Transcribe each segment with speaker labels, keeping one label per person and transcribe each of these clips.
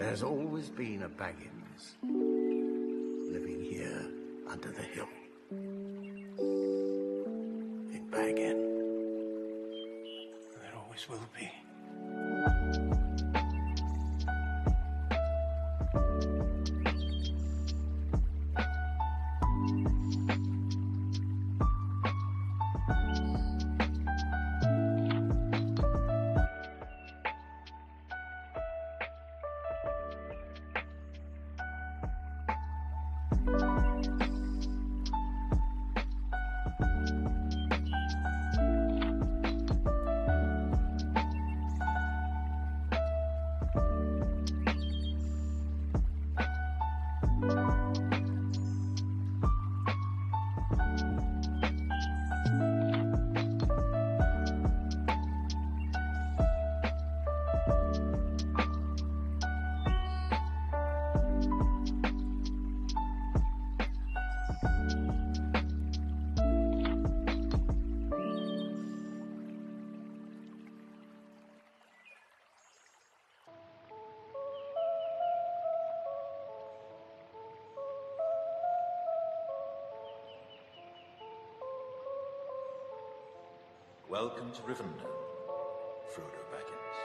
Speaker 1: There's always been a Baggins living here under the hill. In Baggin. There always will be.
Speaker 2: Welcome to Rivendell, Frodo Baggins.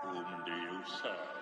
Speaker 3: Whom do you serve?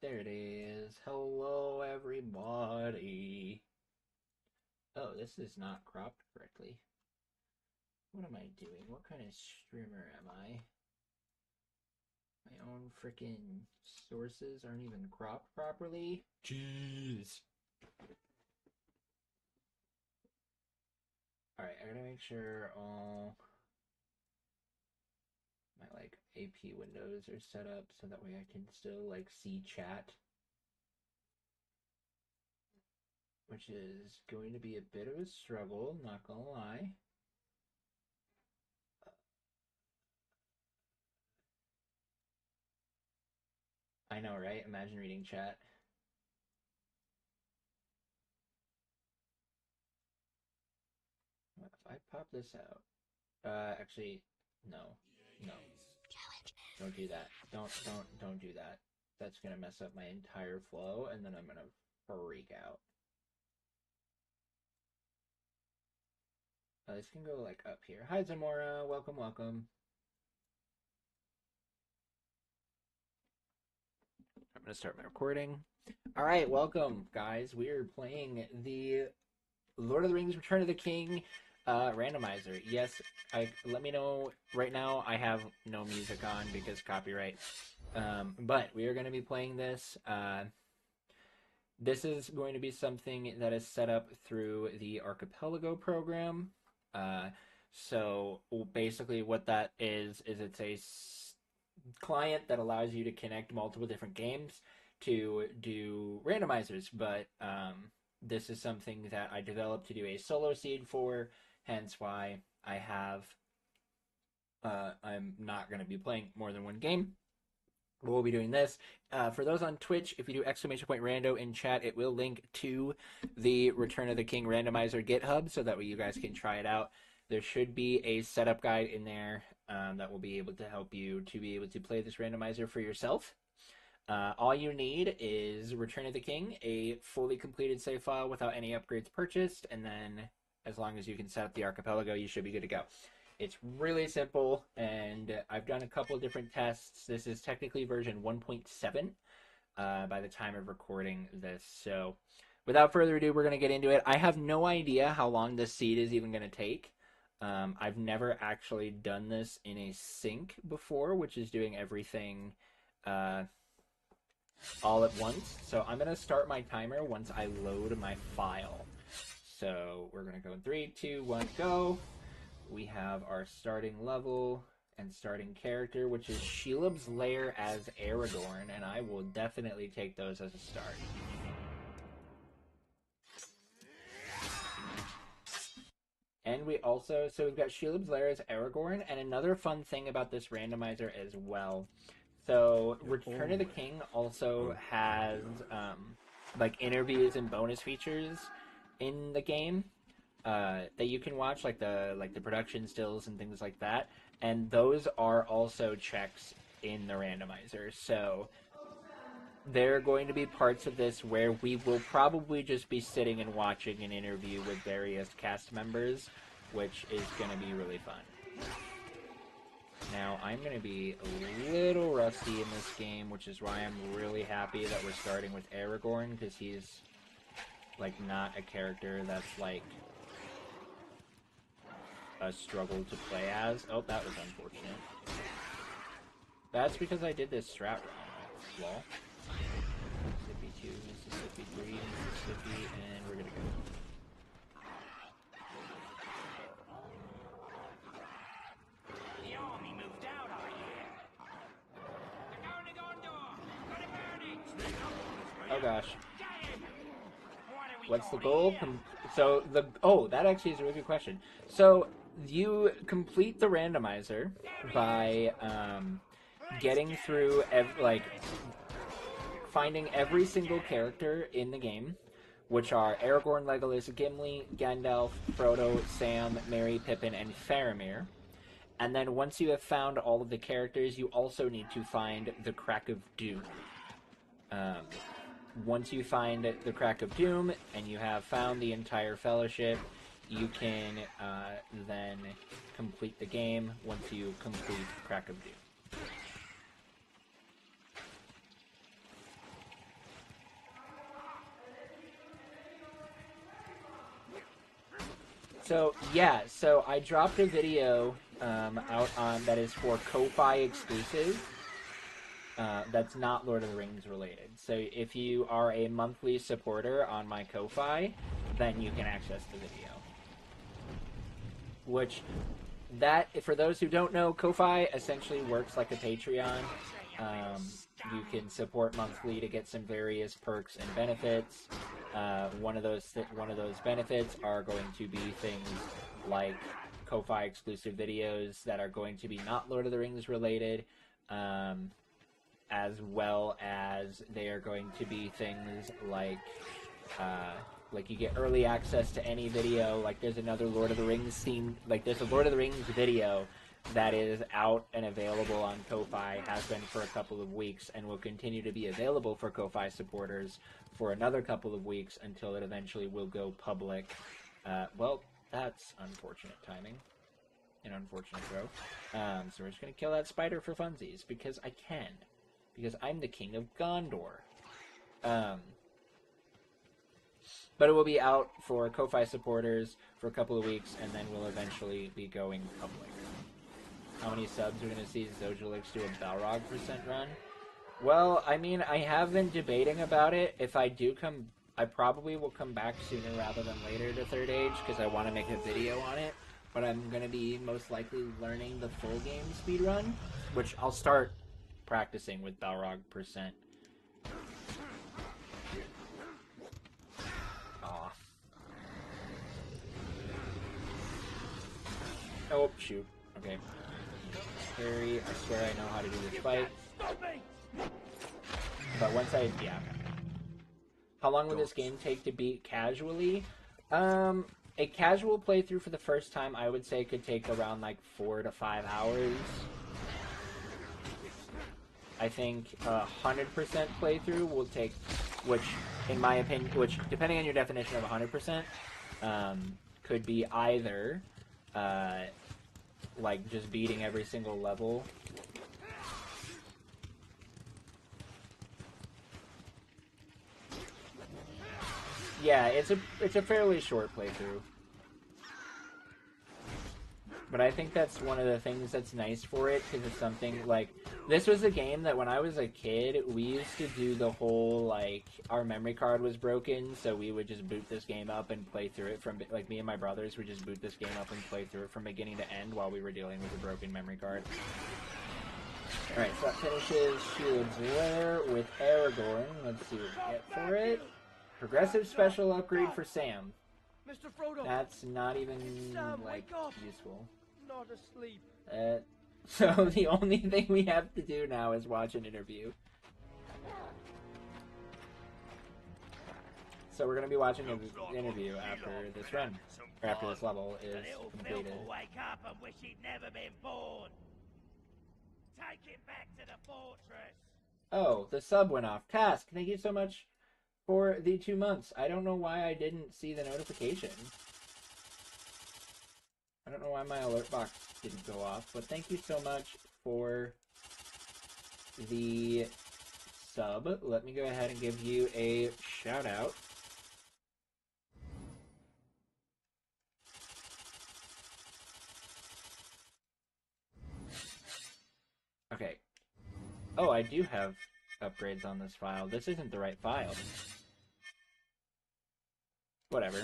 Speaker 3: There it is. Hello, everybody. Oh, this is not cropped correctly. What am I doing? What kind of streamer am I? My own freaking sources aren't even cropped properly. Jeez. Alright, I gotta make sure all my like AP windows are set up so that way I can still like see chat. Which is going to be a bit of a struggle, not gonna lie. I know, right? Imagine reading chat. What if I pop this out? Actually, no. Don't do that. Don't do that. That's gonna mess up my entire flow, and then I'm gonna freak out. This can go like up here. Hi Zamora, welcome, welcome. I'm gonna start my recording. All right, welcome, guys. We are playing the Lord of the Rings: Return of the King randomizer. Yes, let me know right now. I have no music on because copyright. But we are going to be playing this. This is going to be something that is set up through the Archipelago program. So basically, what that is it's a client that allows you to connect multiple different games to do randomizers. But this is something that I developed to do a solo seed for, hence why I have. I'm not going to be playing more than one game. We'll be doing this. For those on Twitch, if you do !rando in chat, it will link to the Return of the King randomizer GitHub, so that way you guys can try it out. There should be a setup guide in there that will be able to help you to be able to play this randomizer for yourself. All you need is Return of the King, a fully completed save file without any upgrades purchased, and then as long as you can set up the Archipelago, you should be good to go. It's really simple, and I've done a couple different tests. This is technically version 1.7 by the time of recording this. So without further ado, we're going to get into it. I have no idea how long this seed is even going to take. I've never actually done this in a sync before, which is doing everything all at once. So I'm going to start my timer once I load my file. So we're going to go in 3, 2, 1, go. We have our starting level and starting character, which is Shelob's Lair as Aragorn, and I will definitely take those as a start. And we also, so we've got Shelob's Lair as Aragorn, and another fun thing about this randomizer as well. So Return of the King also has like interviews and bonus features in the game. That you can watch, like the production stills and things like that, and those are also checks in the randomizer. So there are going to be parts of this where we will probably just be sitting and watching an interview with various cast members, which is going to be really fun. Now, I'm going to be a little rusty in this game, which is why I'm really happy that we're starting with Aragorn, because he's like not a character that's like a struggle to play as. Oh, that was unfortunate. That's because I did this strat wrong. Lol. Mississippi 2, Mississippi 3, Mississippi, and we're gonna go.
Speaker 4: The army moved out, are you?
Speaker 3: Oh gosh. What's the goal? So that actually is a really good question. So you complete the randomizer by getting through finding every single character in the game, which are Aragorn, Legolas, Gimli, Gandalf, Frodo, Sam, Merry, Pippin, and Faramir. And then once you have found all of the characters, you also need to find the Crack of Doom. Once you find the Crack of Doom and you have found the entire Fellowship, you can then complete the game once you complete Crack of Doom. So yeah, so I dropped a video out on that is for Ko-Fi exclusive. That's not Lord of the Rings related. So if you are a monthly supporter on my Ko-Fi, then you can access the video. Which, for those who don't know, Ko-Fi essentially works like a Patreon. You can support monthly to get some various perks and benefits. One of those benefits are going to be things like Ko-Fi exclusive videos that are going to be not Lord of the Rings related, as well as they are going to be things like you get early access to any video. Like there's another Lord of the Rings theme. Like there's a Lord of the Rings video that is out and available on Ko-Fi, has been for a couple of weeks, and will continue to be available for Ko-Fi supporters for another couple of weeks until it eventually will go public. Well, that's unfortunate timing. An unfortunate throw. So we're just going to kill that spider for funsies, because I can. Because I'm the king of Gondor. But it will be out for Ko-Fi supporters for a couple of weeks, and then will eventually be going public. How many subs are going to see Zojulix do a Balrog % run? Well, I mean, I have been debating about it. If I do come, I probably will come back sooner rather than later to Third Age, because I want to make a video on it. But I'm going to be most likely learning the full game speedrun, which I'll start practicing with Balrog %. Aw. Oh, shoot. Okay. Harry, I swear I know how to do this fight. But once yeah. How long will this game take to beat casually? A casual playthrough for the first time, I would say, could take around like 4 to 5 hours. I think 100% playthrough will take, which, in my opinion, which, depending on your definition of 100%, could be either like just beating every single level. Yeah, it's a fairly short playthrough. But I think that's one of the things that's nice for it, because it's something like, this was a game that when I was a kid, we used to do the whole, like, our memory card was broken, so we would just boot this game up and play through it from, like, me and my brothers would just boot this game up and play through it from beginning to end while we were dealing with a broken memory card. Alright, so that finishes Shield's Lair with Aragorn. Let's see what we get for it. Progressive special upgrade for Sam.
Speaker 5: Mr. Frodo.
Speaker 3: That's not even,
Speaker 5: Sam,
Speaker 3: like,
Speaker 5: wake up.
Speaker 3: useful.
Speaker 5: Not asleep.
Speaker 3: So the only thing we have to do now is watch an interview. So we're going to be watching an interview after this run, or after this level is completed.
Speaker 4: Wake up and wish he'd never been born. Take it back to the fortress.
Speaker 3: Oh, the sub went off. Task, thank you so much for the 2 months. I don't know why I didn't see the notification. I don't know why my alert box didn't go off, but thank you so much for the sub. Let me go ahead and give you a shout out. Okay. Oh, I do have upgrades on this file. This isn't the right file. Whatever.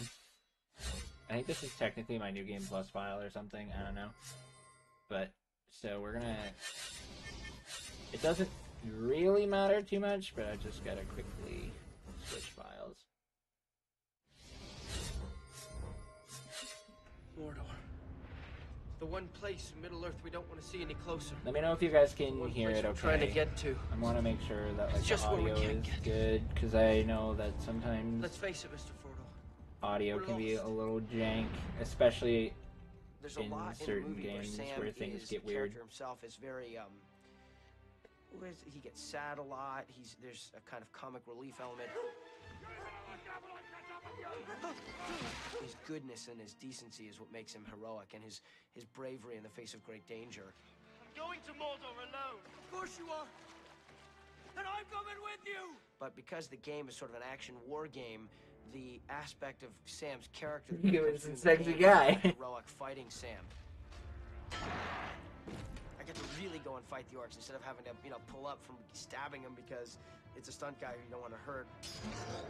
Speaker 3: I think this is technically my New Game Plus file or something. I don't know. But, so we're gonna... It doesn't really matter too much, but I just gotta quickly switch files.
Speaker 5: Mordor. The one place in Middle-earth we don't want to see any closer.
Speaker 3: Let me know if you guys can hear it okay.
Speaker 5: Trying to get to.
Speaker 3: I want to make sure that like, the
Speaker 5: just
Speaker 3: audio is good, because I know that sometimes...
Speaker 5: Let's face it, Mr. Frodo.
Speaker 3: Audio can be a little jank, especially in certain games where things get weird.
Speaker 5: Himself is very he gets sad a lot. There's a kind of comic relief element. His goodness and his decency is what makes him heroic, and his bravery in the face of great danger.
Speaker 4: I'm going to Mordor alone.
Speaker 5: Of course you are.
Speaker 4: And I'm coming with you.
Speaker 5: But because the game is sort of an action war game, the aspect of Sam's character.
Speaker 3: He
Speaker 5: that
Speaker 3: was
Speaker 5: comes
Speaker 3: a
Speaker 5: through in
Speaker 3: sexy
Speaker 5: the game,
Speaker 3: guy.
Speaker 5: Heroic fighting Sam. I get to really go and fight the orcs instead of having to, you know, pull up from stabbing them because it's a stunt guy who you don't want to hurt.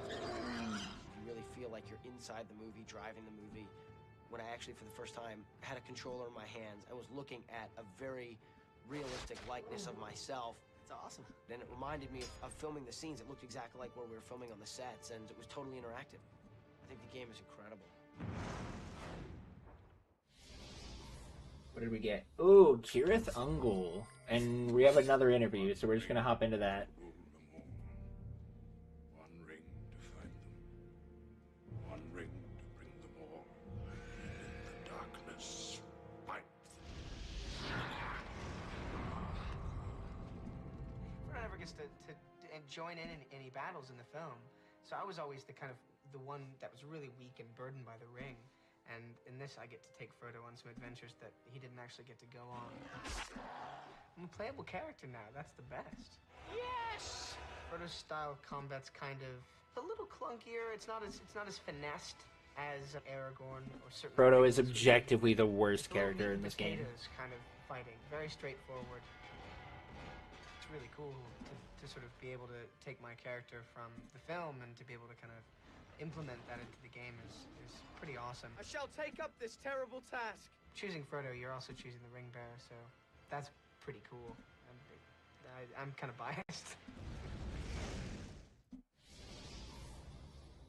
Speaker 5: You really feel like you're inside the movie, driving the movie. When I actually, for the first time, had a controller in my hands, I was looking at a very realistic likeness of myself. It's awesome. And it reminded me of filming the scenes. It looked exactly like where we were filming on the sets, and it was totally interactive. I think the game is incredible.
Speaker 3: What did we get? Ooh, Kirith Ungol. And we have another interview, so we're just gonna hop into that.
Speaker 1: One ring to find them. One ring to bring them all. In the darkness, fight.
Speaker 6: Frodo never gets to join in any battles in the film, so I was always the one that was really weak and burdened by the ring. And in this, I get to take Frodo on some adventures that he didn't actually get to go on. I'm a playable character now. That's the best. Yes! Frodo's style of combat's kind of a little clunkier. It's not as finessed as Aragorn or certain.
Speaker 3: Frodo is objectively the worst character in this game.
Speaker 6: Kind of fighting, very straightforward. It's really cool to sort of be able to take my character from the film and to be able to kind of implement that into the game is pretty awesome.
Speaker 5: I shall take up this terrible task.
Speaker 6: Choosing Frodo, you're also choosing the ring bearer, so that's pretty cool. I'm kind of biased.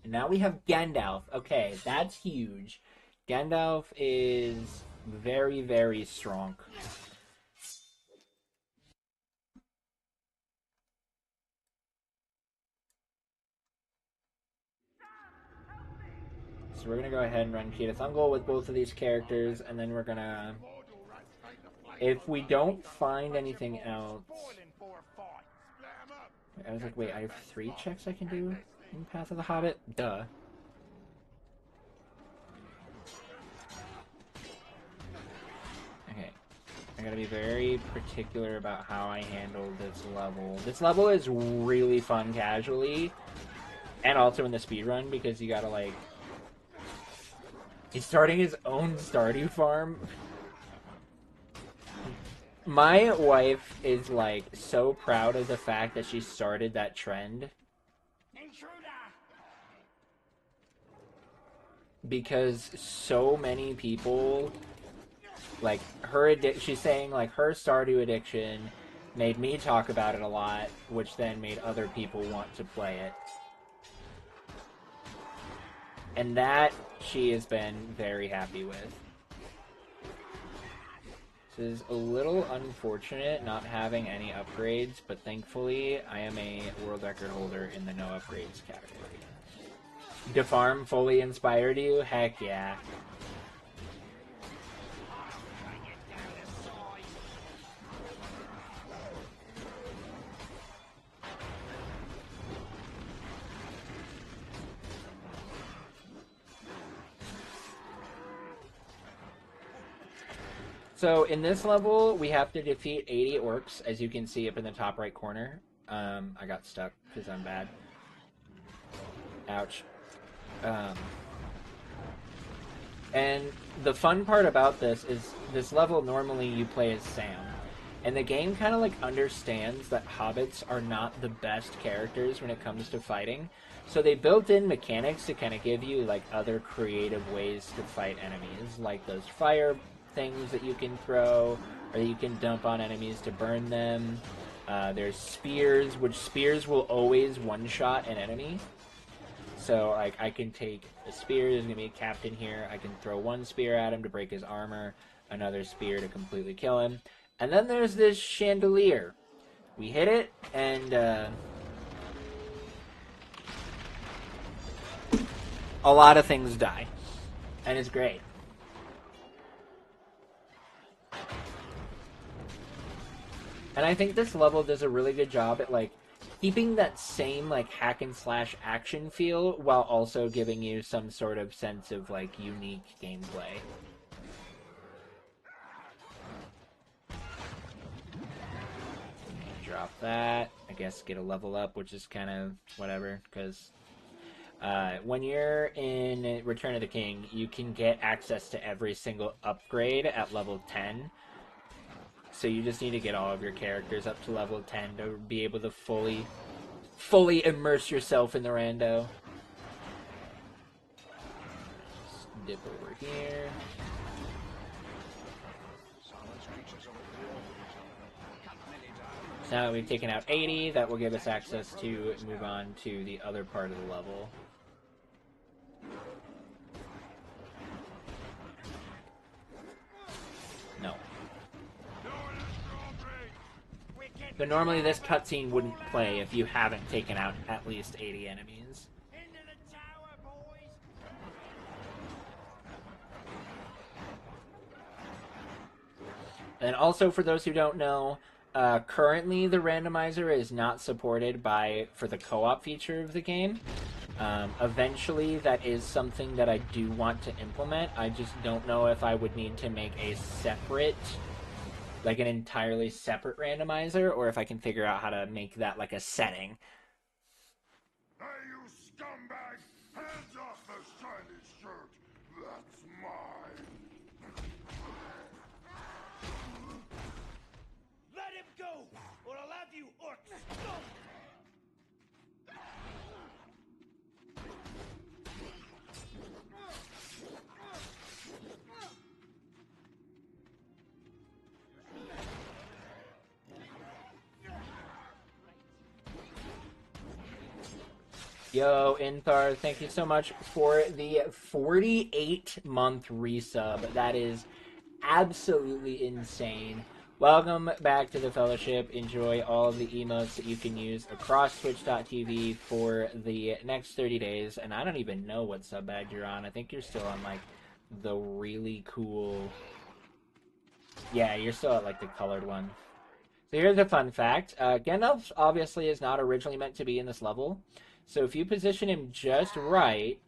Speaker 3: And now we have Gandalf. Okay, that's huge. Gandalf is very, very strong. So we're going to go ahead and run Kirith Ungol with both of these characters, and then we're going to... If we don't find anything else... I was like, wait, I have 3 checks I can do in Path of the Hobbit? Duh. Okay. I gotta be very particular about how I handle this level. This level is really fun casually, and also in the speedrun, because you gotta, like... He's starting his own Stardew farm. My wife is, like, so proud of the fact that she started that trend. Because so many people, like, she's saying, like, her Stardew addiction made me talk about it a lot, which then made other people want to play it. And that she has been very happy with. This is a little unfortunate not having any upgrades, but thankfully I am a world record holder in the no upgrades category. The farm fully inspired you? Heck yeah. So in this level, we have to defeat 80 orcs, as you can see up in the top right corner. I got stuck because I'm bad. Ouch. And the fun part about this is this level normally you play as Sam. And the game kind of like understands that hobbits are not the best characters when it comes to fighting. So they built in mechanics to kind of give you like other creative ways to fight enemies, like those fire things that you can throw, or that you can dump on enemies to burn them. There's spears, which spears will always one-shot an enemy. So, like, I can take a spear, there's going to be a captain here, I can throw one spear at him to break his armor, another spear to completely kill him. And then there's this chandelier. We hit it, and, a lot of things die. And it's great. And I think this level does a really good job at, like, keeping that same, like, hack and slash action feel while also giving you some sort of sense of, like, unique gameplay. Drop that. I guess get a level up, which is kind of whatever, because When you're in Return of the King, you can get access to every single upgrade at level 10. So you just need to get all of your characters up to level 10 to be able to fully immerse yourself in the rando. Just dip over here. So now that we've taken out 80, that will give us access to move on to the other part of the level. No. But normally this cutscene wouldn't play if you haven't taken out at least 80 enemies.
Speaker 4: Into the tower, boys!
Speaker 3: And also, for those who don't know, currently the randomizer is not supported for the co-op feature of the game. Eventually, that is something that I do want to implement. I just don't know if I would need to make a separate, like an entirely separate randomizer, or if I can figure out how to make that like a setting.
Speaker 1: Hey, you scumbag! Hands off the shiny shirt! That's mine!
Speaker 4: Let him go, or I'll have you orcs stumped!
Speaker 3: Yo, Inthar, thank you so much for the 48-month resub. That is absolutely insane. Welcome back to the Fellowship. Enjoy all of the emotes that you can use across twitch.tv for the next 30 days. And I don't even know what sub badge you're on. I think you're still on, like, the really cool... Yeah, you're still at, like, the colored one. So here's a fun fact. Gandalf obviously is not originally meant to be in this level. So if you position him just right,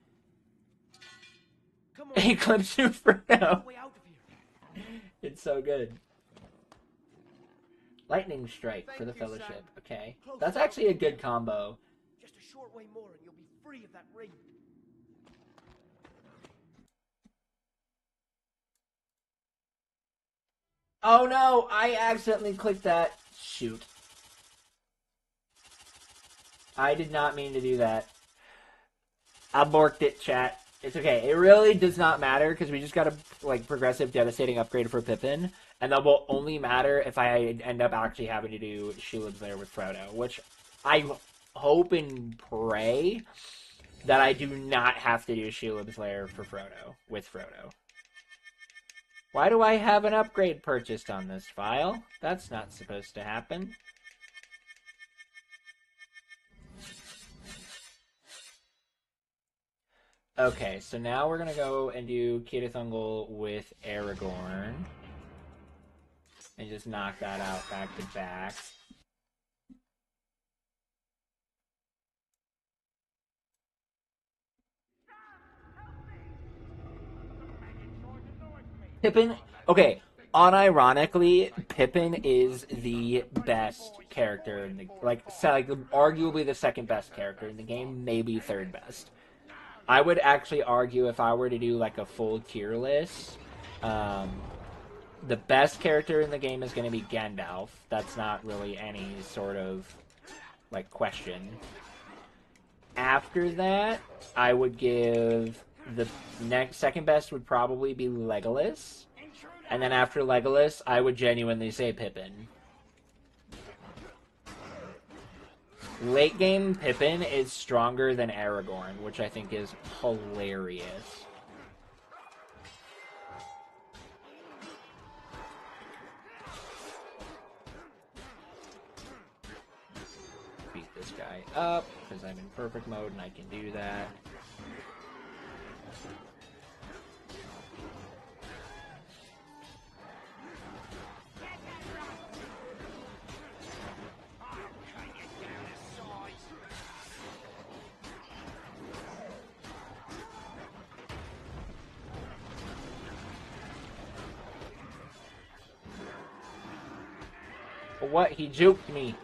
Speaker 3: he clips you for now. It's so good. Lightning Strike for the Fellowship. Okay. That's actually a good combo.
Speaker 5: Just a short way more and you'll be free of that ring.
Speaker 3: Oh no, I accidentally clicked that. Shoot. I did not mean to do that. I borked it, chat. It's okay. It really does not matter because we just got a progressive devastating upgrade for Pippin, and that will only matter if I end up actually having to do Shelob's Lair with Frodo, which I hope and pray that I do not have to do Shelob's Lair with Frodo. Why do I have an upgrade purchased on this file? That's not supposed to happen. Okay, so now we're gonna go and do Cadathungal with Aragorn. And just knock that out back to back. Pippin, okay, unironically, Pippin is the best character in the, arguably the second best character in the game, maybe third best. I would actually argue if I were to do like a full tier list, the best character in the game is going to be Gandalf. That's not really any sort of question. After that, I would give the second best would probably be Legolas, and then after Legolas, I would genuinely say Pippin. Late game Pippin is stronger than Aragorn, which I think is hilarious. Beat this guy up, because I'm in perfect mode and I can do that. What? He juked me.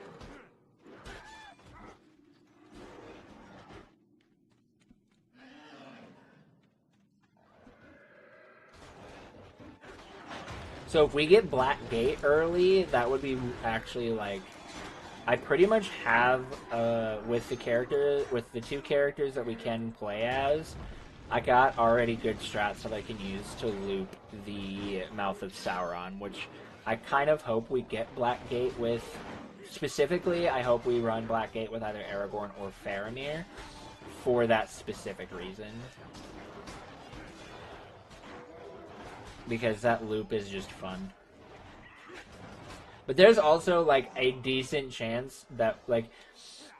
Speaker 3: So if we get Black Gate early, that would be actually like, I pretty much have with the two characters that we can play as, I got already good strats that I can use to loop the Mouth of Sauron, which I kind of hope we get Black Gate with. Specifically, I hope we run Black Gate with either Aragorn or Faramir for that specific reason. Because that loop is just fun. But there's also, like, a decent chance that, like,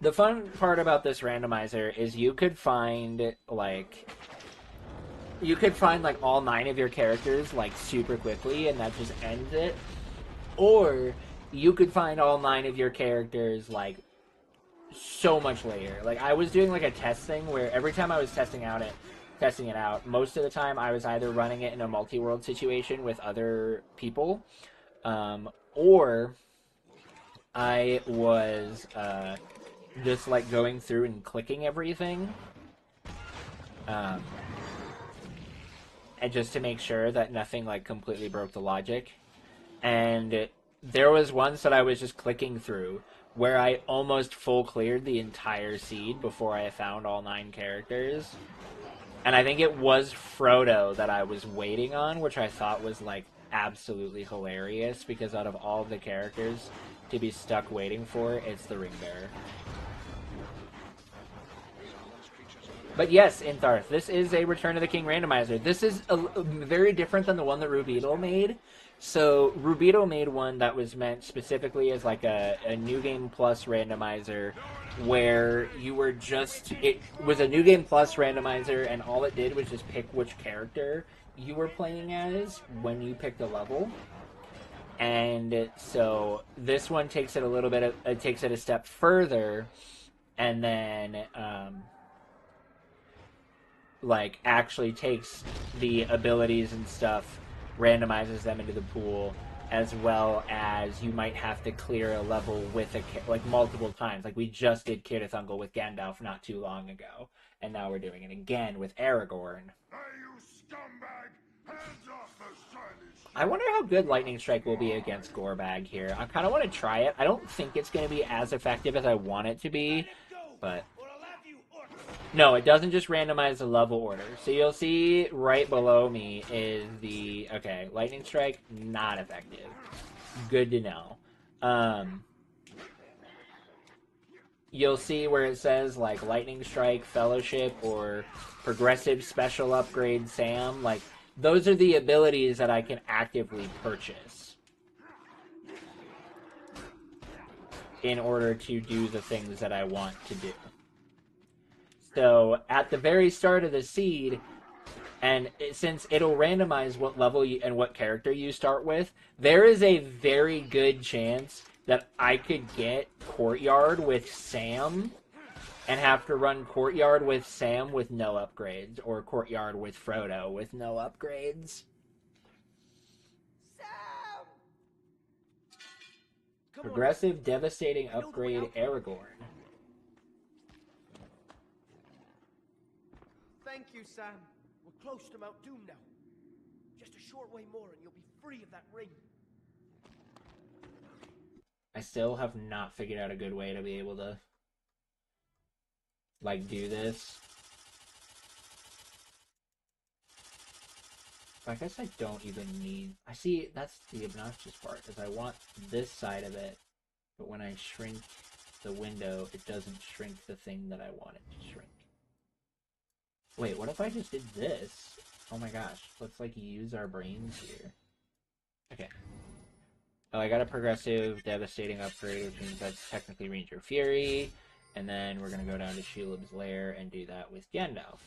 Speaker 3: the fun part about this randomizer is you could find, like, all 9 of your characters, like, super quickly, and that just ends it. Or you could find all 9 of your characters, like, so much later. Like, I was doing, like, a test thing where every time I was testing it out, most of the time I was either running it in a multi-world situation with other people, or I was just like going through and clicking everything, and just to make sure that nothing like completely broke the logic. And there was once that I was just clicking through where I almost full cleared the entire seed before I found all 9 characters. And I think it was Frodo that I was waiting on, which I thought was, like, absolutely hilarious, because out of all of the characters to be stuck waiting for, it's the Ring Bearer. But yes, Intharth, this is a Return of the King randomizer. This is very different than the one that Rubeetle made. So, Rubeetle made one that was meant specifically as, like, a New Game Plus randomizer, where you were just... It was a New Game Plus randomizer, and all it did was just pick which character you were playing as when you picked a level. And so, this one takes it a little bit... takes it a step further, and then... like, actually takes the abilities and stuff, randomizes them into the pool, as well as you might have to clear a level with like multiple times. Like, we just did Kirith Ungol with Gandalf not too long ago, and now we're doing it again with Aragorn.
Speaker 1: Hey, you scumbag! Hands off those shiny shit!
Speaker 3: I wonder how good Lightning Strike will be against Gorbag here. I kind of want to try it. I don't think it's going to be as effective as I want it to be, but... No, it doesn't just randomize the level order. So you'll see right below me is the... Okay, Lightning Strike, not effective. Good to know. You'll see where it says, like, Lightning Strike, Fellowship, or Progressive Special Upgrade Sam. Like, those are the abilities that I can actively purchase in order to do the things that I want to do. So, at the very start of the seed, and since it'll randomize what level and what character you start with, there is a very good chance that I could get Courtyard with Sam and have to run Courtyard with Sam with no upgrades, or Courtyard with Frodo with no upgrades.
Speaker 5: Sam!
Speaker 3: Progressive Devastating Upgrade Aragorn.
Speaker 5: Thank you, Sam. We're close to Mount Doom now. Just a short way more and you'll be free of that ring.
Speaker 3: I still have not figured out a good way to be able to, like, do this. I guess I don't even need... I see, that's the obnoxious part, is I want this side of it, but when I shrink the window, it doesn't shrink the thing that I want it to shrink. Wait, what if I just did this? Oh my gosh, let's, like, use our brains here. Okay. Oh, I got a progressive devastating upgrade, which means that's technically Ranger Fury. And then we're gonna go down to Shelob's Lair and do that with Gandalf.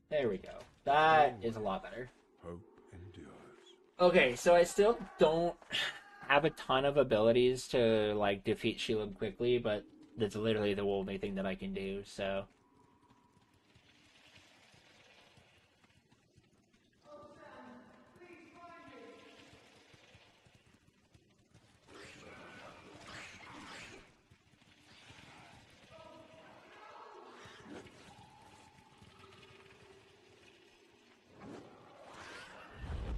Speaker 3: There we go. That is a lot better.
Speaker 1: Hope endures.
Speaker 3: Okay, so I still don't have a ton of abilities to, like, defeat Shelob quickly, but that's literally the only thing that I can do, so...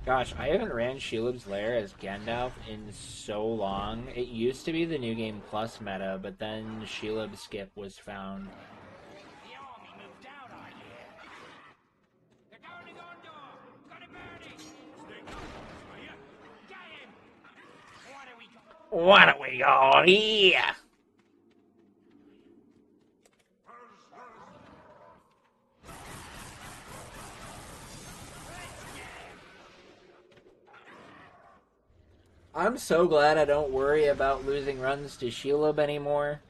Speaker 3: Gosh, I haven't ran Shelob's Lair as Gandalf in so long. It used to be the New Game Plus meta, but then Shelob's skip was found.
Speaker 4: The army moved out, I hear. They're going to Gondor. Got it burning. Stick up, are you? Get him.
Speaker 3: What do we got here? I'm so glad I don't worry about losing runs to Shelob anymore.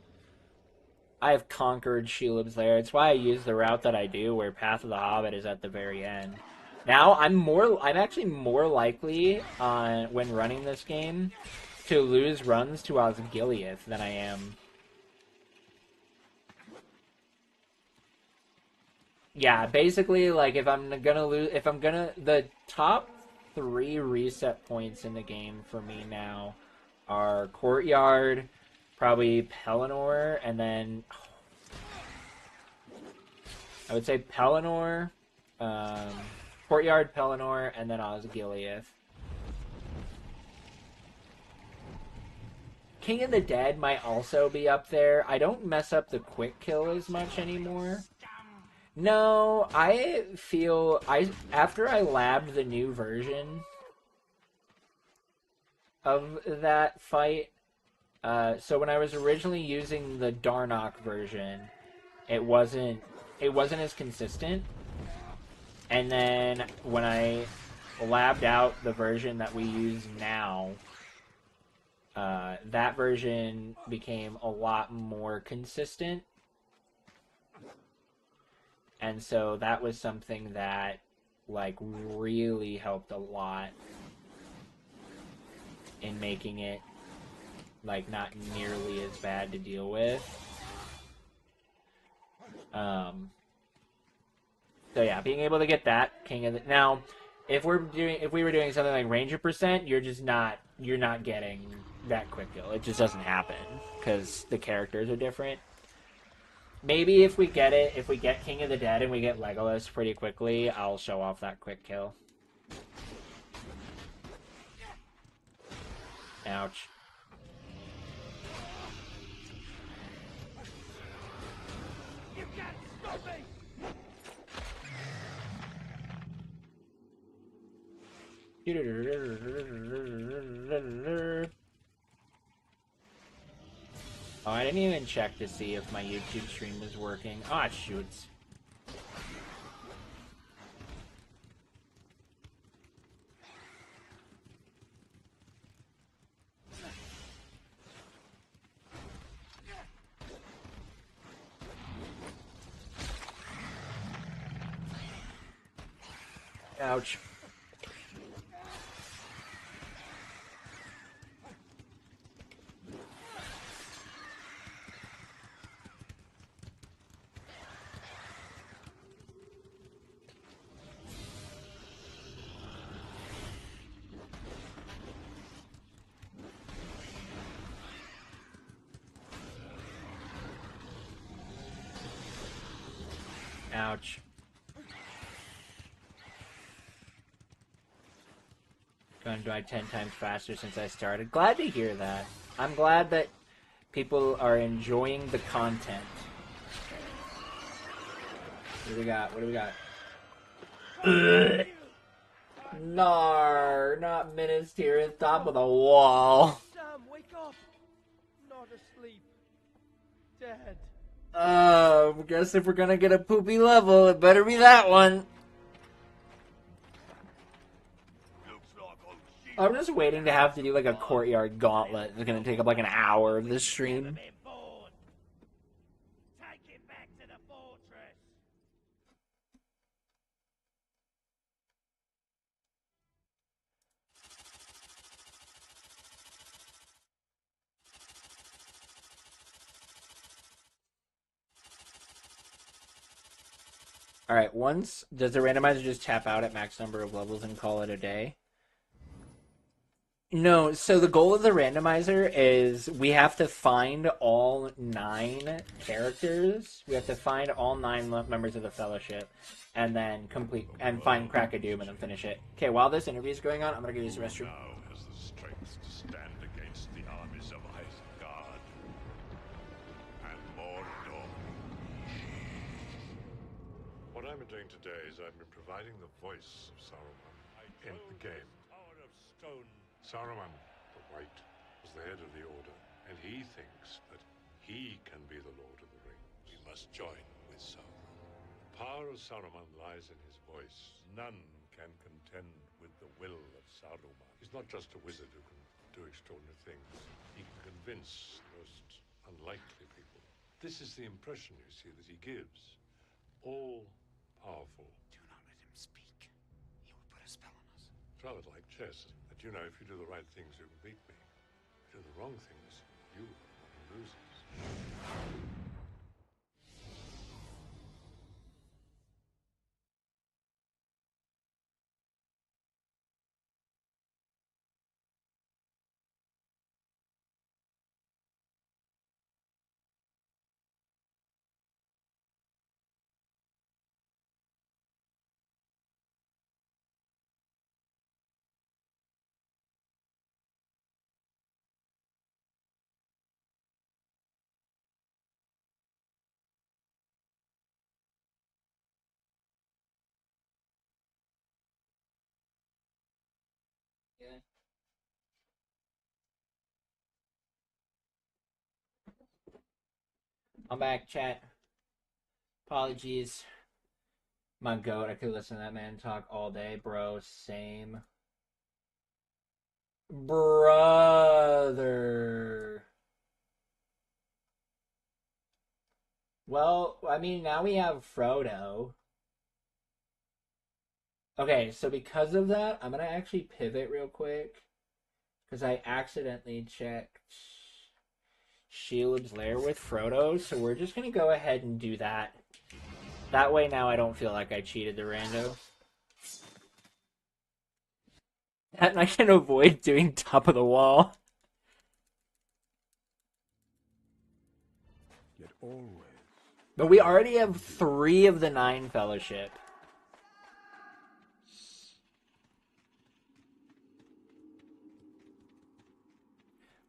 Speaker 3: I've conquered Shelob's Lair. It's why I use the route that I do, where Path of the Hobbit is at the very end. Now I'm actually more likely when running this game to lose runs to Osgiliath than I am. Yeah, basically, like the top 3 reset points in the game for me now are Courtyard, probably Pelennor, and then I would say Pelennor, Courtyard, Pelennor, and then Osgiliath. King of the Dead might also be up there. I don't mess up the quick kill as much anymore. No, I feel after I labbed the new version of that fight. So when I was originally using the Darnock version, it wasn't as consistent. And then when I labbed out the version that we use now, that version became a lot more consistent. And so that was something that, like, really helped a lot in making it, like, not nearly as bad to deal with. So yeah, being able to get that King of the... Now, if we were doing something like Ranger Percent, you're not getting that quick kill. It just doesn't happen because the characters are different. Maybe if we get King of the Dead and we get Legolas pretty quickly, I'll show off that quick kill. Ouch.
Speaker 4: You can't stop me.
Speaker 3: Oh, I didn't even check to see if my YouTube stream was working. Ah, oh, shoots. Ouch. Ouch. Gonna die 10 times faster since I started. Glad to hear that. I'm glad that people are enjoying the content. What do we got? What do we got? Nar, not menaced here at the top of the wall.
Speaker 4: Sam, wake up. Not asleep. Dead.
Speaker 3: I guess if we're gonna get a poopy level, it better be that one. I'm just waiting to have to do like a courtyard gauntlet. It's gonna take up like an hour of this stream.
Speaker 4: Take it back to the fortress.
Speaker 3: Alright, does the randomizer just tap out at max number of levels and call it a day? No, so the goal of the randomizer is we have to find all 9 characters. We have to find all 9 members of the Fellowship, and then complete and find Crack a Doom and then finish it. Okay, while this interview is going on, I'm gonna go use the restroom.
Speaker 1: Now has the strength to stand against the armies of Isengard and Mordor. What I've been doing today is I've been providing the voice of Saruman in the game. Tower of Stone. Saruman, the White, was the head of the Order, and he thinks that he can be the Lord of the Rings. We must join with Sauron. The power of Saruman lies in his voice. None can contend with the will of Saruman. He's not just a wizard who can do extraordinary things. He can convince the most unlikely people. This is the impression, you see, that he gives. All powerful.
Speaker 4: Do not let him speak. He will put a spell on us.
Speaker 1: It's rather like chess. That you know, if you do the right things, you can beat me. If you do the wrong things, you lose.
Speaker 3: I'm back, chat. Apologies. My goat, I could listen to that man talk all day, bro. Same. Brother. Well, I mean, now we have Frodo. Okay, so because of that, I'm gonna actually pivot real quick. Because I accidentally checked Shelob's Lair with Frodo, so we're just gonna go ahead and do that. That way now I don't feel like I cheated the rando. And I can avoid doing top of the wall.
Speaker 1: Yet always.
Speaker 3: But we already have 3 of the 9 Fellowship.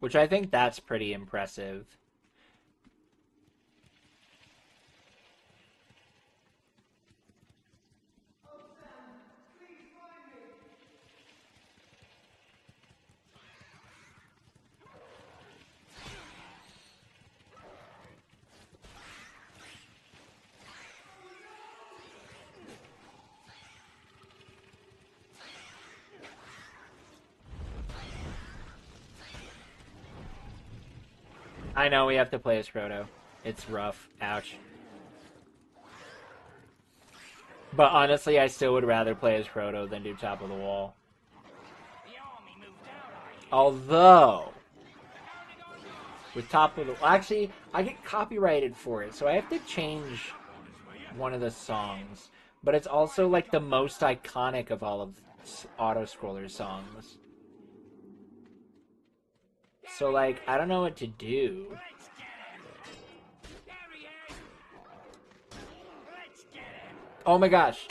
Speaker 3: Which I think that's pretty impressive. I know we have to play as Frodo. It's rough. Ouch. But honestly, I still would rather play as Frodo than do top of the wall.
Speaker 4: The army moved out, I hear.
Speaker 3: Although, with top of the... Actually, I get copyrighted for it, so I have to change one of the songs. But it's also, like, the most iconic of all of Auto-Scroller songs. So, like, I don't know what to do.
Speaker 4: Let's get him. There he is. Let's get him.
Speaker 3: Oh my gosh.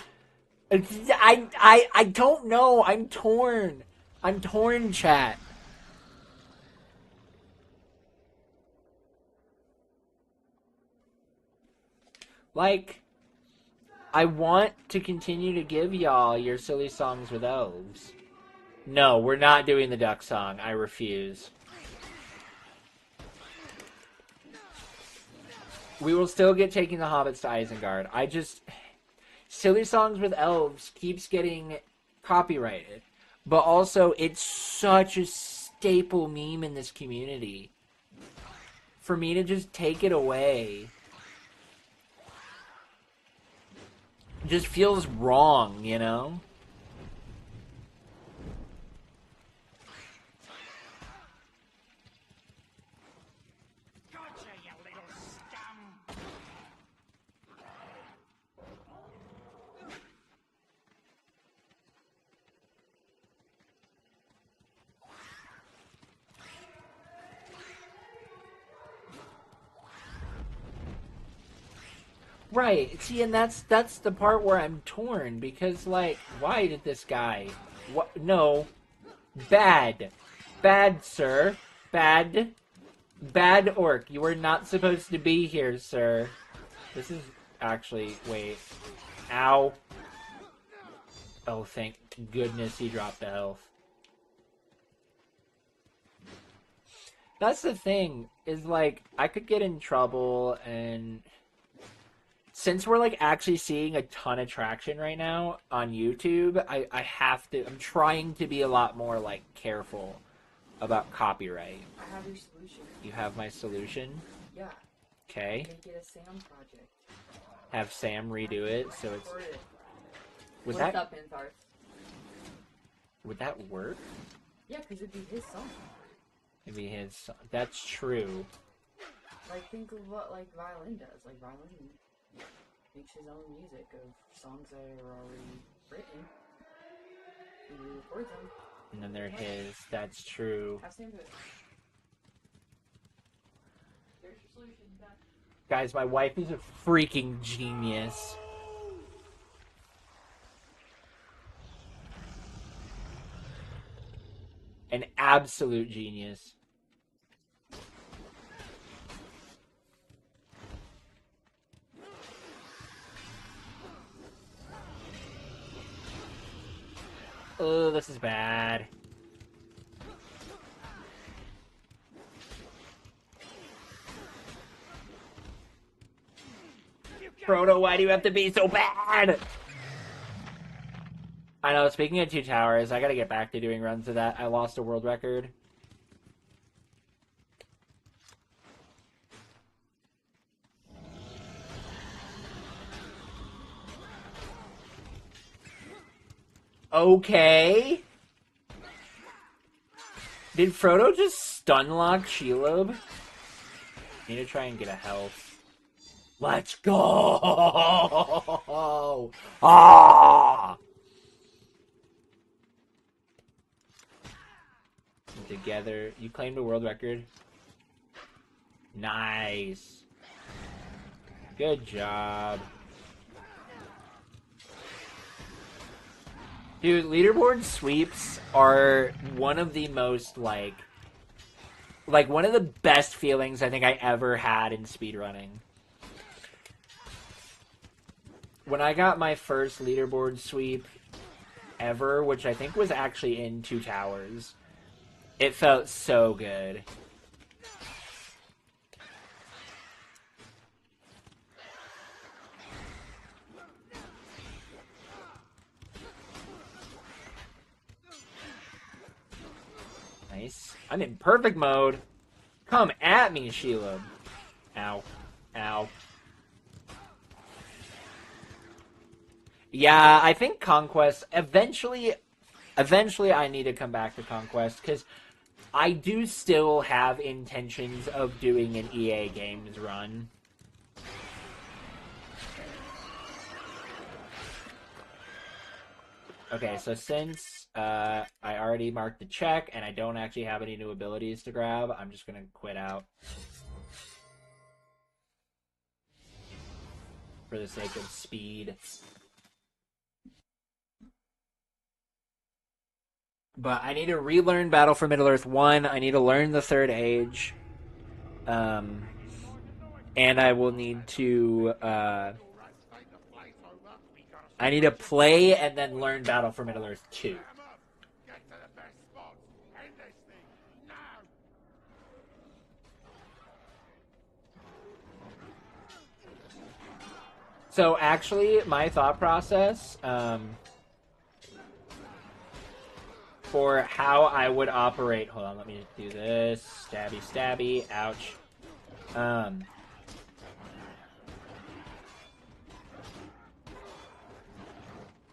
Speaker 3: I don't know. I'm torn. I'm torn, chat. Like, I want to continue to give y'all your silly songs with elves. No, we're not doing the duck song. I refuse. We will still get taking the hobbits to Isengard. I just... Silly songs with elves keeps getting copyrighted. But also, it's such a staple meme in this community. For me to just take it away just feels wrong, you know?
Speaker 4: Gotcha, you little scum.
Speaker 3: Right. See, and that's the part where I'm torn because, like, why did this guy? What? No, bad, bad, sir, bad, bad orc. You were not supposed to be here, sir. This is actually wait. Ow. Oh, thank goodness he dropped the health. That's the thing, is like, I could get in trouble, and since we're like actually seeing a ton of traction right now on YouTube, I have to, I'm trying to be a lot more like careful about copyright.
Speaker 7: I have your solution.
Speaker 3: You have my solution?
Speaker 7: Yeah.
Speaker 3: Okay.
Speaker 7: Make it a Sam project.
Speaker 3: Have Sam redo it, so it's...
Speaker 7: Record it.
Speaker 3: Would
Speaker 7: What's
Speaker 3: that...
Speaker 7: up, Intharth?
Speaker 3: Would that work?
Speaker 7: Yeah, because it'd be his song.
Speaker 3: Maybe his... That's true.
Speaker 7: Like, think of what, like, violin does. Like, violin makes his own music of songs that are already written. And he records them.
Speaker 3: And then they're his. That's true.
Speaker 7: Have Sam do it. There's your solution. Done.
Speaker 3: Guys, my wife is a freaking genius. An absolute genius. Oh, this is bad. Frodo, why do you have to be so bad? I know, speaking of Two Towers, I gotta get back to doing runs of that. I lost a world record. Okay. Did Frodo just stun lock Shelob? Need to try and get a health. Let's go! Ah! Together. You claimed a world record. Nice. Good job. Dude, leaderboard sweeps are one of the most, like one of the best feelings I think I ever had in speedrunning. When I got my first leaderboard sweep ever, which I think was actually in Two Towers, it felt so good. Nice. I'm in perfect mode. Come at me, Sheila. Ow. Ow. Yeah, I think Conquest, eventually I need to come back to Conquest, because I do still have intentions of doing an EA Games run. Okay, so since I already marked the check, and I don't actually have any new abilities to grab, I'm just going to quit out. For the sake of speed. But I need to relearn Battle for Middle-earth 1. I need to learn the Third Age. And I will need to... I need to play and then learn Battle for Middle-earth 2. So actually, my thought process... for how I would operate. Hold on, let me do this. Stabby, stabby. Ouch.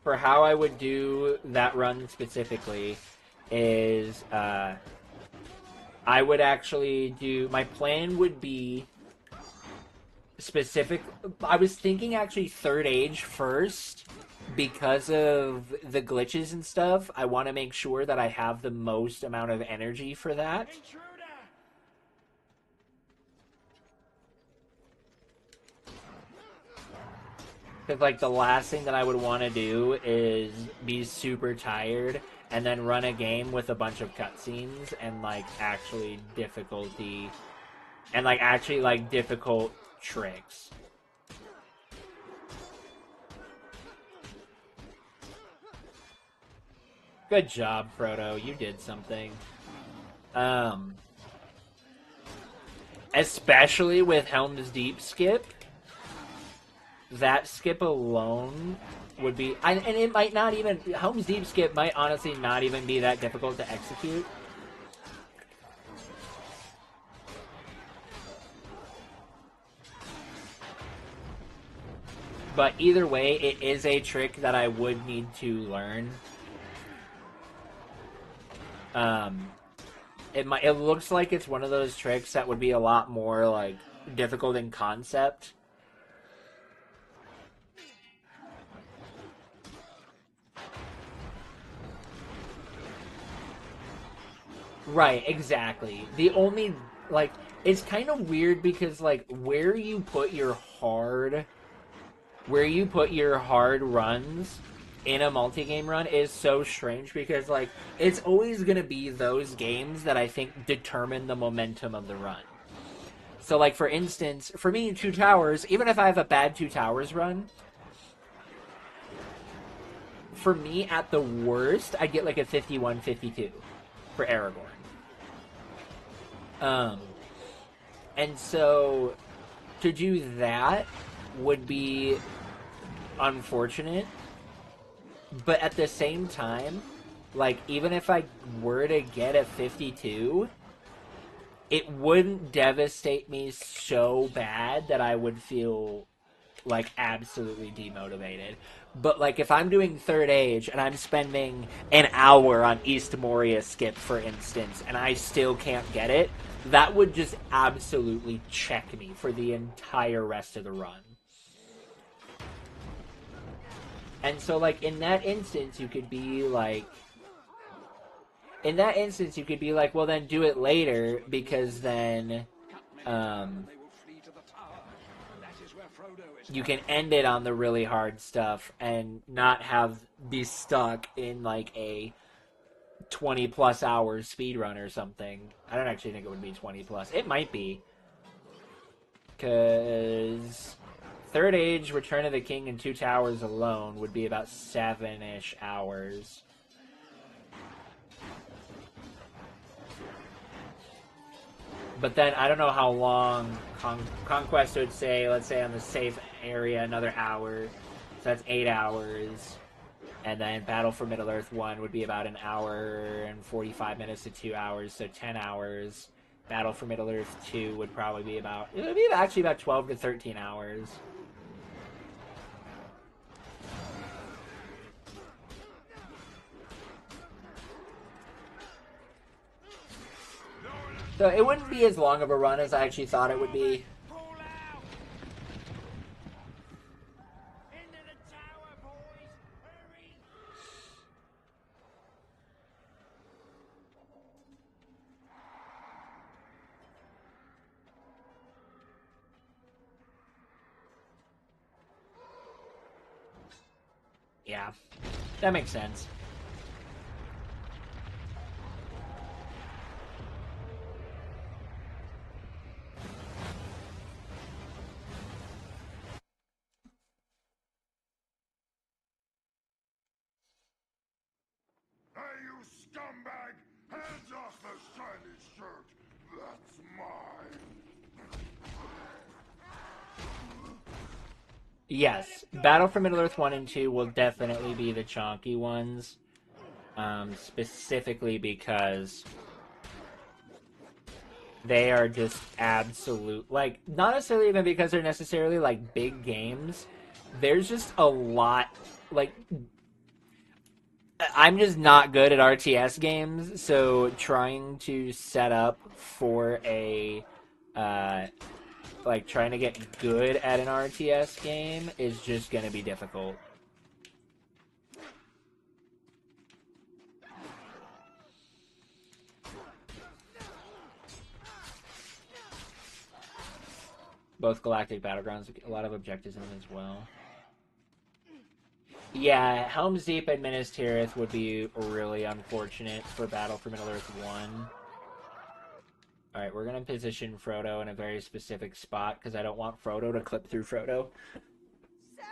Speaker 3: For how I would do that run specifically is I would actually do... My plan would be specific... I was thinking actually Third Age first. Because of the glitches and stuff, I want to make sure that I have the most amount of energy for that. Because, like, the last thing that I would want to do is be super tired and then run a game with a bunch of cutscenes and, like, actually difficulty... And, like, actually, like, difficult tricks. Good job, Frodo. You did something. Especially with Helm's Deep skip. That skip alone would be... And it might not even... Helm's Deep skip might honestly not even be that difficult to execute. But either way, it is a trick that I would need to learn. It looks like it's one of those tricks that would be a lot more, like, difficult in concept. Right, exactly. The only, like, it's kind of weird because, like, where you put your hard runs in a multi-game run is so strange because, like, it's always going to be those games that I think determine the momentum of the run. So, like, for instance, for me, Two Towers, even if I have a bad Two Towers run, for me, at the worst, I get, like, a 51-52 for Aragorn. And so, to do that would be unfortunate, but at the same time, like, even if I were to get a 52, it wouldn't devastate me so bad that I would feel, like, absolutely demotivated. But, like, if I'm doing Third Age and I'm spending an hour on East Moria skip, for instance, and I still can't get it, that would just absolutely check me for the entire rest of the run. And so, like, in that instance, you could be like... well, then do it later, because then, you can end it on the really hard stuff and not be stuck in, like, a 20-plus hours speedrun or something. I don't actually think it would be 20-plus. It might be. Because Third Age, Return of the King, and Two Towers alone would be about 7-ish hours. But then I don't know how long Conquest would say, let's say on the safe area, another hour. So that's 8 hours. And then Battle for Middle-earth 1 would be about an hour and 45 minutes to 2 hours, so 10 hours. Battle for Middle-earth 2 would probably be about... It would be actually about 12 to 13 hours. So it wouldn't be as long of a run as I actually thought it would be. Yeah, that makes sense.
Speaker 1: Hey, you scumbag! Hands off the shiny shirt! That's mine!
Speaker 3: Yes, Battle for Middle-earth 1 and 2 will definitely be the chonky ones. Specifically because they are just absolute, like, not necessarily even because they're necessarily, like, big games. There's just a lot, like, I'm just not good at RTS games, so trying to set up for a, like, trying to get good at an RTS game is just gonna be difficult. Both Galactic Battlegrounds, a lot of objectives in them as well. Yeah, Helm's Deep and Minas Tirith would be really unfortunate for Battle for Middle-earth 1. Alright, we're going to position Frodo in a very specific spot, because I don't want Frodo to clip through Frodo.
Speaker 5: Sam!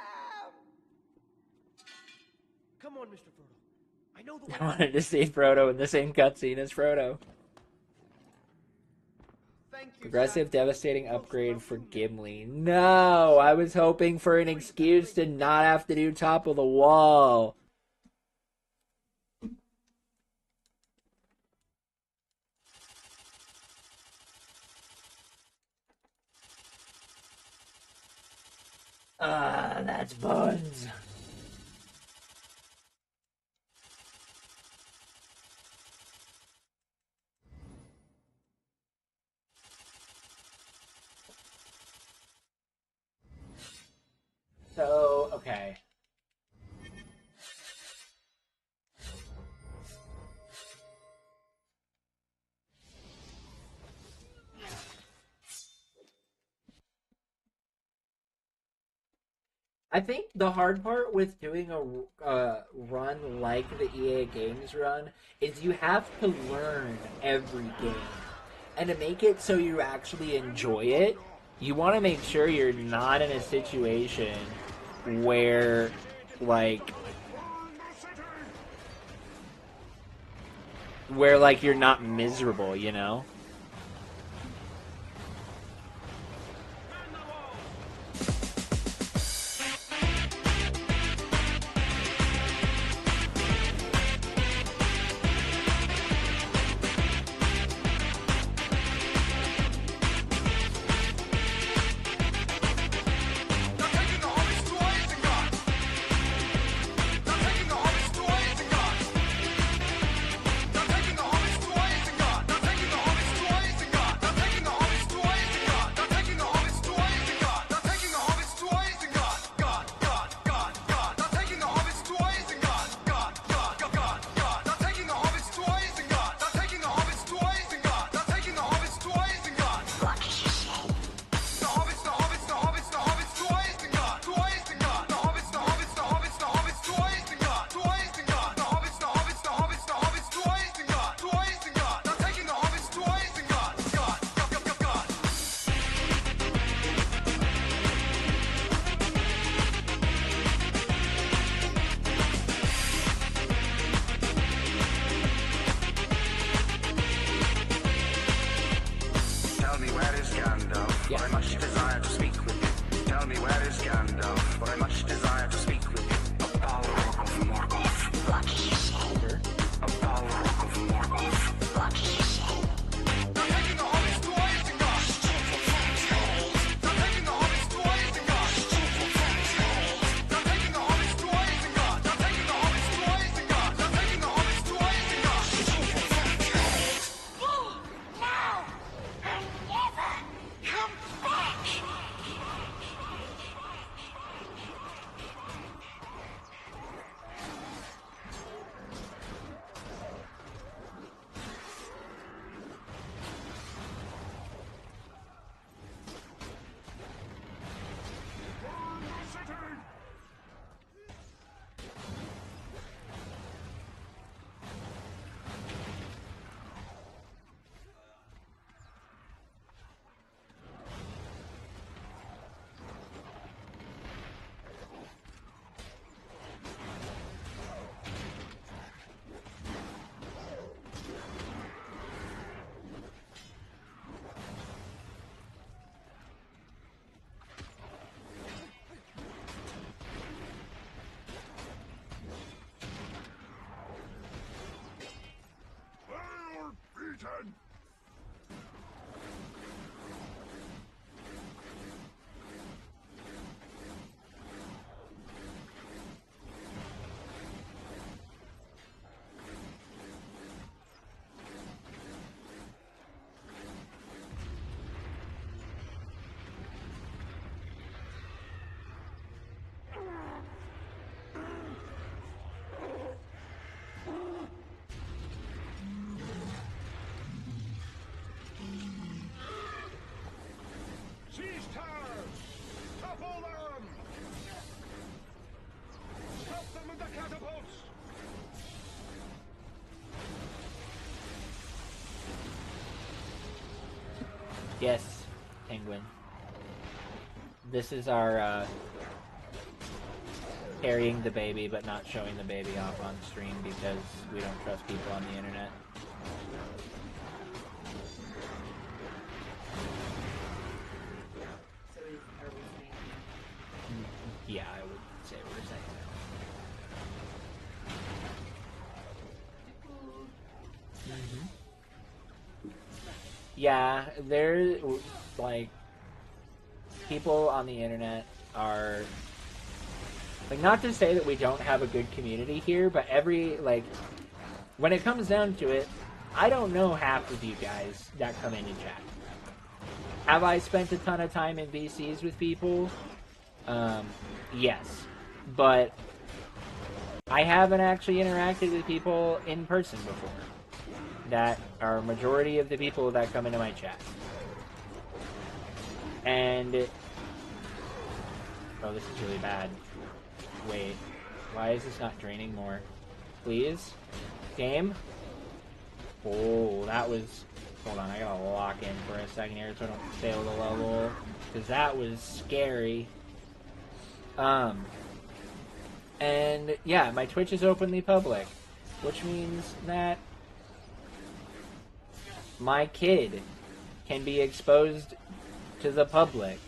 Speaker 5: Come on, Mr. Frodo. I know the way.
Speaker 3: I wanted to see Frodo in the same cutscene as Frodo.
Speaker 6: Thank you,
Speaker 3: Progressive
Speaker 6: Sam.
Speaker 3: devastating upgrade for Gimli. No! I was hoping for an excuse to not have to do top of the wall. Ah, that's buns. So, okay. I think the hard part with doing a run like the EA Games run is you have to learn every game. And to make it so you actually enjoy it, you want to make sure you're not in a situation where, like, you're not miserable, you know? Yes, Penguin. This is our carrying the baby but not showing the baby off on stream because we don't trust people on the internet.
Speaker 7: So are we saying
Speaker 3: Yeah, I would say we're saying that. Yeah, there, like, people on the internet are, like, not to say that we don't have a good community here, but when it comes down to it, I don't know half of you guys that come into chat. Have I spent a ton of time in VCs with people? Yes. But I haven't actually interacted with people in person before. That are a majority of the people that come into my chat. And oh, this is really bad. Wait, why is this not draining more? Please? Game? Oh, that was... Hold on, I gotta lock in for a second here so I don't fail the level. Because that was scary. And yeah, my Twitch is openly public. Which means that my kid can be exposed to the public.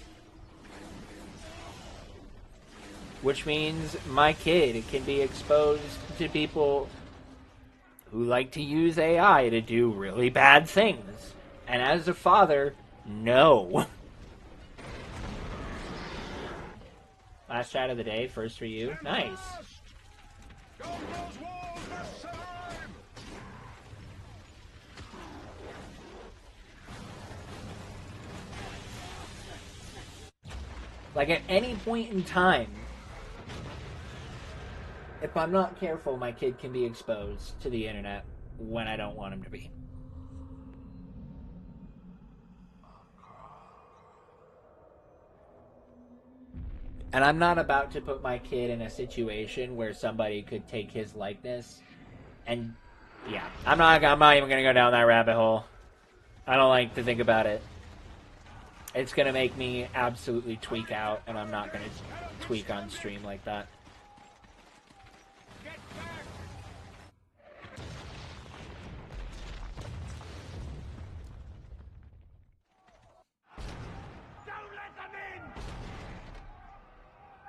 Speaker 3: Which means my kid can be exposed to people who like to use AI to do really bad things. And as a father, no. Last chat of the day, first for you. Nice. Like, at any point in time, if I'm not careful, my kid can be exposed to the internet when I don't want him to be. And I'm not about to put my kid in a situation where somebody could take his likeness and... Yeah, I'm not even going to go down that rabbit hole. I don't like to think about it. It's going to make me absolutely tweak out, and I'm not going to tweak on stream like that.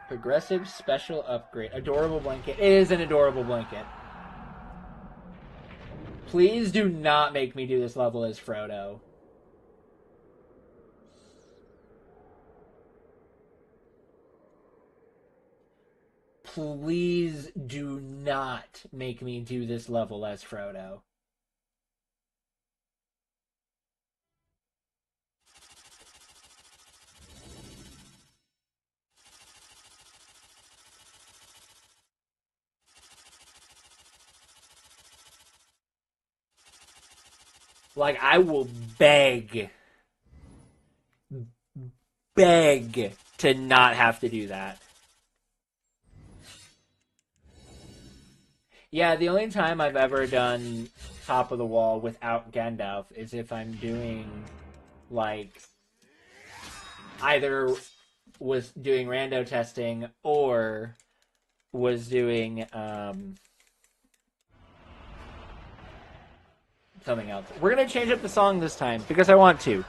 Speaker 3: Progressive special upgrade. Adorable blanket. It is an adorable blanket. Please do not make me do this level as Frodo. Please do not make me do this level as Frodo. Like, I will beg to not have to do that. Yeah, the only time I've ever done top of the wall without Gandalf is if I'm doing, like, either was doing rando testing or was doing, something else. We're gonna change up the song this time because I want to.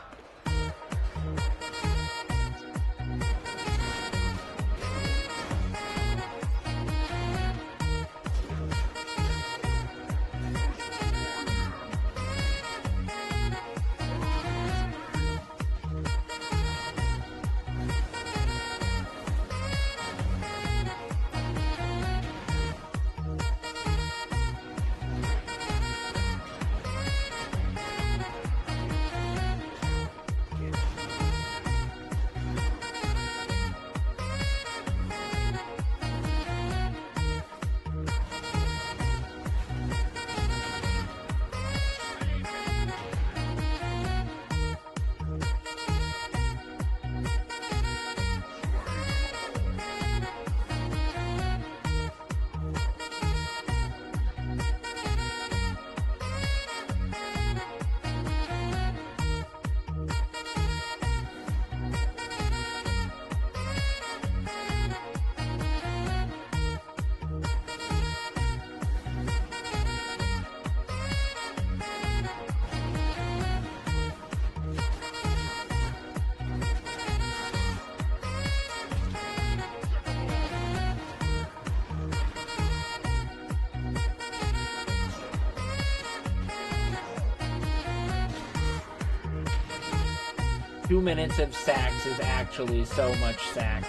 Speaker 3: 2 minutes of sax is actually so much sax.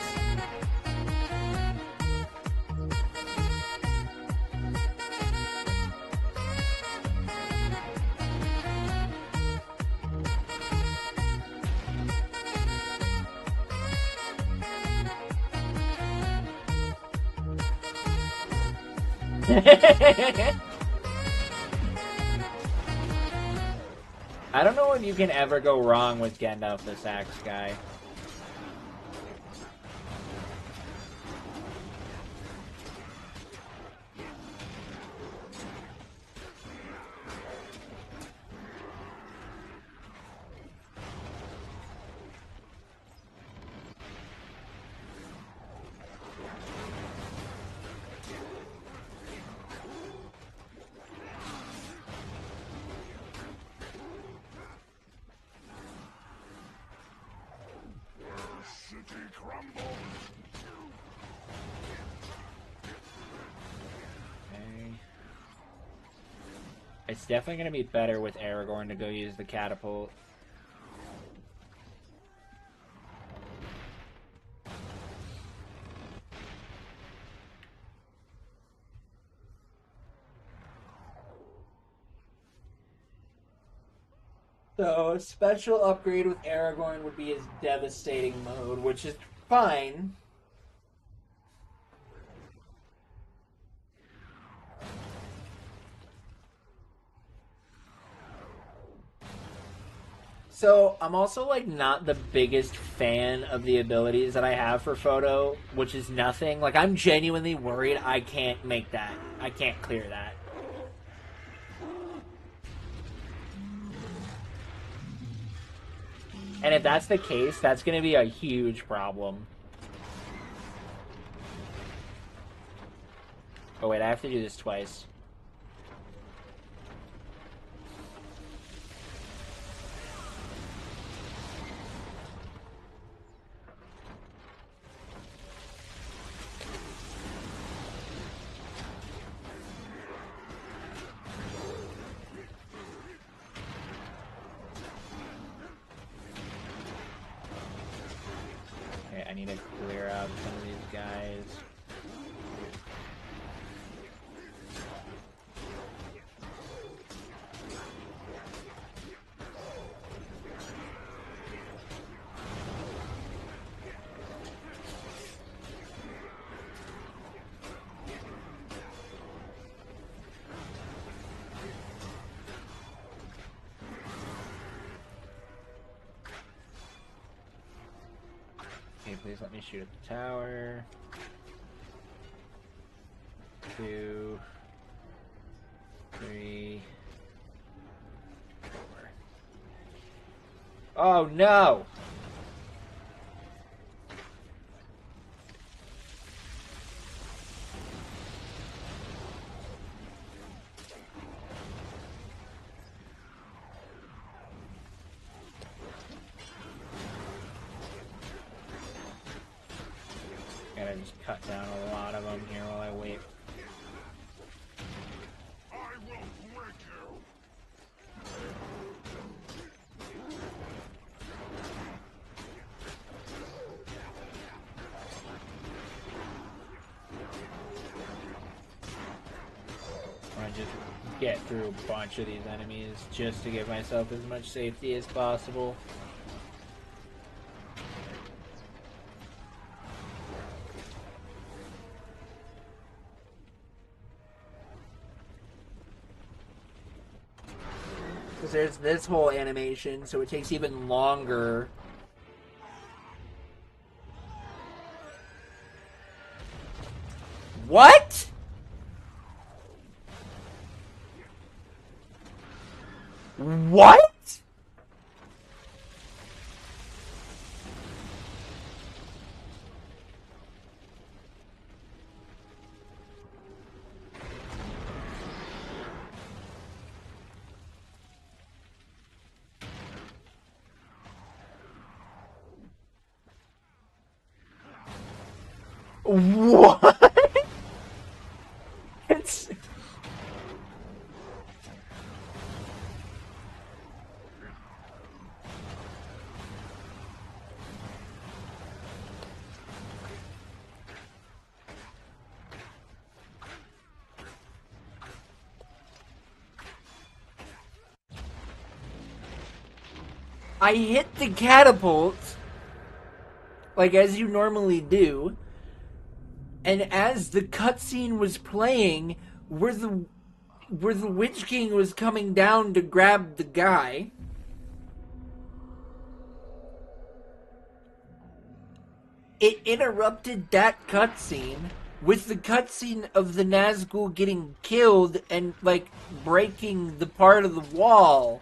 Speaker 3: I don't know if you can ever go wrong with Gandalf the sax guy. It's definitely going to be better with Aragorn to go use the catapult. So, a special upgrade with Aragorn would be his devastating mode, which is fine. So, I'm also, like, not the biggest fan of the abilities that I have for Photo, which is nothing. Like, I'm genuinely worried I can't make that. I can't clear that. And if that's the case, that's going to be a huge problem. Oh, wait, I have to do this twice. I need to clear out some of these guys. Okay, please let me shoot at the tower. 2, 3, 4. Oh no! Gotta just cut down a lot of them here while I wait.
Speaker 4: I will break you.
Speaker 3: I just get through a bunch of these enemies just to give myself as much safety as possible. Because there's this whole animation, so it takes even longer. What? What? What? It's... I hit the catapult, like as you normally do, and as the cutscene was playing, where the Witch King was coming down to grab the guy, it interrupted that cutscene with the cutscene of the Nazgul getting killed and, like, breaking the part of the wall,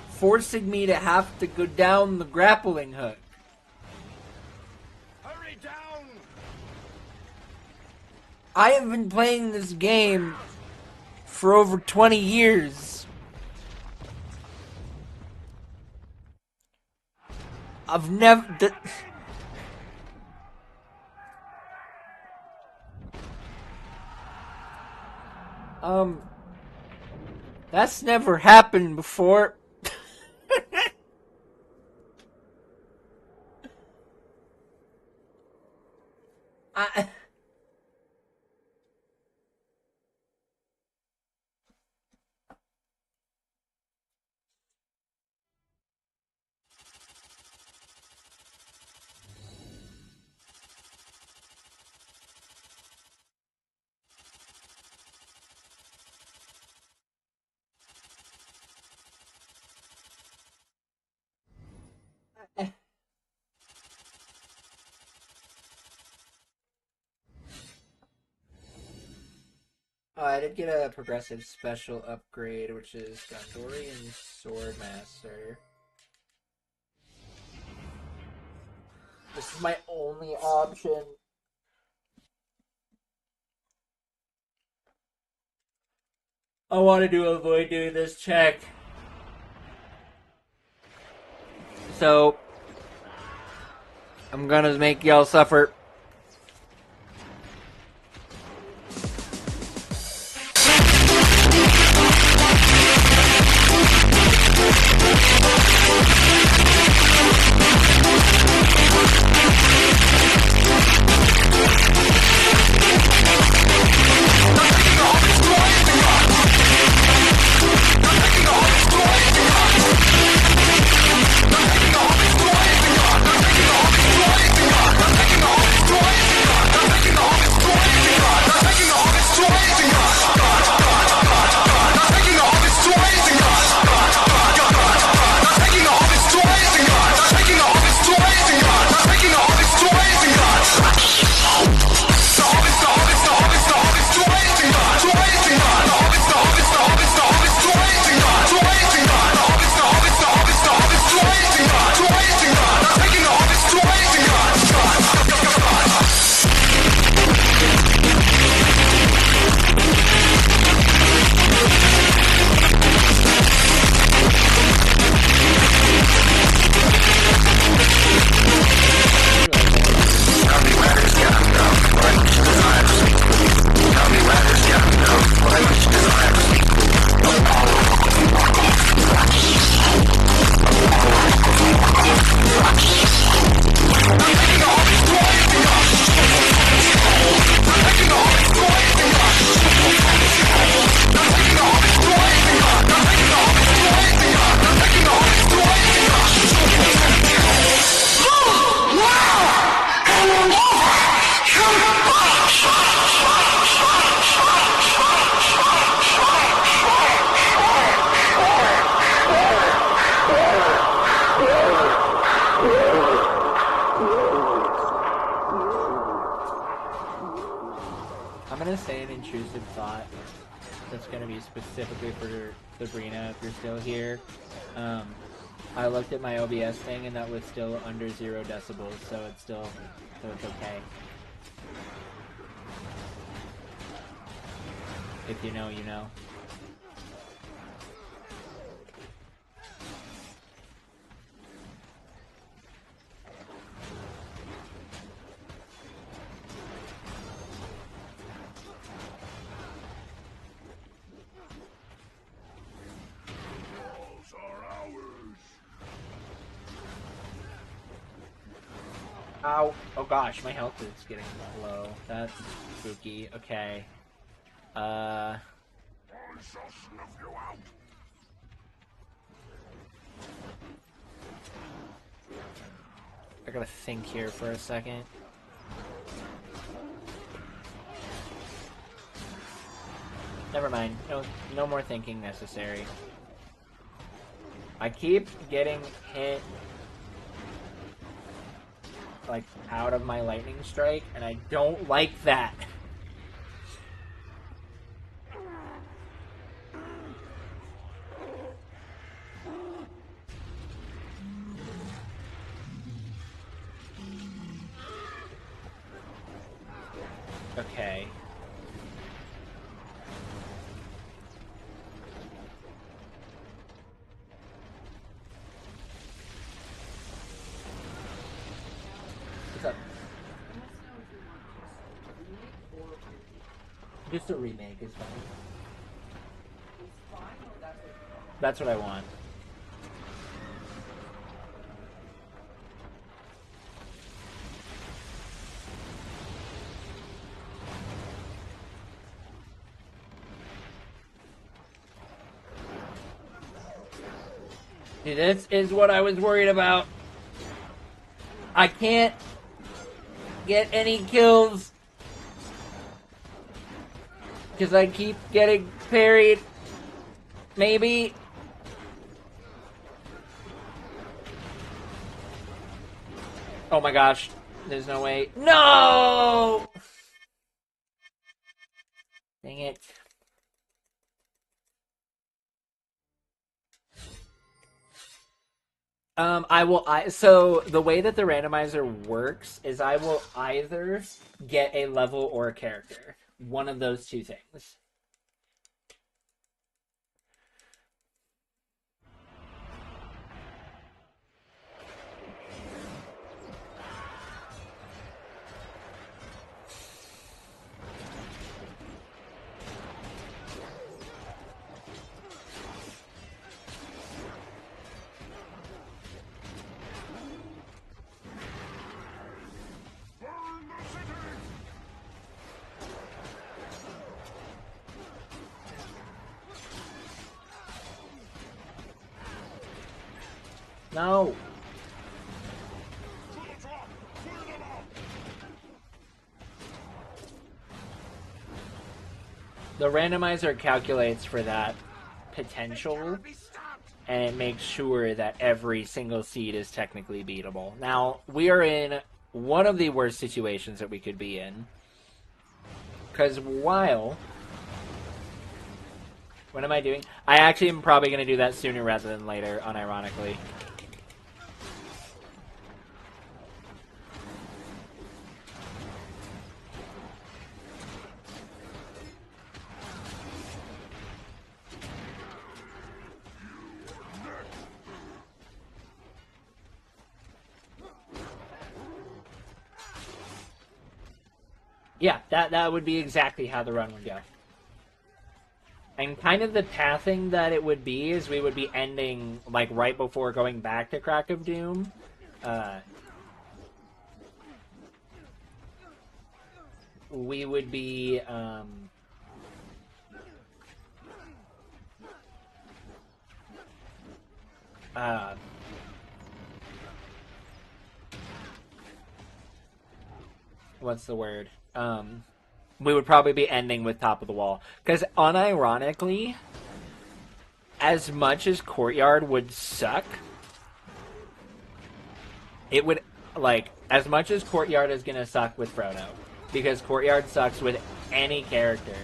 Speaker 3: forcing me to have to go down the grappling hook.
Speaker 4: Hurry down!
Speaker 3: I have been playing this game for over 20 years. I've never... That's never happened before. I... Oh, I did get a progressive special upgrade, which is Gondorian Swordmaster. This is my only option. I wanted to avoid doing this check. So, I'm gonna make y'all suffer. Specifically for Sabrina, if you're still here, I looked at my OBS thing and that was still under 0 decibels, so it's okay. If you know, you know. Ow. Oh gosh, my health is getting low. That's spooky. Okay. I shall snuff you out. I gotta think here for a second. Never mind. No more thinking necessary. I keep getting hit, like, out of my lightning strike, and I don't like that. Okay. What's up? Just a remake is fine. That's what I want. Dude, this is what I was worried about. I can't get any kills because I keep getting parried. Maybe. Oh my gosh. There's no way. No! Dang it. So the way that the randomizer works is I will either get a level or a character. One of those two things. No. The randomizer calculates for that potential, and it makes sure that every single seed is technically beatable. Now, we are in one of the worst situations that we could be in. Because while... What am I doing? I actually am probably going to do that sooner rather than later, unironically. Yeah, that would be exactly how the run would go. And kind of the pathing that it would be is we would be ending, like, right before going back to Crack of Doom. We would be, what's the word? We would probably be ending with Top of the Wall. Because, unironically, as much as Courtyard would suck, it would, like, as much as Courtyard is going to suck with Frodo, because Courtyard sucks with any character.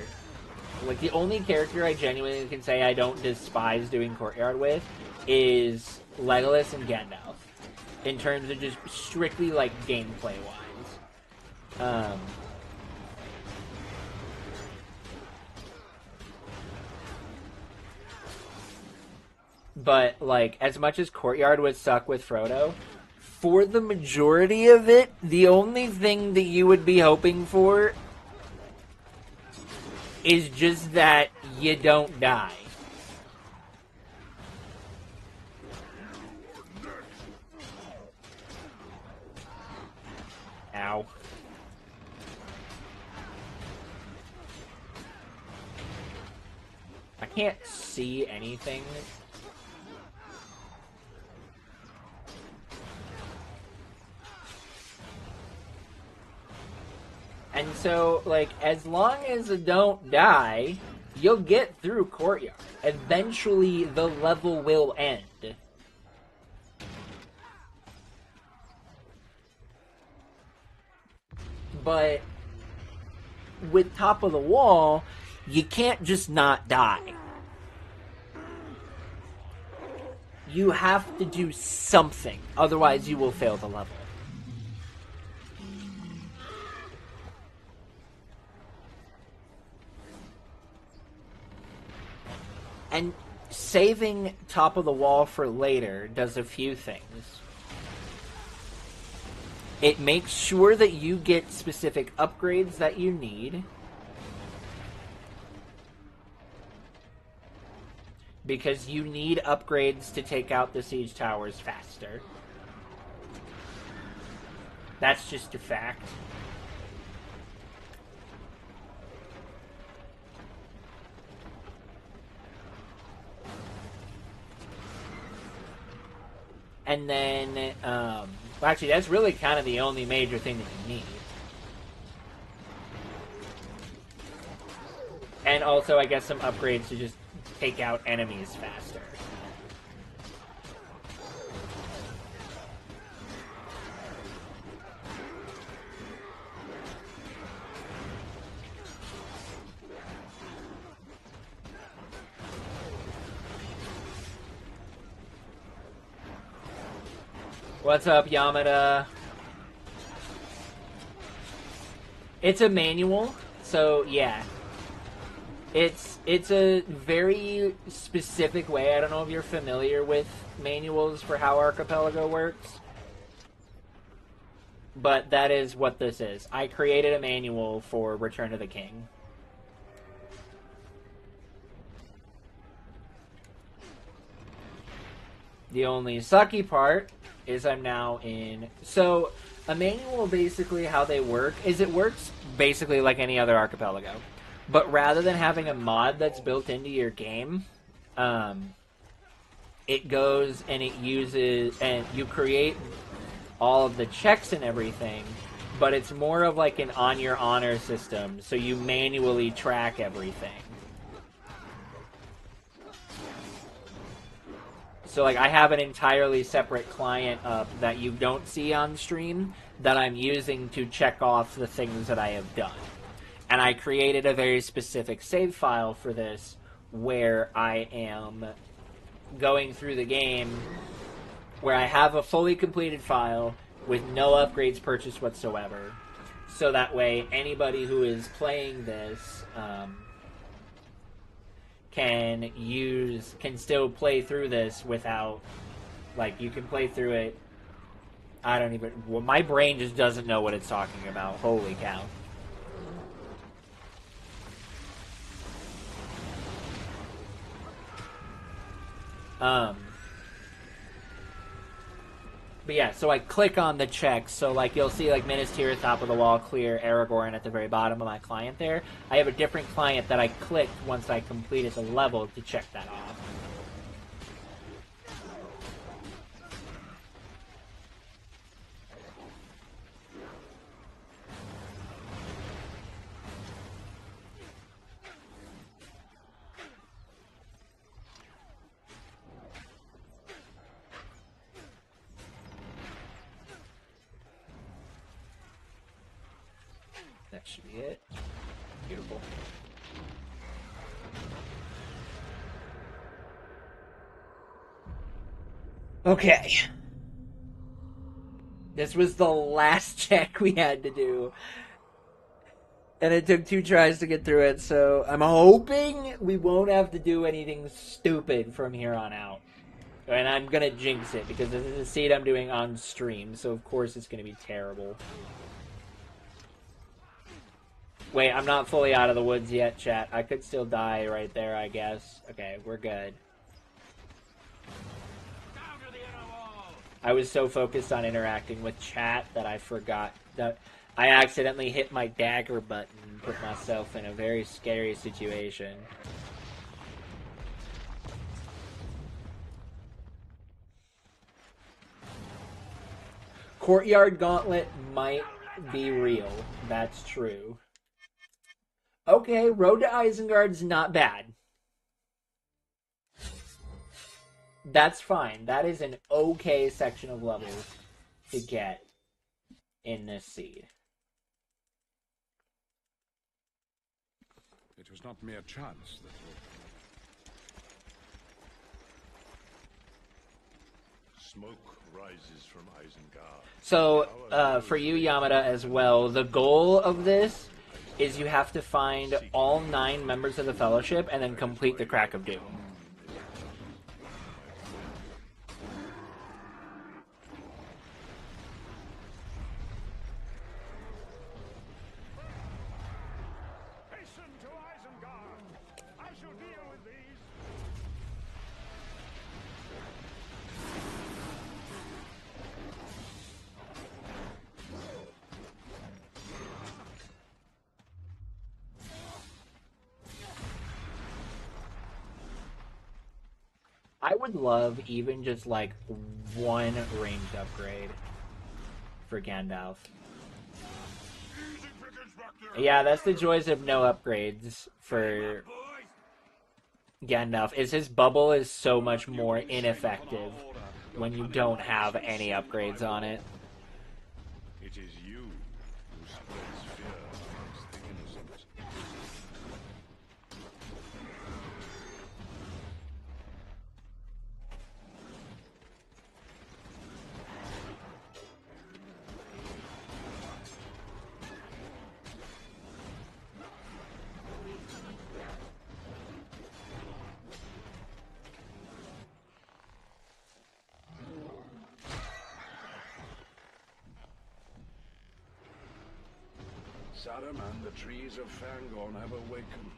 Speaker 3: Like, the only character I genuinely can say I don't despise doing Courtyard with is Legolas and Gandalf, in terms of just strictly, like, gameplay-wise. But, like, as much as Courtyard would suck with Frodo, for the majority of it, the only thing that you would be hoping for is just that you don't die. Ow. I can't see anything. So, like, as long as you don't die, you'll get through Courtyard. Eventually, the level will end. But with Top of the Wall, you can't just not die. You have to do something, otherwise you will fail the level. And saving Top of the Wall for later does a few things. It makes sure that you get specific upgrades that you need. Because you need upgrades to take out the siege towers faster. That's just a fact. And then, well, actually, that's really kind of the only major thing that you need. And also, I guess, some upgrades to just take out enemies faster. What's up, Yamada? It's a manual, so yeah. It's a very specific way. I don't know if you're familiar with manuals for how Archipelago works, but that is what this is. I created a manual for Return of the King. The only sucky part is I'm now in... So, a manual, basically how they work, is it works basically like any other Archipelago. But rather than having a mod that's built into your game, it goes and it uses... And you create all of the checks and everything, but it's more of like an on-your-honor system, so you manually track everything. So, like, I have an entirely separate client up that you don't see on stream that I'm using to check off the things that I have done. And I created a very specific save file for this where I am going through the game where I have a fully completed file with no upgrades purchased whatsoever. So that way, anybody who is playing this... can still play through this without, like, you can play through it. I don't even, well, my brain just doesn't know what it's talking about. Holy cow. But yeah, so I click on the checks. So, like, you'll see, like, Minas Tirith, top of the wall, clear, Aragorn at the very bottom of my client there. I have a different client that I clicked once I completed the level to check that off. That should be it. Beautiful. Okay. This was the last check we had to do. And it took 2 tries to get through it, so I'm hoping we won't have to do anything stupid from here on out. And I'm gonna jinx it, because this is a seed I'm doing on stream, so of course it's gonna be terrible. Wait, I'm not fully out of the woods yet, chat. I could still die right there, I guess. Okay, we're good. I was so focused on interacting with chat that I forgot that I accidentally hit my dagger button and put myself in a very scary situation. Courtyard Gauntlet might be real. That's true. Okay, Road to Isengard's not bad. That's fine. That is an okay section of levels to get in this seed.
Speaker 8: It was not mere chance that
Speaker 1: Smoke rises from Isengard.
Speaker 3: So, for you, Yamada, as well, the goal of this is you have to find all 9 members of the Fellowship and then complete the Crack of Doom.
Speaker 4: Hasten to Isengard. I shall deal with these.
Speaker 3: I would love even just like one ranged upgrade for Gandalf. Yeah, that's the joys of no upgrades for Gandalf. Is his bubble is so much more ineffective when you don't have any upgrades on it.
Speaker 1: It is you who spreads fear amongst the innocent.
Speaker 8: Saruman, the trees of Fangorn have awakened.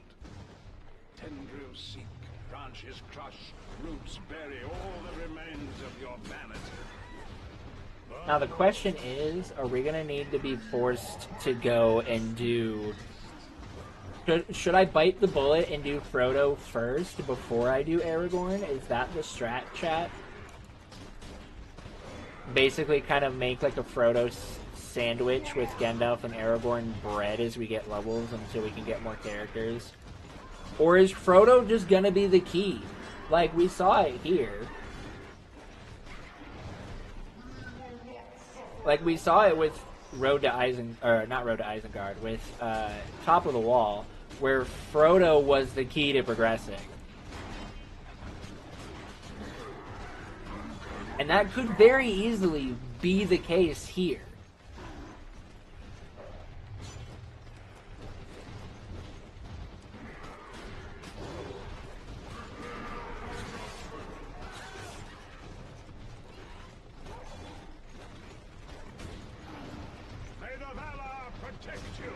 Speaker 8: Tendrils seek, branches crush, roots bury all that remains of your vanity.
Speaker 3: Now the question is, are we gonna need to be forced to go and do... Should I bite the bullet and do Frodo first before I do Aragorn? Is that the strat, chat? Basically kind of make like a Frodo sandwich with Gandalf and Aragorn bread as we get levels until we can get more characters. Or is Frodo just gonna be the key? Like, we saw it here. Like, we saw it with Road to Isengard, with Top of the Wall, where Frodo was the key to progressing. And that could very easily be the case here.
Speaker 4: May the Valar protect you.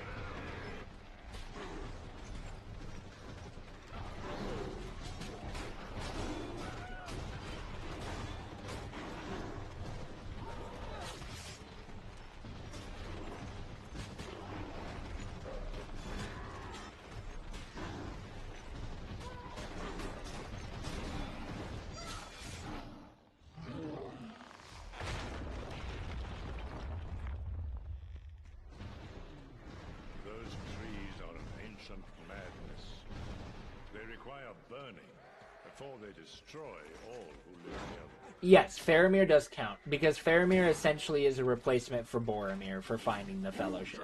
Speaker 1: Those trees are an ancient madness. They require burning before they destroy all who live near them.
Speaker 3: Yes, Faramir does count, because Faramir essentially is a replacement for Boromir for finding the Fellowship.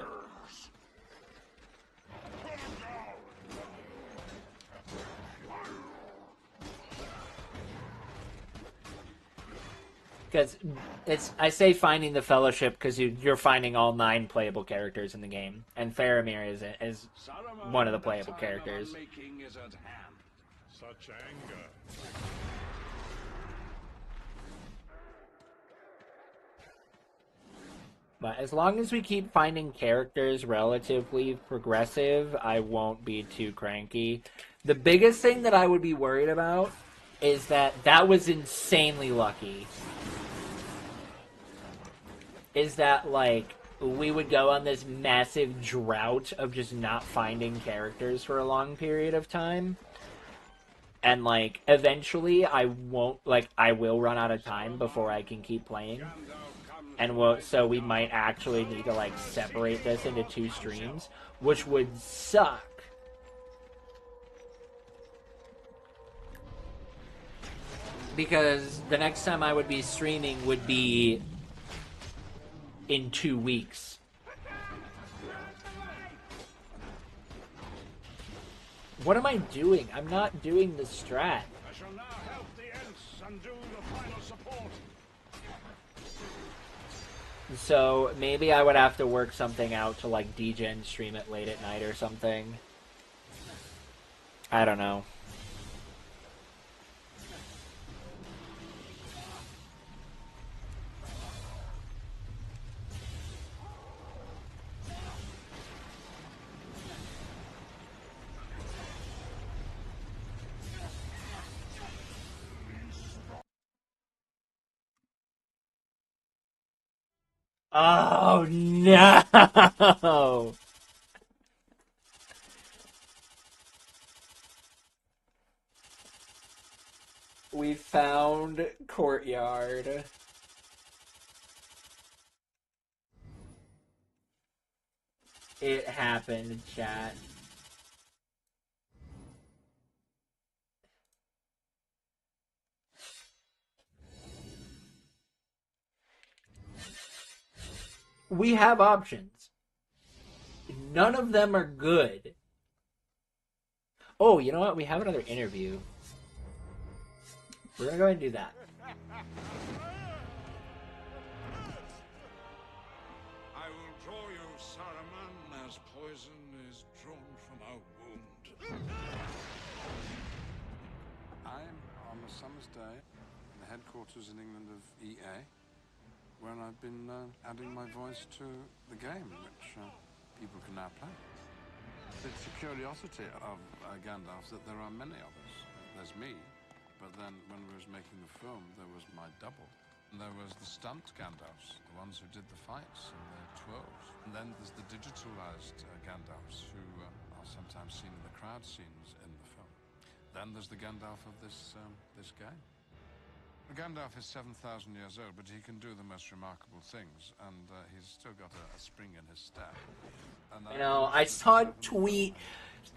Speaker 3: Because I say finding the Fellowship because you're finding all 9 playable characters in the game, and Faramir is
Speaker 8: Saruman,
Speaker 3: one of the
Speaker 8: the
Speaker 3: playable
Speaker 8: time
Speaker 3: characters.
Speaker 8: of making is at hand.
Speaker 1: Such anger.
Speaker 3: But as long as we keep finding characters relatively progressive, I won't be too cranky. The biggest thing that I would be worried about is that was insanely lucky. Is that, like, we would go on this massive drought of just not finding characters for a long period of time. And, like, eventually I will run out of time before I can keep playing. And so we might actually need to, like, separate this into 2 streams, which would suck Because the next time I would be streaming would be in 2 weeks. What am I doing? I'm not doing the strat.
Speaker 8: I shall now help the Ents and do the final support.
Speaker 3: So maybe I would have to work something out to like degen stream it late at night or something. I don't know. Oh no! We found Courtyard. It happened, chat. We have options. None of them are good. Oh, you know what? We have another interview. We're gonna go ahead and do that.
Speaker 8: I will draw you, Saruman, as poison is drawn from a wound. I'm on a summer's day in the headquarters in England of EA, where I've been adding my voice to the game, which people can now play. It's a curiosity of Gandalf that there are many of us. There's me, but then when we was making the film, there was my double. And there was the stunt Gandalfs, the ones who did the fights in the twirls. And then there's the digitalized Gandalfs, who are sometimes seen in the crowd scenes in the film. Then there's the Gandalf of this game. Gandalf is 7,000 years old, but he can do the most remarkable things, and he's still got a spring in his step. And
Speaker 3: You know, I saw a tweet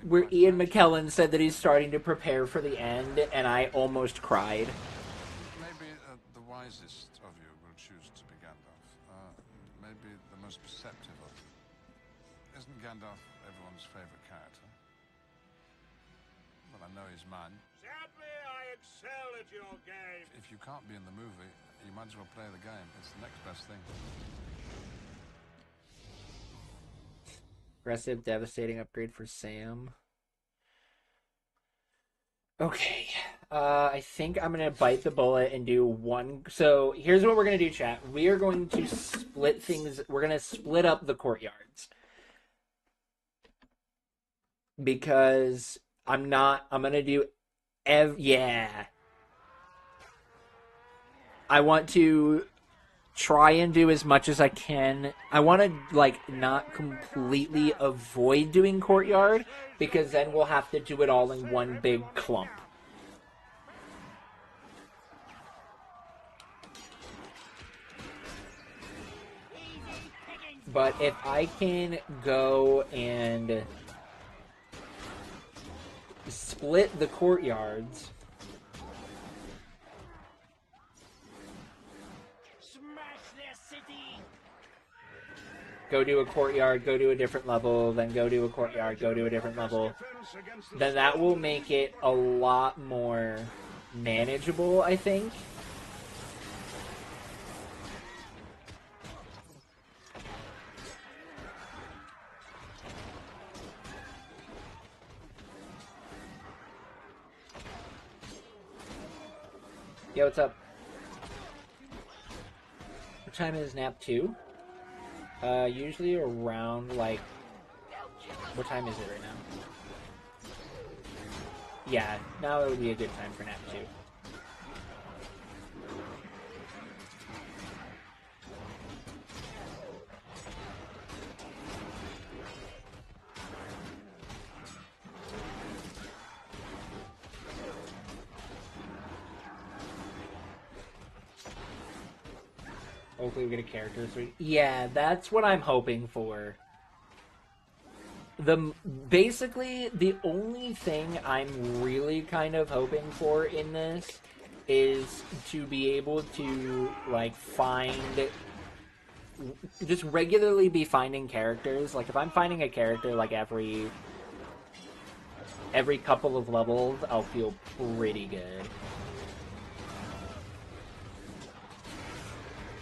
Speaker 3: where Ian McKellen said that he's starting to prepare for the end, and I almost cried.
Speaker 8: Maybe the wisest of you will choose to be Gandalf. Maybe the most perceptive of you. Isn't Gandalf everyone's favorite character? Well, I know he's mine.
Speaker 4: Sadly, I excel at your game.
Speaker 8: If you can't be in the movie, you might as well play the game. It's the next best thing.
Speaker 3: Aggressive, devastating upgrade for Sam. Okay. I think I'm going to bite the bullet and do one. So here's what we're going to do, chat. We are going to split things. We're going to split up the courtyards. Because I'm going to do... yeah. I want to try and do as much as I can. I want to, like, not completely avoid doing courtyard, because then we'll have to do it all in one big clump. But if I can go and split the courtyards... Go do a courtyard, go to a different level, then go do a courtyard, go to a different level. Then that will make it a lot more manageable, I think. Yo, what's up? What time is nap 2? Usually around, like... What time is it right now? Yeah, now it would be a good time for nap 2. Hopefully we get a character. Yeah, that's what I'm hoping for. Basically, the only thing I'm really kind of hoping for in this is to be able to, like, just regularly be finding characters. Like, if I'm finding a character, like, every couple of levels, I'll feel pretty good.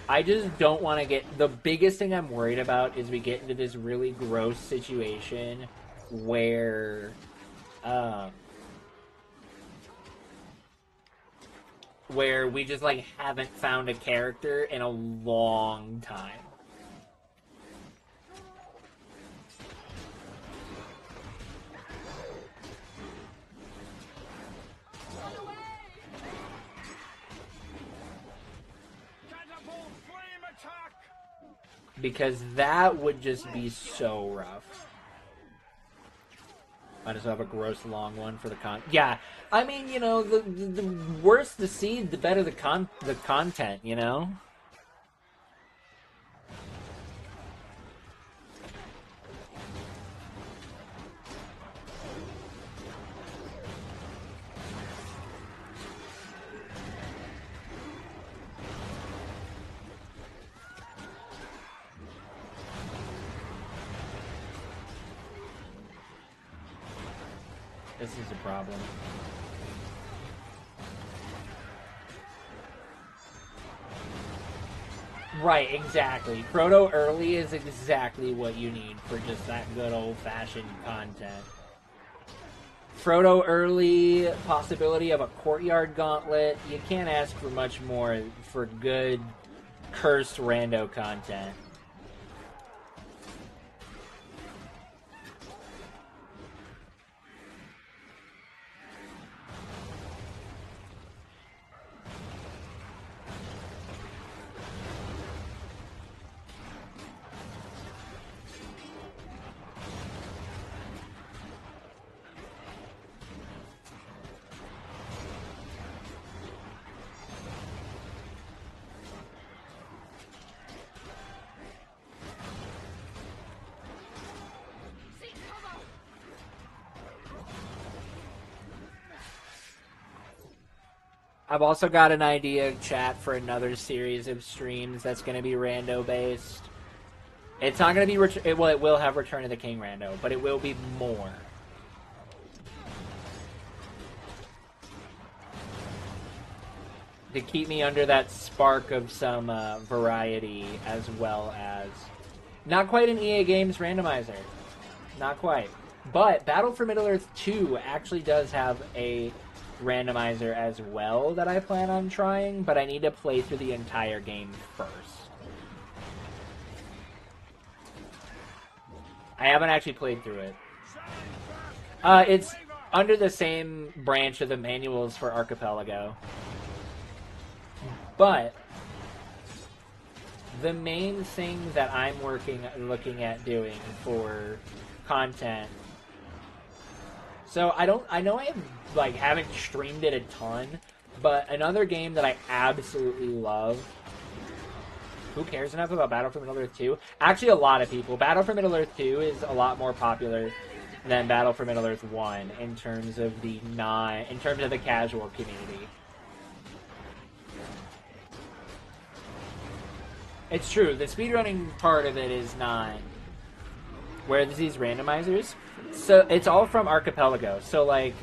Speaker 3: I just don't want to get... The biggest thing I'm worried about is we get into this really gross situation where... where we just, like, haven't found a character in a long time. Because that would just be so rough. Might as well have a gross long one for the Yeah, I mean, you know, the worse the seed, the better the content, you know? This is a problem. Right, exactly. Proto early is exactly what you need for just that good old-fashioned content. Frodo early, possibility of a courtyard gauntlet. You can't ask for much more for good cursed rando content. I've also got an idea, chat, for another series of streams that's going to be rando-based. It's not going to be... well, it will have Return of the King rando, but it will be more. To keep me under that spark of some variety, as well as... Not quite an EA Games randomizer. Not quite. But Battle for Middle-earth 2 actually does have a randomizer as well that I plan on trying, but I need to play through the entire game first. I haven't actually played through it. It's under the same branch of the manuals for Archipelago. But the main thing that I'm looking at doing for content. So I know I haven't streamed it a ton, but another game that I absolutely love. Who cares enough about Battle for Middle-earth 2? Actually, a lot of people. Battle for Middle-earth 2 is a lot more popular than Battle for Middle-earth 1 in terms of the casual community. It's true. The speedrunning part of it is not. Where are these randomizers? So it's all from Archipelago. So, like,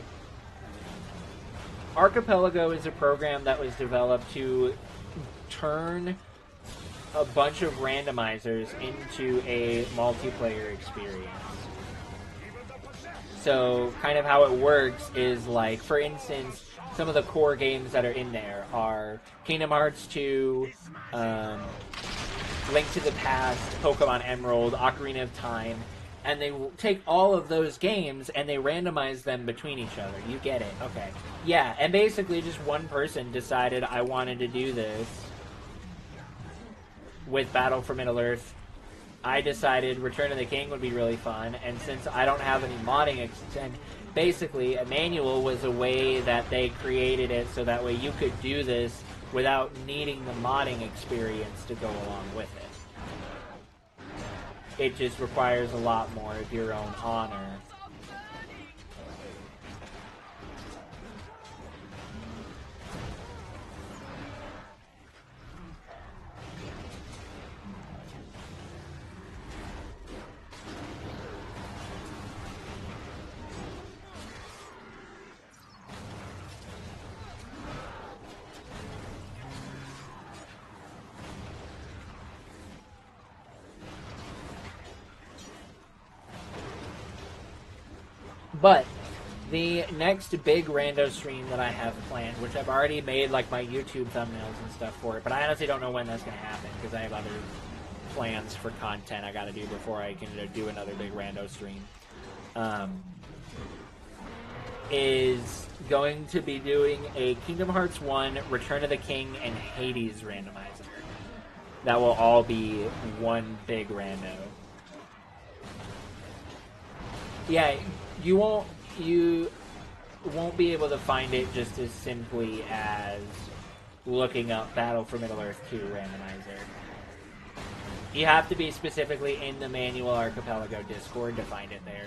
Speaker 3: Archipelago is a program that was developed to turn a bunch of randomizers into a multiplayer experience. So, kind of how it works is, like, for instance, some of the core games that are in there are Kingdom Hearts 2, Link to the Past, Pokemon Emerald, Ocarina of Time, and they take all of those games and they randomize them between each other. You get it. Okay. Yeah, and basically just one person decided I wanted to do this with Battle for Middle-earth. I decided Return of the King would be really fun, and since I don't have any modding basically a manual was a way that they created it so that way you could do this without needing the modding experience to go along with it. It just requires a lot more of your own honor. But the next big rando stream that I have planned, which I've already made like my YouTube thumbnails and stuff for it, but I honestly don't know when that's going to happen because I have other plans for content I got to do before I can do another big rando stream. Is going to be doing a Kingdom Hearts 1, Return of the King, and Hades randomizer. That will all be one big rando. Yeah, you won't be able to find it just as simply as looking up Battle for Middle-earth 2 randomizer. You have to be specifically in the Manual Archipelago Discord to find it there.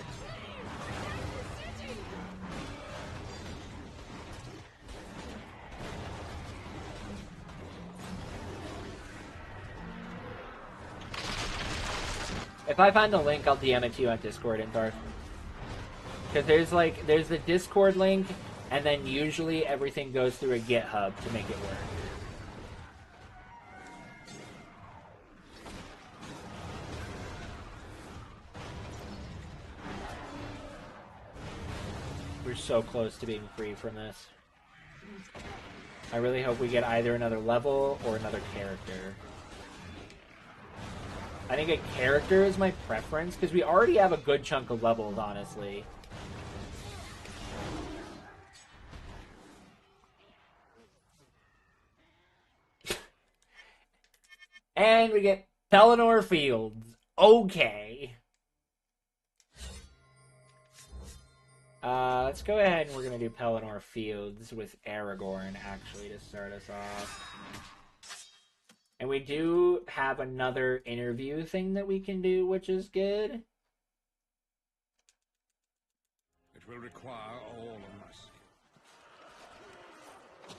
Speaker 3: If I find the link, I'll DM it to you on Discord, Intarth. Because there's the Discord link, and then usually everything goes through a GitHub to make it work. We're so close to being free from this. I really hope we get either another level or another character. I think a character is my preference, because we already have a good chunk of levels, honestly. And we get Pelennor Fields. Okay. Let's go ahead and we're going to do Pelennor Fields with Aragorn, actually, to start us off. And we do have another interview thing that we can do, which is good.
Speaker 8: It will require all of my skill.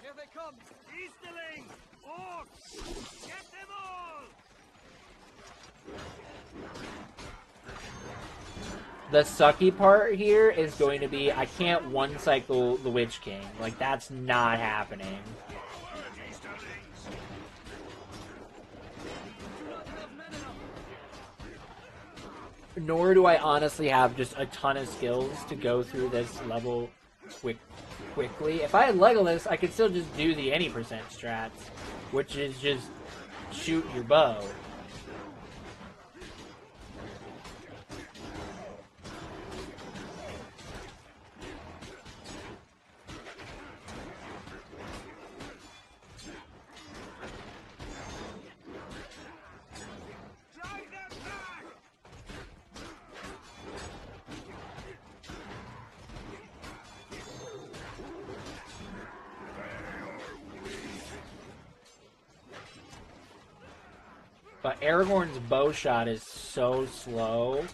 Speaker 4: Here they come! Easterling! Orcs! Get them all!
Speaker 3: The sucky part here is going to be I can't one-cycle the Witch King. Like, that's not happening. Nor do I honestly have just a ton of skills to go through this level quickly. If I had Legolas, I could still just do the any percent strats, which is just shoot your bow. But Aragorn's bow shot is so slow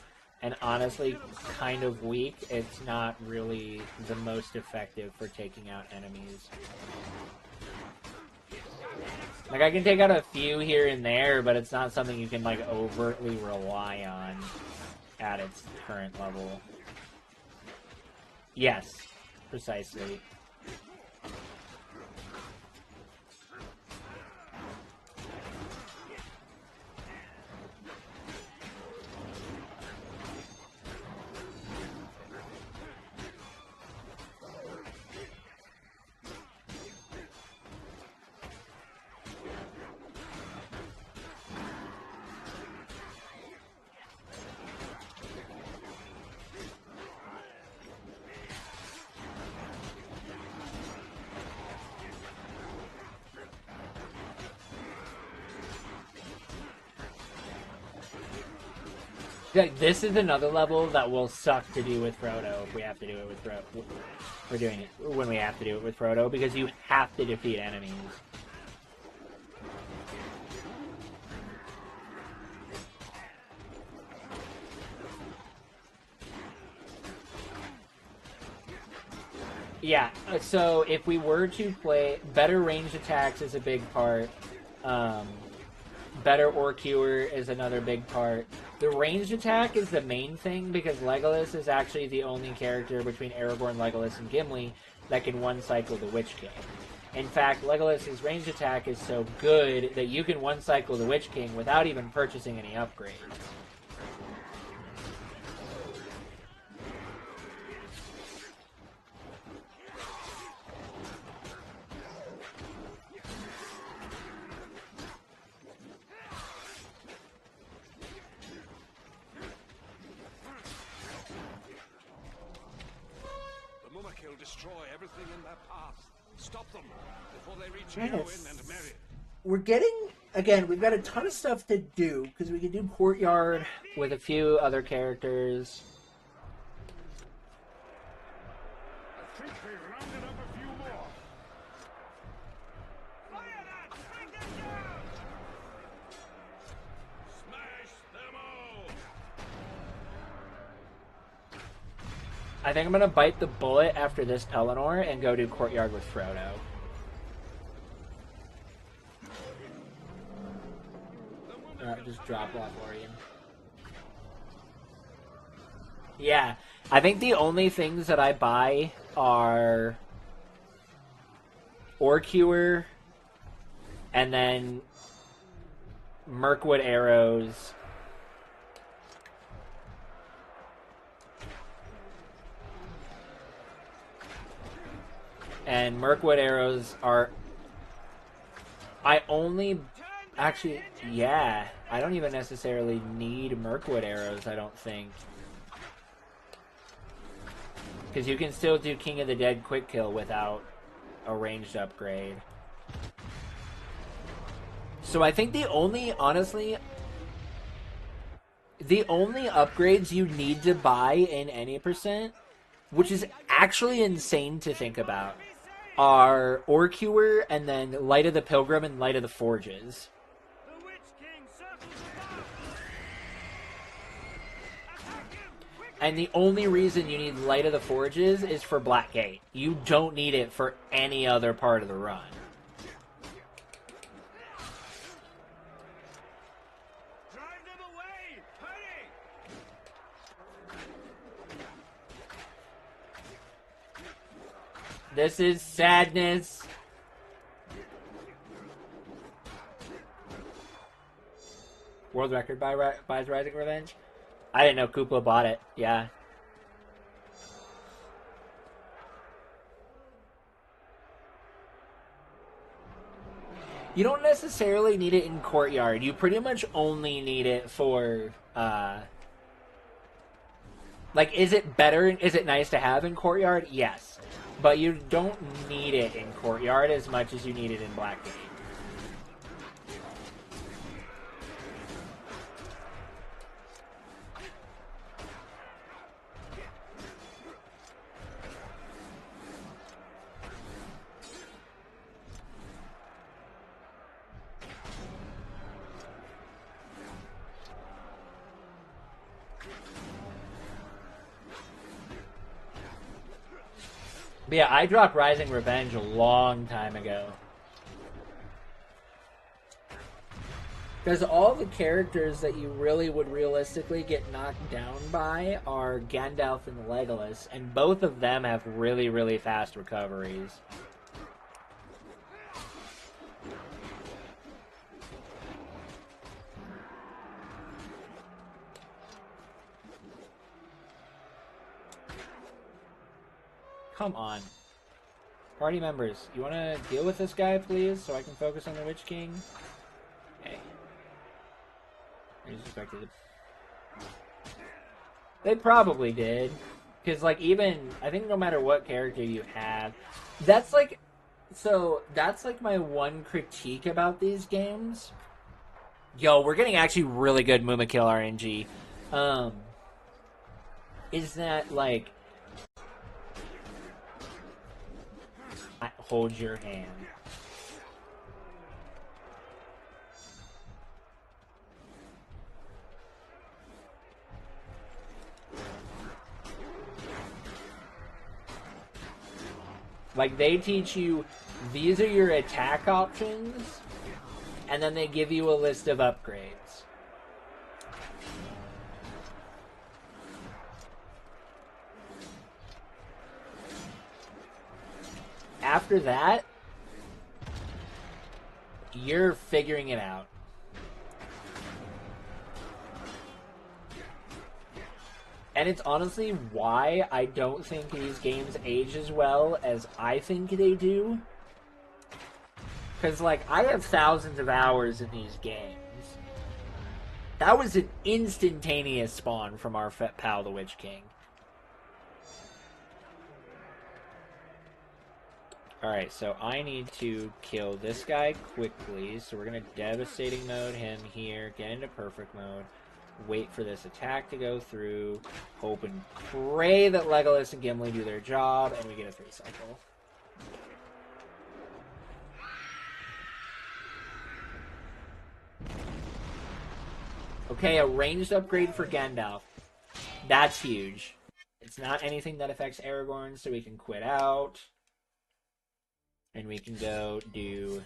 Speaker 3: and honestly kind of weak, it's not really the most effective for taking out enemies. Like, I can take out a few here and there, but it's not something you can, like, overtly rely on at its current level. Yes, precisely. Like, this is another level that will suck to do with Frodo if we have to do it with Frodo. We're doing it when we have to do it with Frodo, because you have to defeat enemies. Yeah, so if we were to play, better ranged attacks is a big part. Better Orcure is another big part. The ranged attack is the main thing, because Legolas is actually the only character between Aragorn, Legolas, and Gimli that can one-cycle the Witch King. In fact, Legolas's ranged attack is so good that you can one-cycle the Witch King without even purchasing any upgrades.
Speaker 4: destroy everything in their path. Stop them before they reach
Speaker 3: Yes.
Speaker 4: Eowyn and Merry.
Speaker 3: We're getting, again, we've got a ton of stuff to do, because we can do Courtyard with a few other characters.
Speaker 1: I think we rounded up a few more.
Speaker 4: Fire that! Bring them down! Smash them all!
Speaker 3: I think I'm going to bite the bullet after this Pelennor and go do Courtyard with Frodo. Just drop Lothlorien. Yeah, I think the only things that I buy are Orcure and then Mirkwood arrows. And Mirkwood arrows are... I only... Actually, yeah. I don't even necessarily need Mirkwood arrows, I don't think. Because you can still do King of the Dead quick kill without a ranged upgrade. So I think the only, honestly... The only upgrades you need to buy in any percent, which is actually insane to think about, are Orcure and then Light of the Pilgrim and Light of the Forges.
Speaker 4: The Witch King circles above! Attack him! Quick!
Speaker 3: And the only reason you need Light of the Forges is for Blackgate. You don't need it for any other part of the run.
Speaker 4: Drive them away! Hurry!
Speaker 3: This is sadness. World record buys Rising Revenge? I didn't know Koopa bought it. Yeah. You don't necessarily need it in Courtyard. You pretty much only need it for, like, is it better? Is it nice to have in Courtyard? Yes. But you don't need it in Courtyard as much as you need it in Blackgate. But yeah, I dropped Rising Revenge a long time ago. Because all the characters that you really would realistically get knocked down by are Gandalf and Legolas, and both of them have really, really fast recoveries. Come on. Party members, you want to deal with this guy, please, so I can focus on the Witch King? Hey. I just expected it. They probably did. Because, like, even... I think no matter what character you have... That's, like... So, that's, like, my one critique about these games. Yo, we're getting actually really good Mumakil RNG. Is that, like... Hold your hand. Like, they teach you, these are your attack options, and then they give you a list of upgrades. After that, you're figuring it out. And it's honestly why I don't think these games age as well as I think they do. Because, like, I have thousands of hours in these games. That was an instantaneous spawn from our pal, the Witch King. Alright, so I need to kill this guy quickly. So we're going to devastating mode him here, get into perfect mode, wait for this attack to go through, hope and pray that Legolas and Gimli do their job, and we get a 3 cycle. Okay, a ranged upgrade for Gandalf. That's huge. It's not anything that affects Aragorn, so we can quit out. And we can go do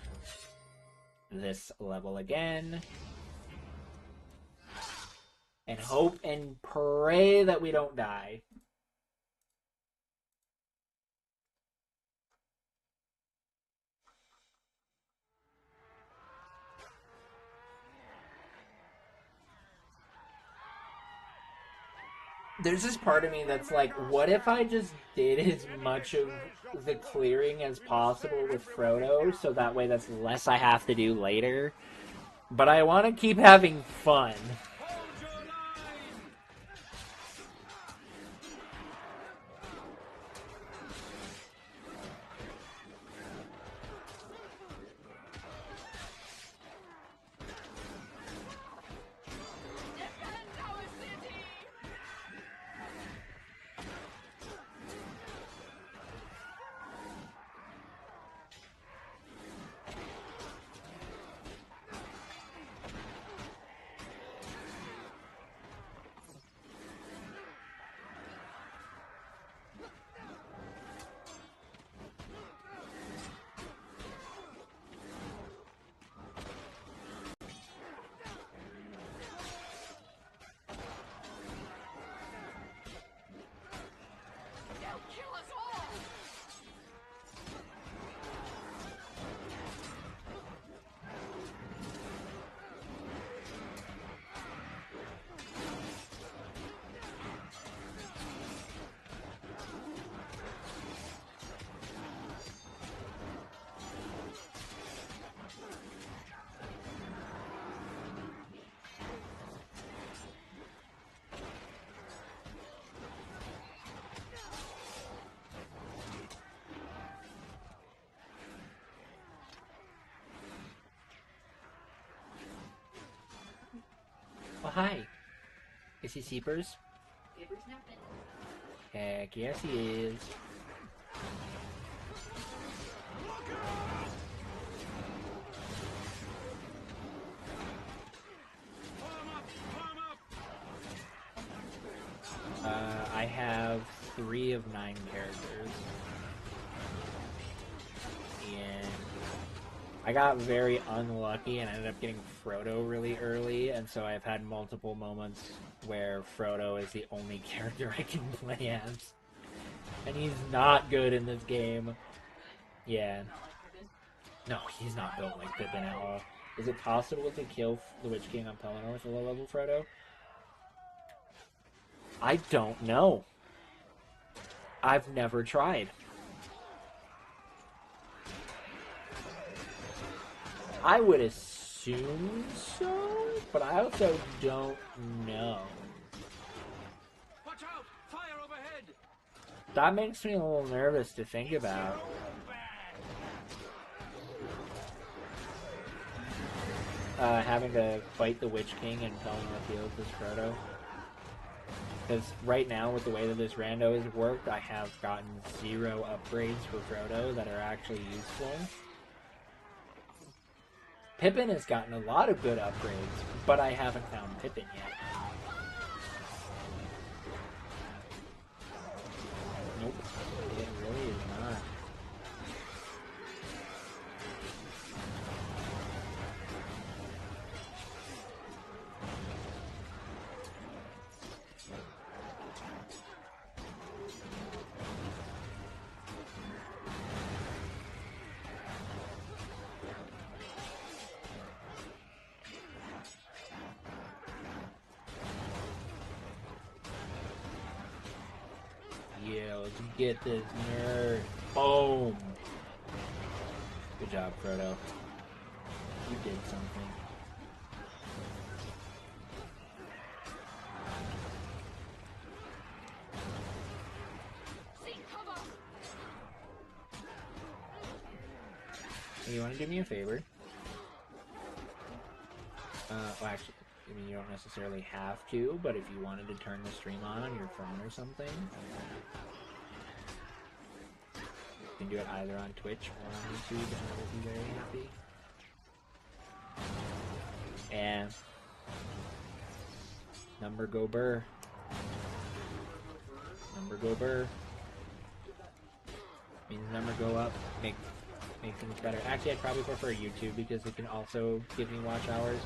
Speaker 3: this level again. And hope and pray that we don't die. There's this part of me that's like, what if I just did as much of the clearing as possible with Frodo, so that way that's less I have to do later? But I want to keep having fun. Oh, hi. Is he Seepers? Heck yes, he is. I have 3 of 9 characters. And I got very unlucky and ended up getting Frodo really early, and so I've had multiple moments where Frodo is the only character I can play as. And he's not good in this game. Yeah. No, he's not built like Pippin at all. Is it possible to kill the Witch King on Pelennor with a low-level Frodo? I don't know. I've never tried. I would assume so, but I also don't know.
Speaker 4: Watch out! Fire overhead!
Speaker 3: That makes me a little nervous to think about. Having to fight the Witch King and Pelennor Fields as Frodo. Because right now, with the way that this rando has worked, I have gotten 0 upgrades for Frodo that are actually useful. Pippin has gotten a lot of good upgrades, but I haven't found Pippin yet. Nope, it really is not. Yeah, let's get this nerd. Boom! Good job, Frodo. You did something. You want to do me a favor? Well, actually, I mean, you don't necessarily have to, but if you wanted to turn the stream on your phone or something, you can do it either on Twitch or on YouTube, and I will be very happy. And number go burr. Number go burr. Means number go up. Make things better. Actually, I'd probably prefer YouTube because it can also give me watch hours.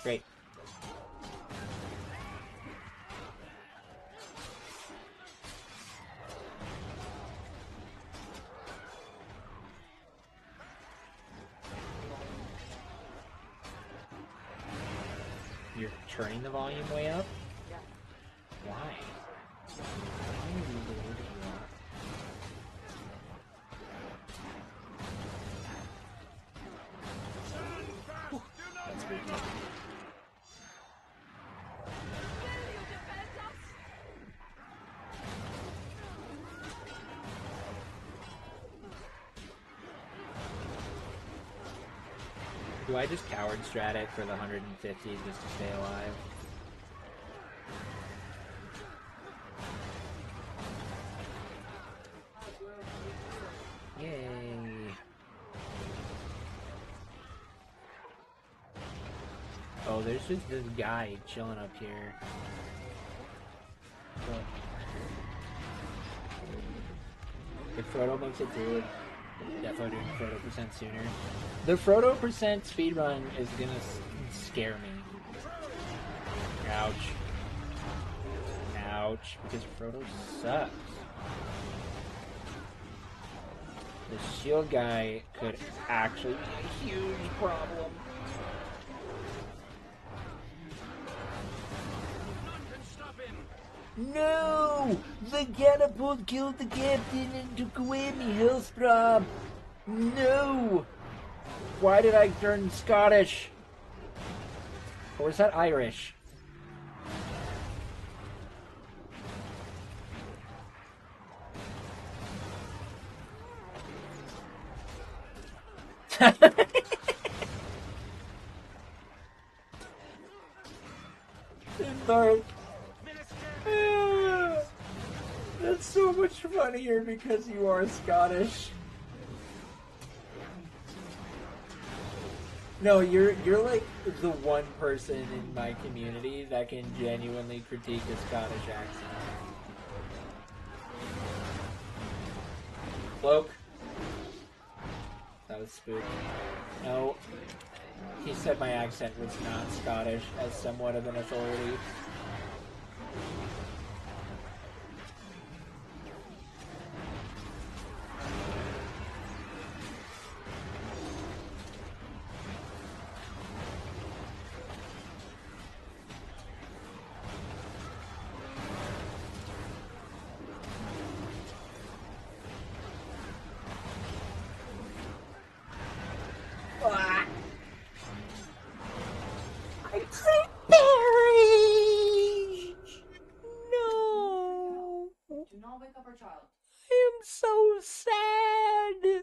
Speaker 3: Great. You're turning the volume way up?
Speaker 7: Yeah.
Speaker 3: Why? Why are you the way that you are? Whew, that's spooky. Do I just coward strat it for the 150 just to stay alive? Yay! Oh, there's just this guy chilling up here. But if Frodo makes it through it, definitely doing Frodo percent sooner. The Frodo percent speedrun is gonna scare me. Ouch. Ouch. Because Frodo sucks. The shield guy could actually be a huge problem. No! The catapult killed the captain and took away me health prop! No! Why did I turn Scottish? Or was that Irish? Dark. That's so much funnier because you are Scottish. No, you're like the one person in my community that can genuinely critique a Scottish accent. Cloak. That was spooky. No. He said my accent was not Scottish as somewhat of an authority.
Speaker 7: Wake up our child.
Speaker 3: I am so sad.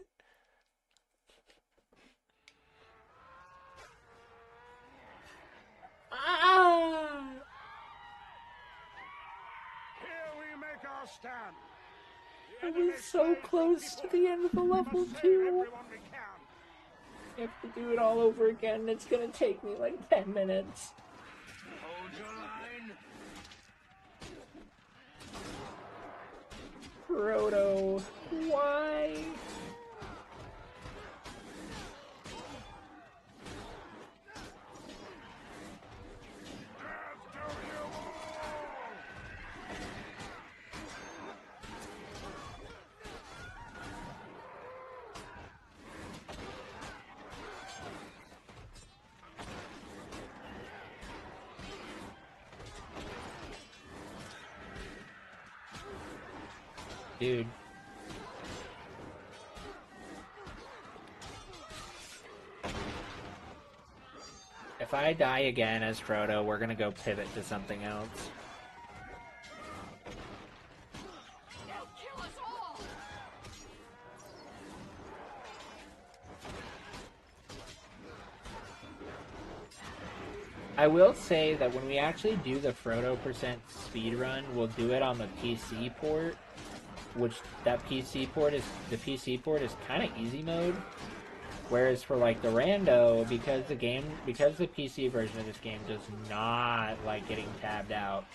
Speaker 3: Ah!
Speaker 4: Here we make our stand.
Speaker 3: I was so close to the end of the level too.
Speaker 4: Everyone we can.
Speaker 3: I have to do it all over again, and it's gonna take me like 10 minutes.
Speaker 4: Hold your line.
Speaker 3: Frodo, why? Dude. If I die again as Frodo, we're gonna go pivot to something else.
Speaker 4: They'll kill us
Speaker 3: I will say that when we actually do the Frodo percent speedrun, we'll do it on the PC port, which the PC port is kind of easy mode. Whereas for like the rando, because the PC version of this game does not like getting tabbed out,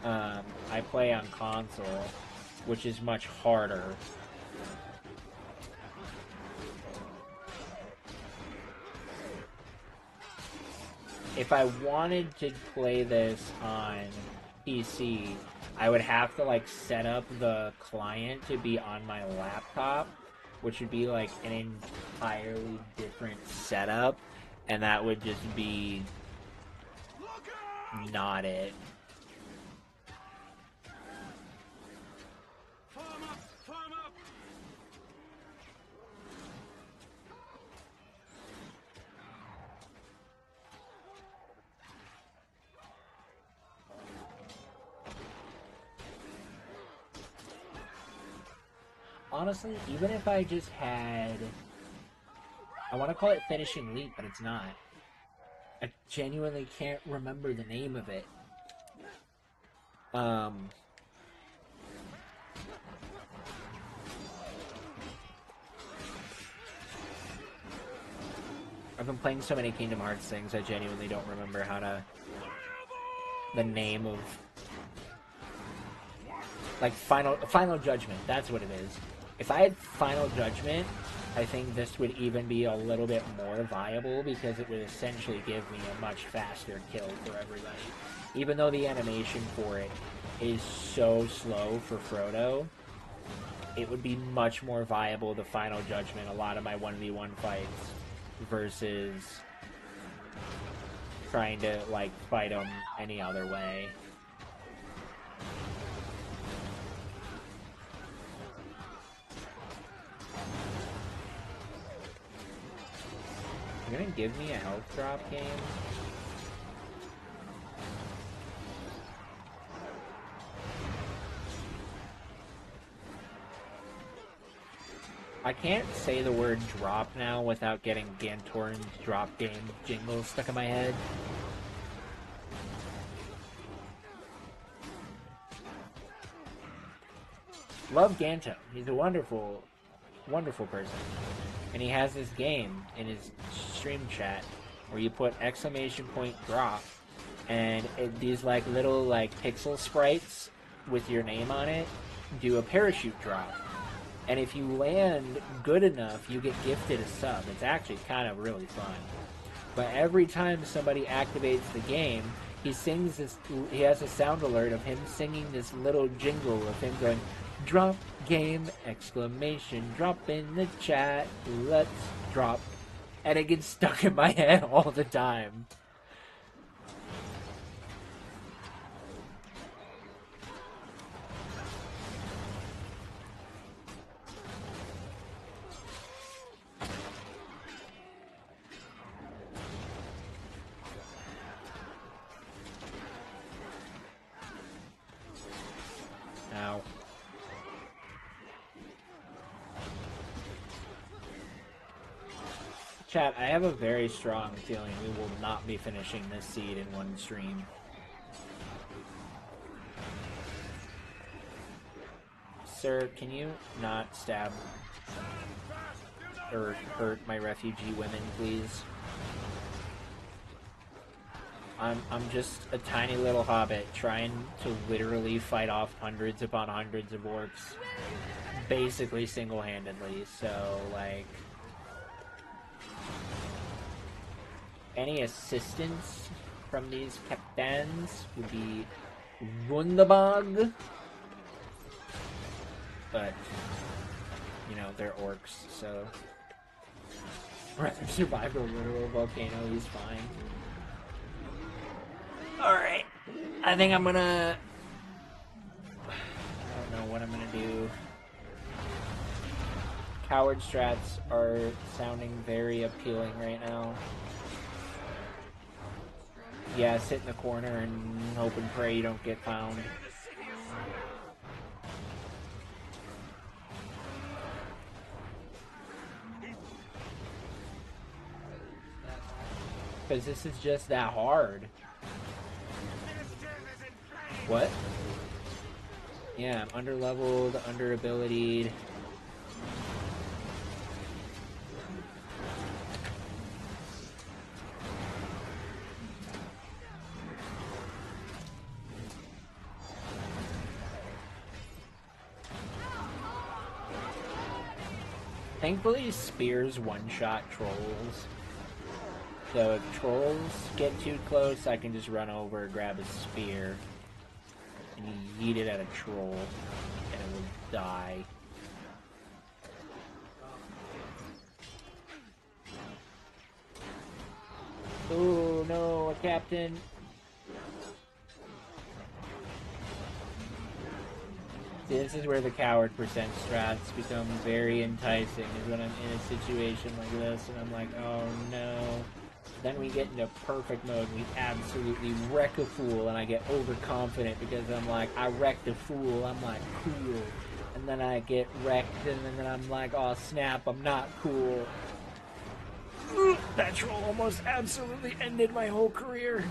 Speaker 3: I play on console, which is much harder. If I wanted to play this on PC, I would have to like set up the client to be on my laptop, which would be like an entirely different setup, and that would just be not it. Honestly, even if I just had... I want to call it Finishing Leap, but it's not. I genuinely can't remember the name of it. I've been playing so many Kingdom Hearts things, I genuinely don't remember how to... the name of... like, Final Judgment, that's what it is. If I had Final Judgment, I think this would even be a little bit more viable because it would essentially give me a much faster kill for everybody. Even though the animation for it is so slow for Frodo, it would be much more viable to Final Judgment a lot of my 1v1 fights versus trying to, like, fight them any other way. You're gonna give me a health drop game? I can't say the word drop now without getting Gantorin's drop game jingle stuck in my head. Love Ganto. He's a wonderful, wonderful person. And he has this game in his stream chat where you put !drop and these like little like pixel sprites with your name on it do a parachute drop. And if you land good enough, you get gifted a sub. It's actually kind of really fun. But every time somebody activates the game, he sings this, he has a sound alert of him singing this little jingle of him going, drop game, exclamation, drop in the chat, let's drop. And it gets stuck in my head all the time. Ow. Chat, I have a very strong feeling we will not be finishing this seed in one stream. Sir, can you not stab or hurt my refugee women, please? I'm just a tiny little hobbit trying to literally fight off hundreds upon hundreds of orcs, basically single-handedly, so, like... any assistance from these captains would be wunderbar. But, you know, they're orcs, so... rather survive a literal volcano, he's fine. Alright. I think I'm gonna... I don't know what I'm gonna do. Coward strats are sounding very appealing right now. Yeah, sit in the corner and hope and pray you don't get found. Because this is just that hard. What? Yeah, I'm underleveled, underabilitied. Thankfully, spears one-shot trolls. So if trolls get too close, I can just run over, grab a spear, and yeet it at a troll, and it will die. Oh no, a captain! See, this is where the coward percent strats become very enticing, is when I'm in a situation like this, and I'm like, oh no. Then we get into perfect mode, and we absolutely wreck a fool, and I get overconfident because I'm like, I wrecked a fool, I'm like, cool. And then I get wrecked, and then I'm like, oh snap, I'm not cool. That troll almost absolutely ended my whole career.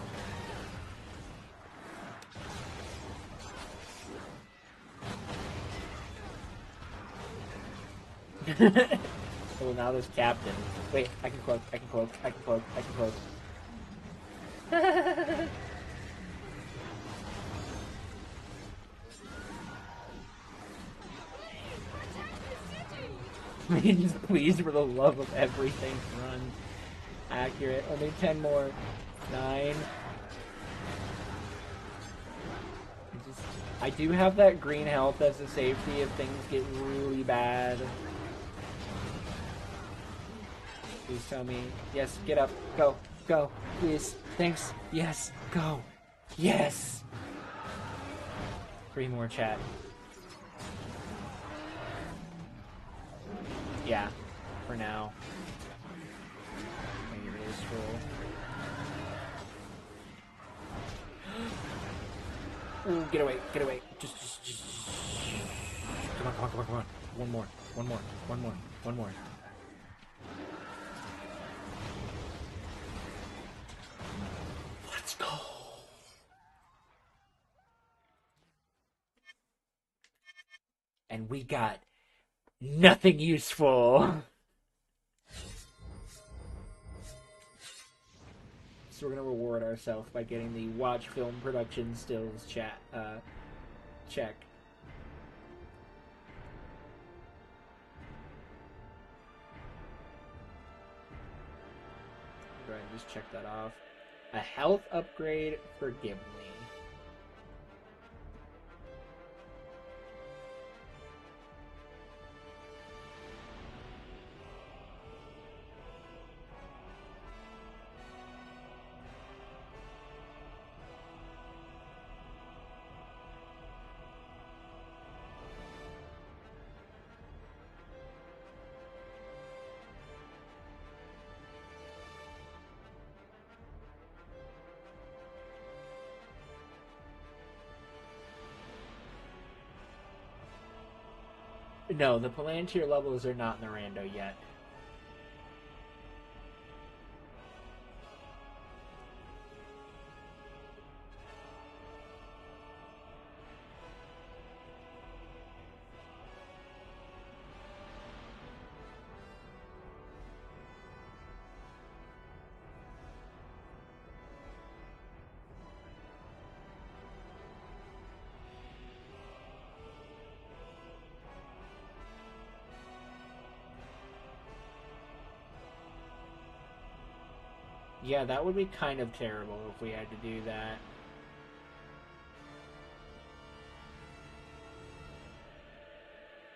Speaker 3: Well, now there's captain. Wait, I can cloak, I can cloak, I can cloak, I can cloak. Please, please, for the love of everything, run. Accurate. Only 10 more. 9. I do have that green health as a safety if things get really bad. Please tell me. Yes, get up. Go. Go. Please. Thanks. Yes. Go. Yes! 3 more, chat. Yeah. For now. Get rid of this troll. Ooh, get away. Get away. Just. Come on, come on, come on, come on. One more. One more. One more. One more. Let's go. And we got nothing useful. So we're gonna reward ourselves by getting the watch film production stills check. Go ahead and just check that off. A health upgrade for Gimli. No, the Palantir levels are not in the rando yet. Yeah, that would be kind of terrible if we had to do that.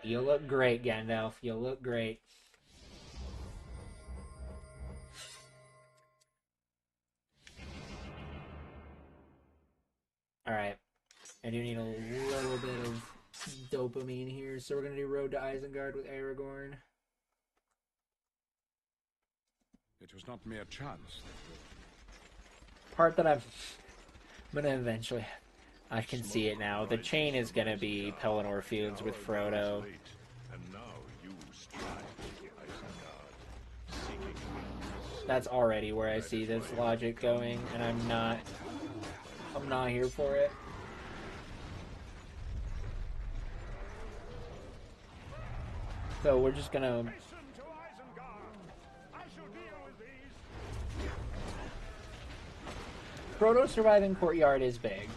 Speaker 3: You look great, Gandalf. You look great. Alright. I do need a little bit of dopamine here, so we're going to do Road to Isengard with Aragorn.
Speaker 8: It was not mere chance.
Speaker 3: Part that I'm going to eventually... I can see it now. The chain is going to be Pelennor Fields with Frodo.
Speaker 1: And now you strike Isengard, seeking wings
Speaker 3: That's already where I see this logic going, and I'm not here for it. So we're just gonna... Frodo surviving Courtyard is big.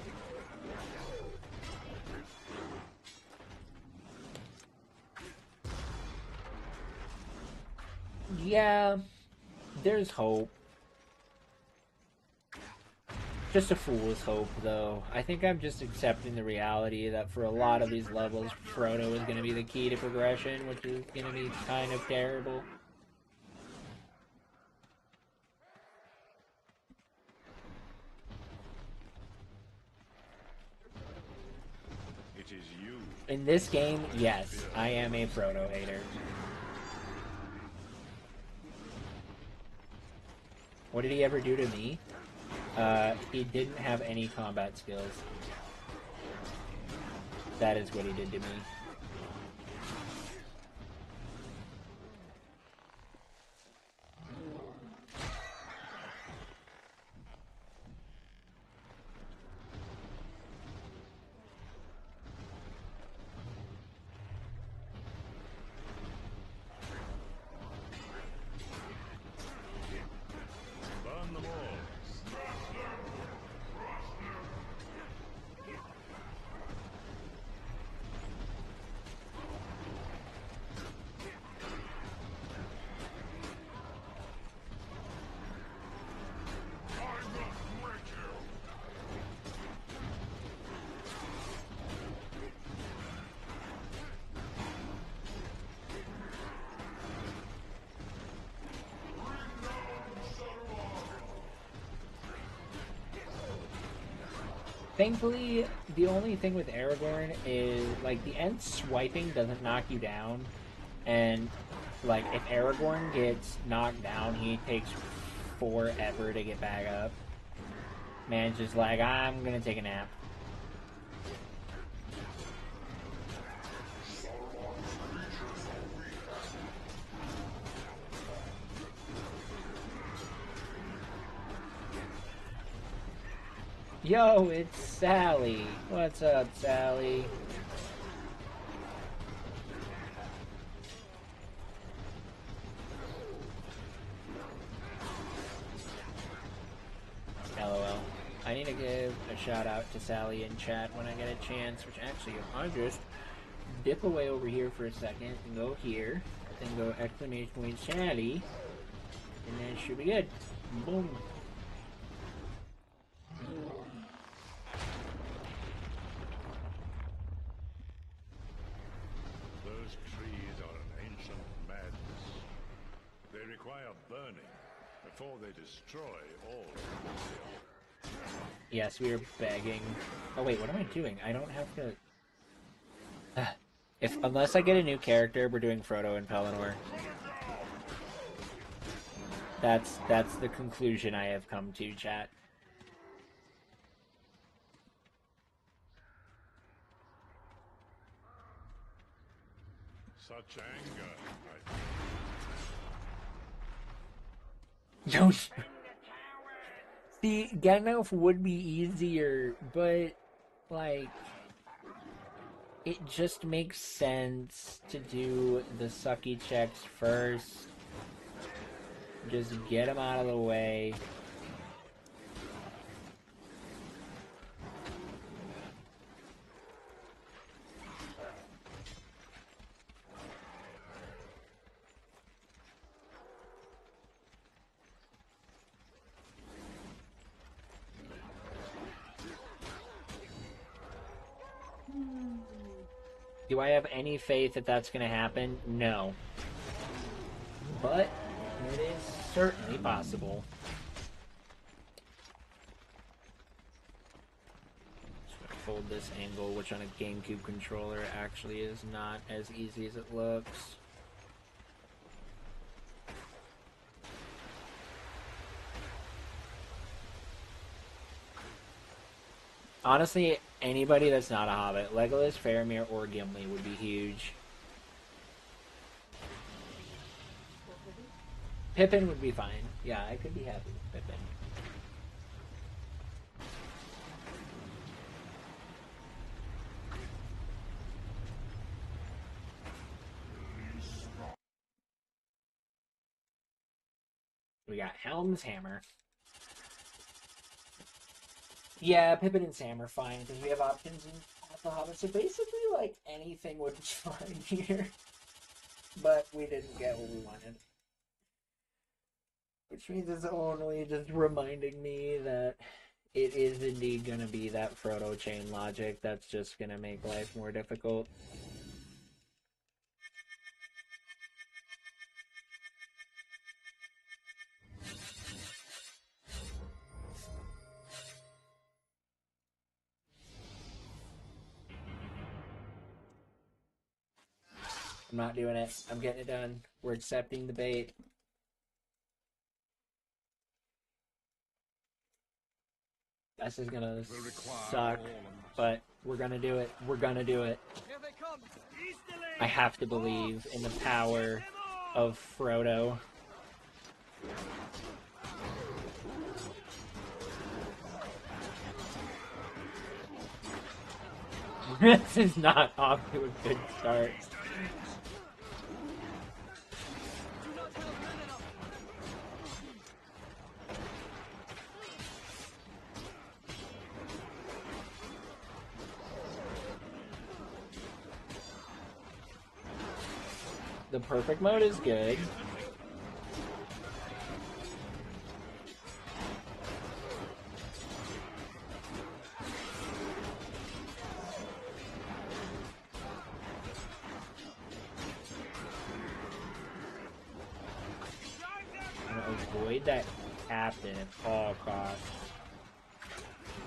Speaker 3: Yeah, there's hope. Just a fool's hope, though. I think I'm just accepting the reality that for a lot of these levels, Frodo is going to be the key to progression, which is going to be kind of terrible.
Speaker 1: It is you.
Speaker 3: In this game, yes, I am a Frodo hater. What did he ever do to me? He didn't have any combat skills. That is what he did to me.
Speaker 1: Burn them all.
Speaker 3: Thankfully, the only thing with Aragorn is, like, the end swiping doesn't knock you down, and, like, if Aragorn gets knocked down, he takes forever to get back up. Man's just like, I'm gonna take a nap. Yo, it's Sally. What's up, Sally? LOL. I need to give a shout out to Sally in chat when I get a chance, which actually, I'll just dip away over here for a second and go here, then go exclamation point Sally, and then it should be good. Boom.
Speaker 1: Those trees are an ancient madness. They require burning before they destroy all.
Speaker 3: Yes, we are begging. Oh wait, what am I doing? I don't have to... Unless I get a new character, we're doing Frodo and Pelennor. That's the conclusion I have come to, chat.
Speaker 1: Such anger.
Speaker 3: Don't... See, Gandalf would be easier, but, like... It just makes sense to do the sucky checks first. Just get them out of the way. Do I have any faith that that's going to happen? No. But it is certainly possible. Just gonna fold this angle, which on a GameCube controller actually is not as easy as it looks. Honestly, anybody that's not a Hobbit, Legolas, Faramir, or Gimli would be huge. Pippin would be fine. Yeah, I could be happy with Pippin. We got Helm's Hammer. Yeah, Pippin and Sam are fine because we have options in the Hobbit. So basically, like, anything would be fine here. But we didn't get what we wanted. Which means it's only just reminding me that it is indeed going to be that Frodo chain logic that's just going to make life more difficult. I'm not doing it. I'm getting it done. We're accepting the bait. This is gonna suck, but we're gonna do it. We're gonna do it. I have to believe in the power of Frodo. This is not off to a good start. The perfect mode is good. I'm gonna avoid that captain at all costs.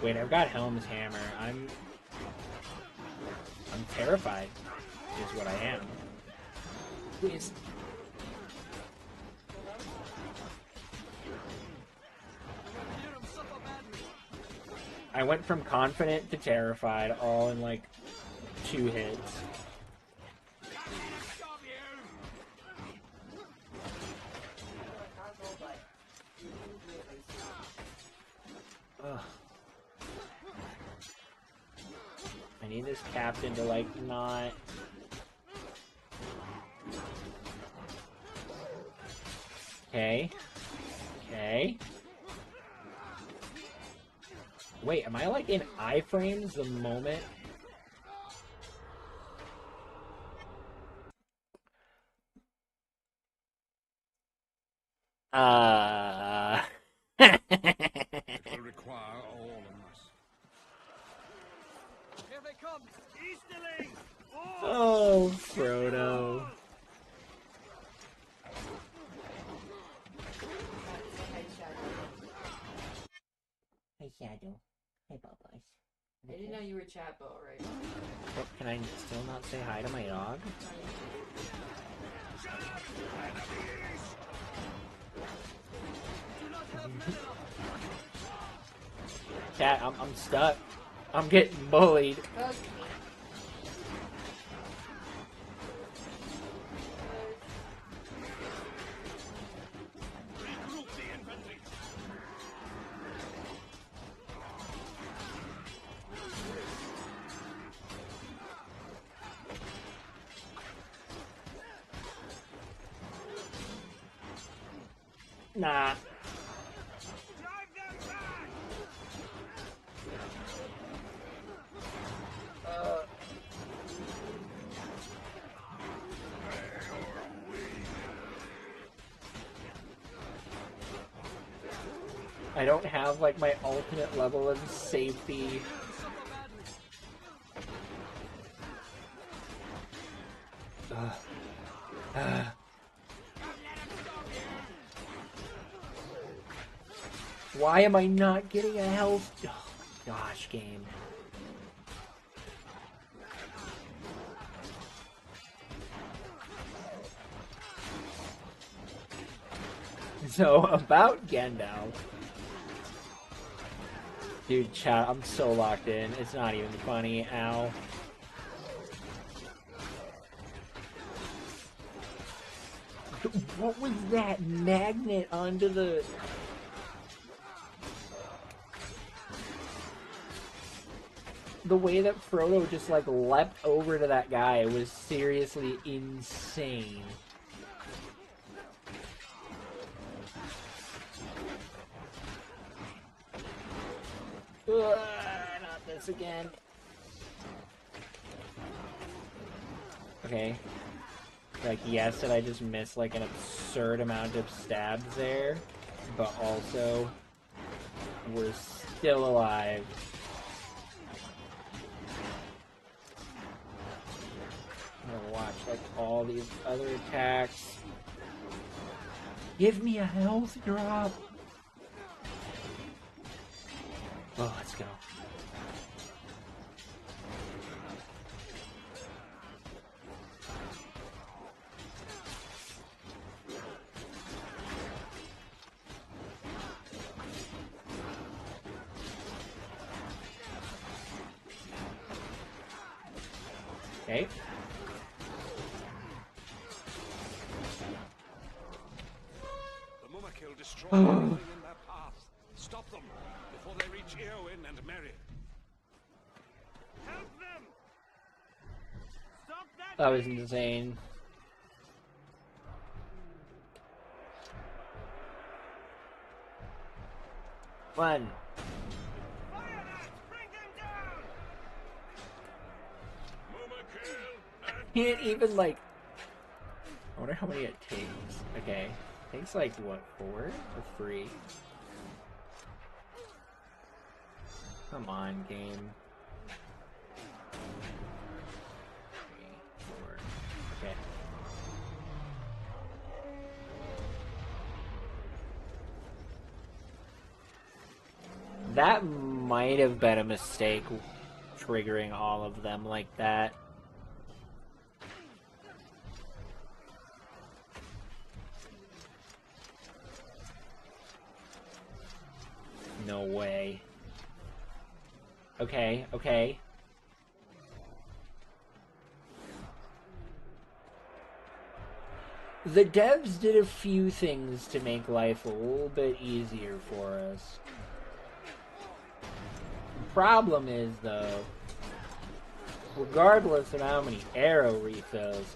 Speaker 3: Wait, I've got Helm's Hammer. I'm terrified, is what I am. Please. I went from confident to terrified all in like 2 hits. Ugh. I need this captain to like not... Okay. Okay. Wait, am I like in iframes the moment?
Speaker 8: It will require all of us.
Speaker 4: Here they come! Easterling!
Speaker 3: Oh, Frodo. Hey, Shadow. Hey, Bubbles.
Speaker 7: I didn't know you were chatbot, right?
Speaker 3: Oh, can I still not say hi to my dog? Cat, I'm stuck. I'm getting bullied. Nah. I don't have like my ultimate level of safety. Why am I not getting a health? Oh, gosh, game. So, about Gandalf. Dude, chat, I'm so locked in. It's not even funny. Ow. What was that magnet onto the... The way that Frodo just, like, leapt over to that guy was seriously insane. Ugh, not this again. Okay. Like, yes, did I just miss, like, an absurd amount of stabs there? But also, we're still alive. I'm gonna watch, like, all these other attacks. Give me a health drop! Oh, let's go. Okay.
Speaker 4: The Mumakil destroy everything in their path. Stop them before they reach Eowyn and Merry. Help them! Stop that!
Speaker 3: That was insane. One.
Speaker 4: Fire that! Bring them down! Mumakil and
Speaker 3: Can't even, like... I wonder how many it takes. Okay. It takes, like, what, 4 or 3? Come on, game. 3, 4. Okay. That might have been a mistake, triggering all of them like that. No way. Okay, okay. The devs did a few things to make life a little bit easier for us. The problem is, though, regardless of how many arrow refills,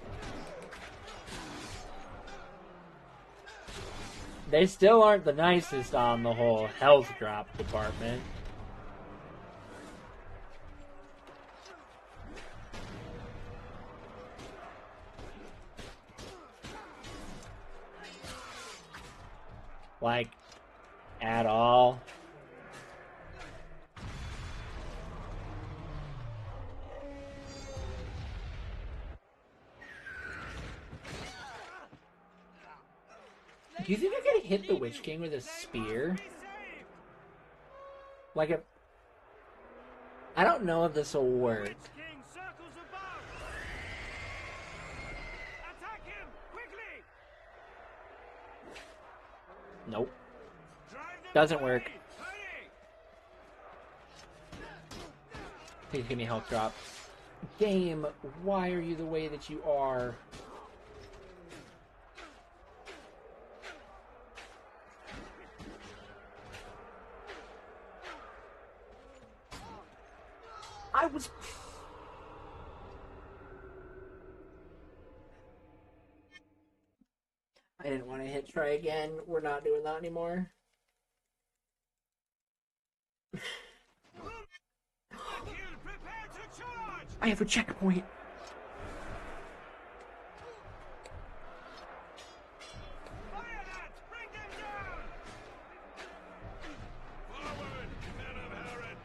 Speaker 3: they still aren't the nicest on the whole health drop department. Like, at all. Do you think I could hit the Witch King with a spear? Like a... I don't know if this will work.
Speaker 4: King circles above! Attack him! Quickly!
Speaker 3: Nope.
Speaker 4: Drive them
Speaker 3: Doesn't
Speaker 4: away!
Speaker 3: work.
Speaker 4: Hurry!
Speaker 3: Please give me a health drop. Game, why are you the way that you are? I was... I didn't want to hit try again. We're not doing that anymore.
Speaker 4: Prepare to charge!
Speaker 3: I have a checkpoint.
Speaker 4: Fire that! Bring them down! Forward, men of Harad!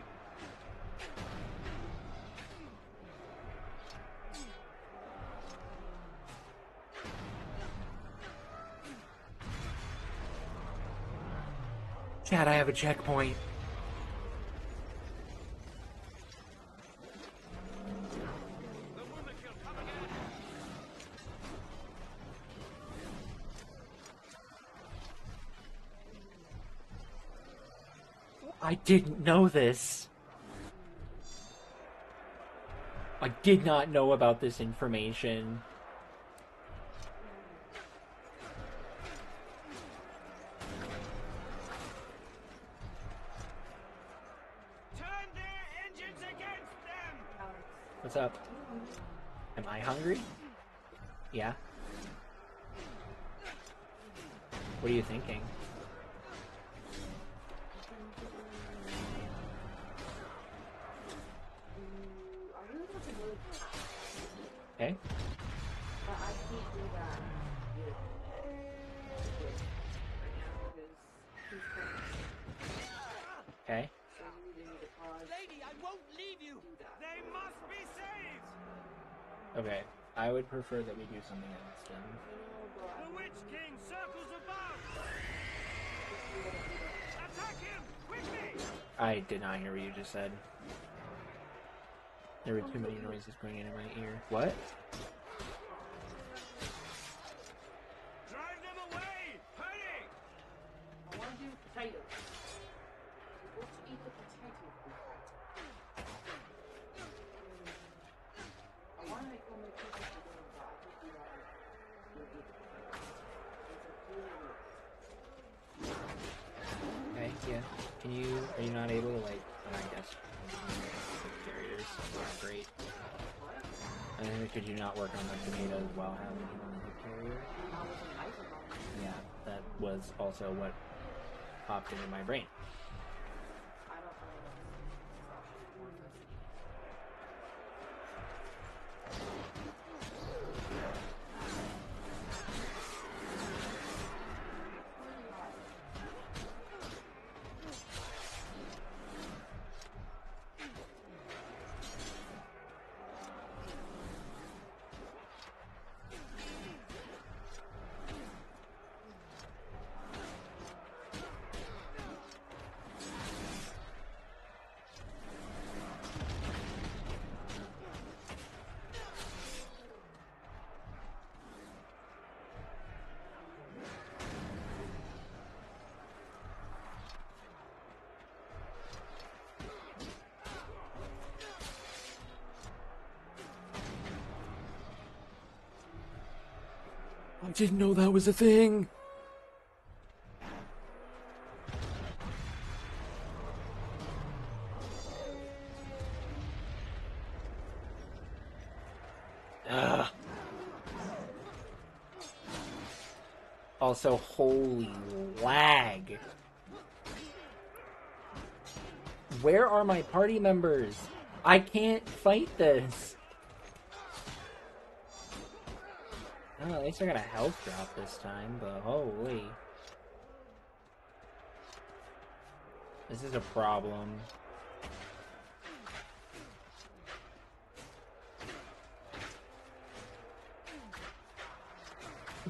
Speaker 3: Chad, I have a checkpoint.
Speaker 4: The Mumakil come again!
Speaker 3: I didn't know this. I did not know about this information. What's up? Am I hungry? Yeah. What are you thinking? Okay.
Speaker 7: But I can't do that with right now because he's
Speaker 3: Okay.
Speaker 7: so we really need to pause.
Speaker 4: Lady, I won't leave you. They must be saved.
Speaker 3: Okay. I would prefer that we do something else then.
Speaker 4: The Witch King circles above. Attack him quickly.
Speaker 3: I did not hear what you just said. There were too many noises going in my ear. What?
Speaker 4: Drive them away. Hurry.
Speaker 7: I want to do potatoes. Let's eat the potato. I want to make homemade cookies for dinner, but I can't do that with
Speaker 3: Okay, yeah. Can you, are you not able to, like, I guess, carriers are great. And then could you not work on the tomatoes while having it on the carrier? Yeah, that was also what popped into my brain. I didn't know that was a thing! Ugh. Also, holy lag. Where are my party members? I can't fight this. Oh, at least I got a health drop this time, but holy. This is a problem.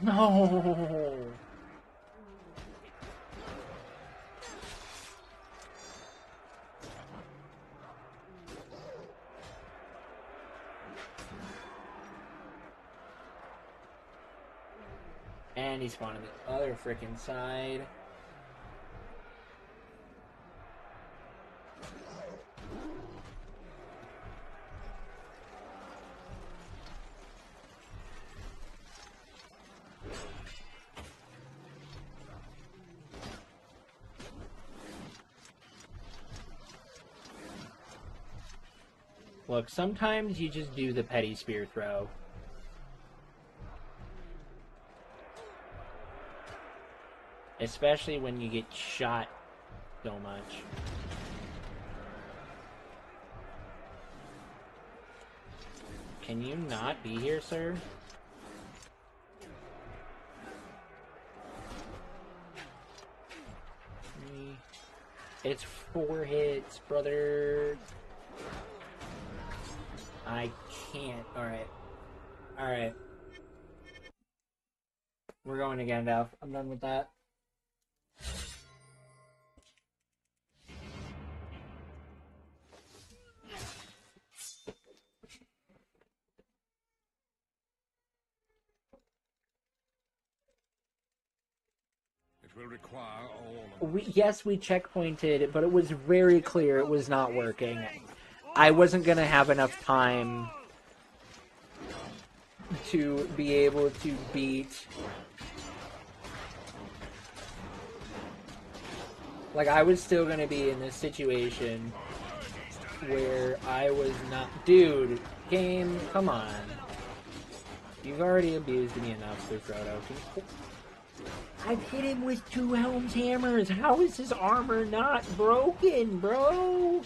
Speaker 3: No! And he spawned on the other frickin' side. Look, sometimes you just do the petty spear throw. Especially when you get shot so much. Can you not be here, sir? It's 4 hits, brother. I can't. Alright. Alright. We're going to Gandalf. I'm done with that.
Speaker 8: It will require all of
Speaker 3: Yes, we checkpointed, but it was very clear it was not working. I wasn't going to have enough time to be able to beat... Like, I was still going to be in this situation where I was not... Dude, Game, come on. You've already abused me enough through Frodo. I've hit him with 2 Helm's Hammers. How is his armor not broken, bro?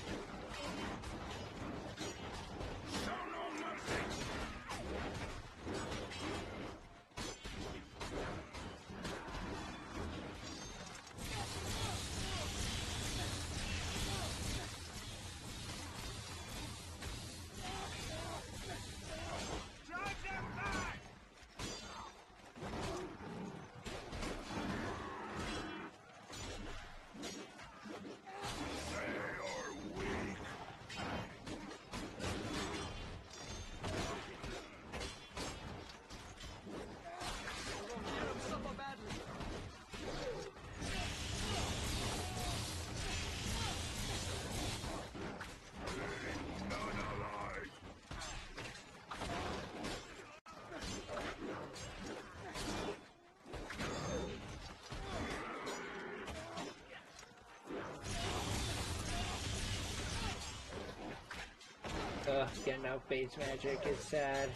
Speaker 3: Getting out base magic is sad.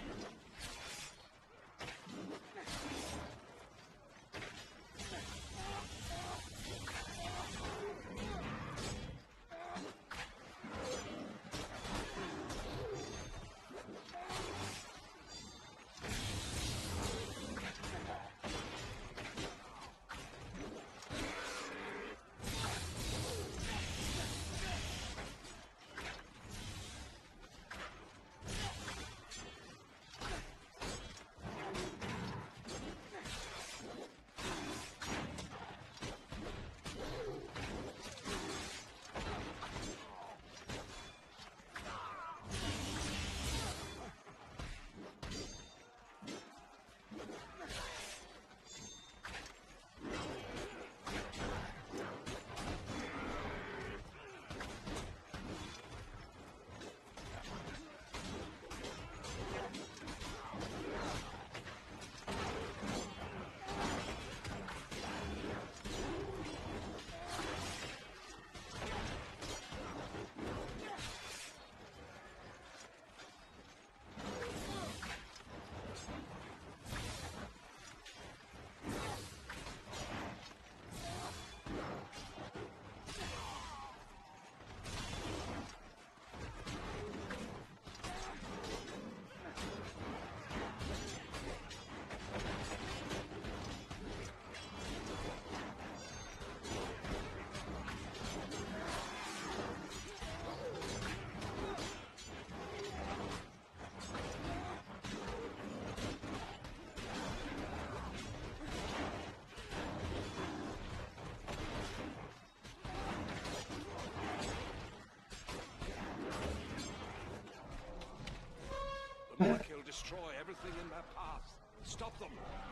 Speaker 9: The Molekill destroy everything in their path. Stop them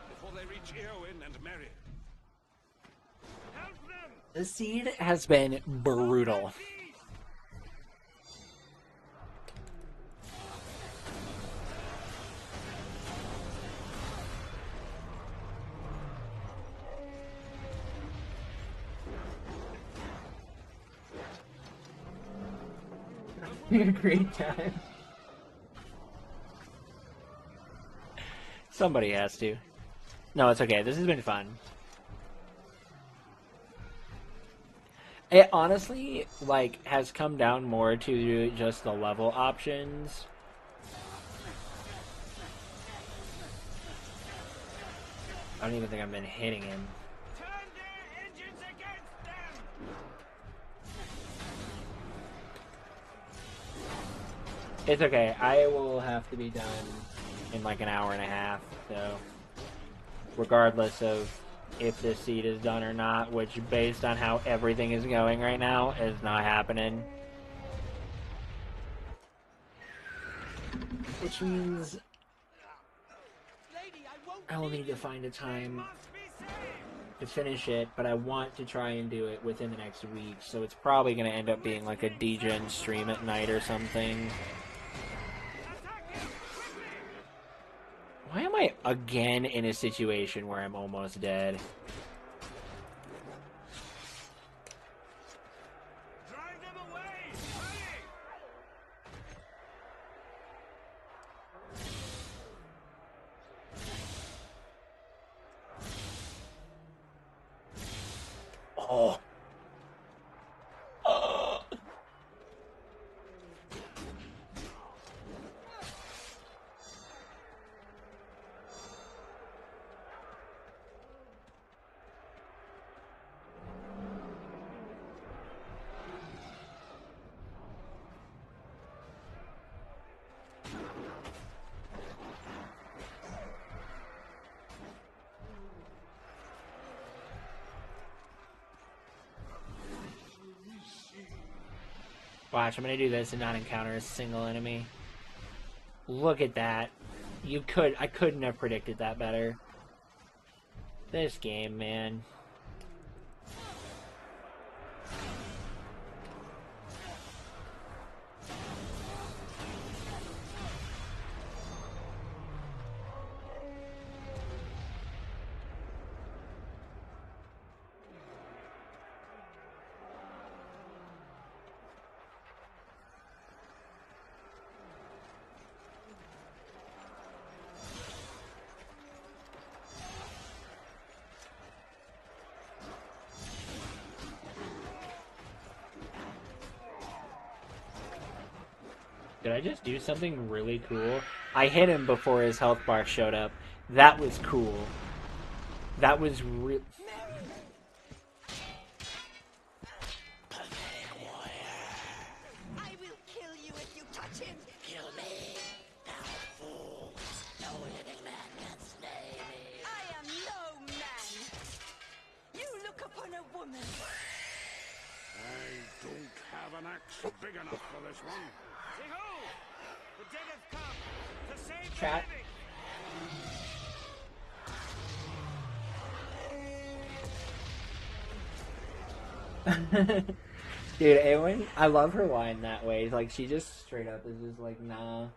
Speaker 9: before they reach Eowyn and Merry. Help them!
Speaker 3: The seed has been brutal. A great time. Somebody has to. No, it's okay. This has been fun. It honestly, like, has come down more to just the level options. I don't even think I've been hitting him.
Speaker 4: Turn their engines against them!
Speaker 3: It's okay. I will have to be done in like an hour and a half, so regardless of if this seed is done or not, which based on how everything is going right now is not happening. Which means I will need to find a time to finish it, but I want to try and do it within the next week, so it's probably going to end up being like a DGen stream at night or something. Why am I again in a situation where I'm almost dead?
Speaker 4: Drive them away! Hurry!
Speaker 3: Oh. Oh. Watch, I'm gonna do this and not encounter a single enemy. Look at that. I couldn't have predicted that better. This game, man. Did I just do something really cool? I hit him before his health bar showed up. That was cool. That was real.
Speaker 10: I will kill you if you touch him. Kill me, thou fool. No living man can slay me. I am no man. You look upon a woman.
Speaker 9: I don't have an axe big enough for this one.
Speaker 4: Say-ho! The dead have come to save
Speaker 3: Chat.
Speaker 4: the living.
Speaker 3: Dude, Eowyn, I love her line that way. Like, she just straight up is just like, nah.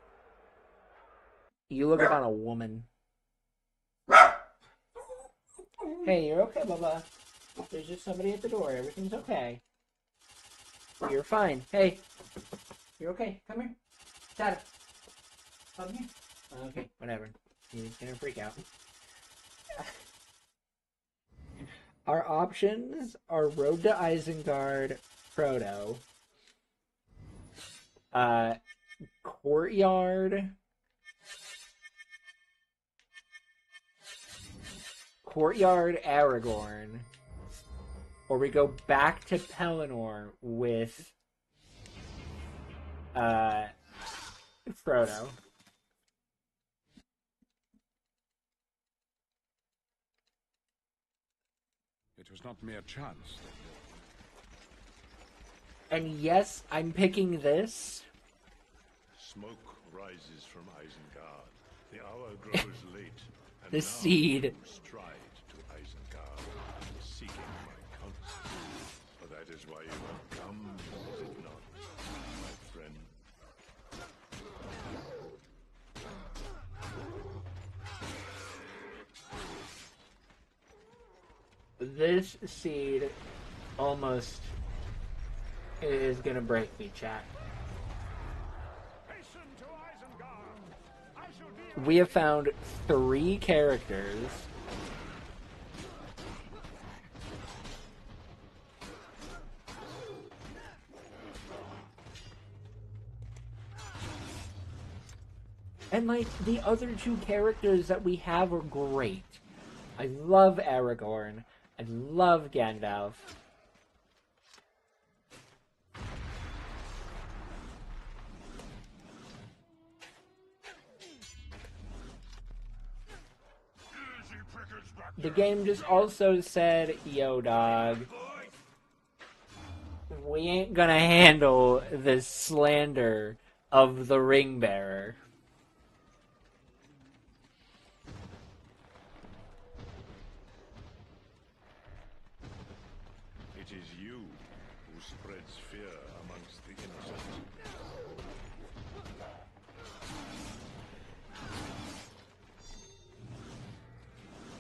Speaker 3: You look upon a woman. Hey, you're okay, Bubba. There's just somebody at the door. Everything's okay. You're fine. Hey. You're okay. Come here. Dad. Come here. Okay, whatever. He's gonna freak out. Our options are Road to Isengard, Frodo, Courtyard, Aragorn, or we go back to Pelennor with Frodo.
Speaker 8: It was not mere chance.
Speaker 3: And yes, I'm picking this.
Speaker 1: Smoke rises from Isengard. The hour grows late. And
Speaker 3: The
Speaker 1: now
Speaker 3: seed.
Speaker 1: you stride to Isengard, seeking my counsel. For that is why you have come, is it not, my friend?
Speaker 3: This seed almost is gonna break me, chat.
Speaker 9: Hasten to Isengard. I shall be
Speaker 3: We have found 3 characters. And, like, the other 2 characters that we have are great. I love Aragorn. I love Gandalf. The game just also said, yo, dog, we ain't gonna handle the slander of the ring bearer.
Speaker 1: It is you who spreads fear amongst the innocent.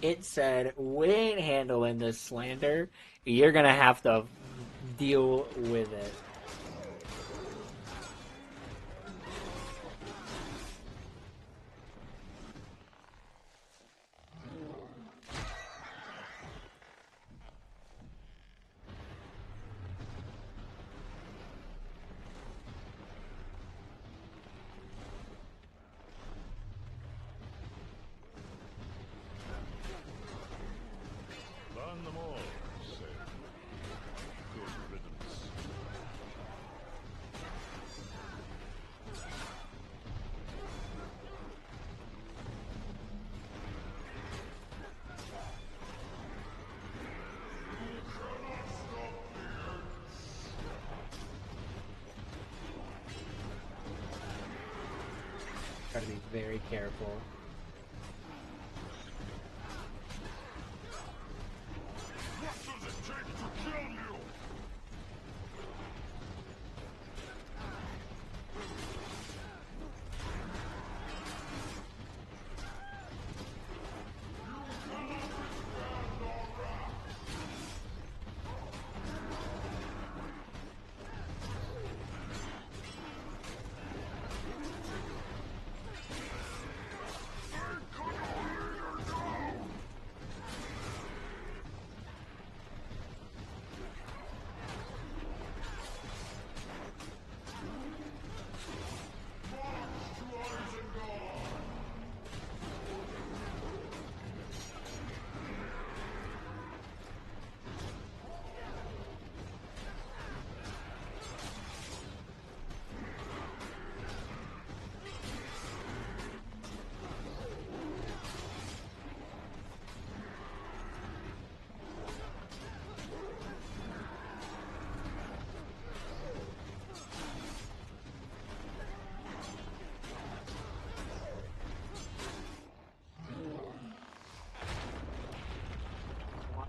Speaker 3: It said, we ain't handling this slander. You're gonna have to deal with it.
Speaker 1: them all, say. Good riddance.
Speaker 3: Gotta be very careful.
Speaker 1: What does it take to kill you?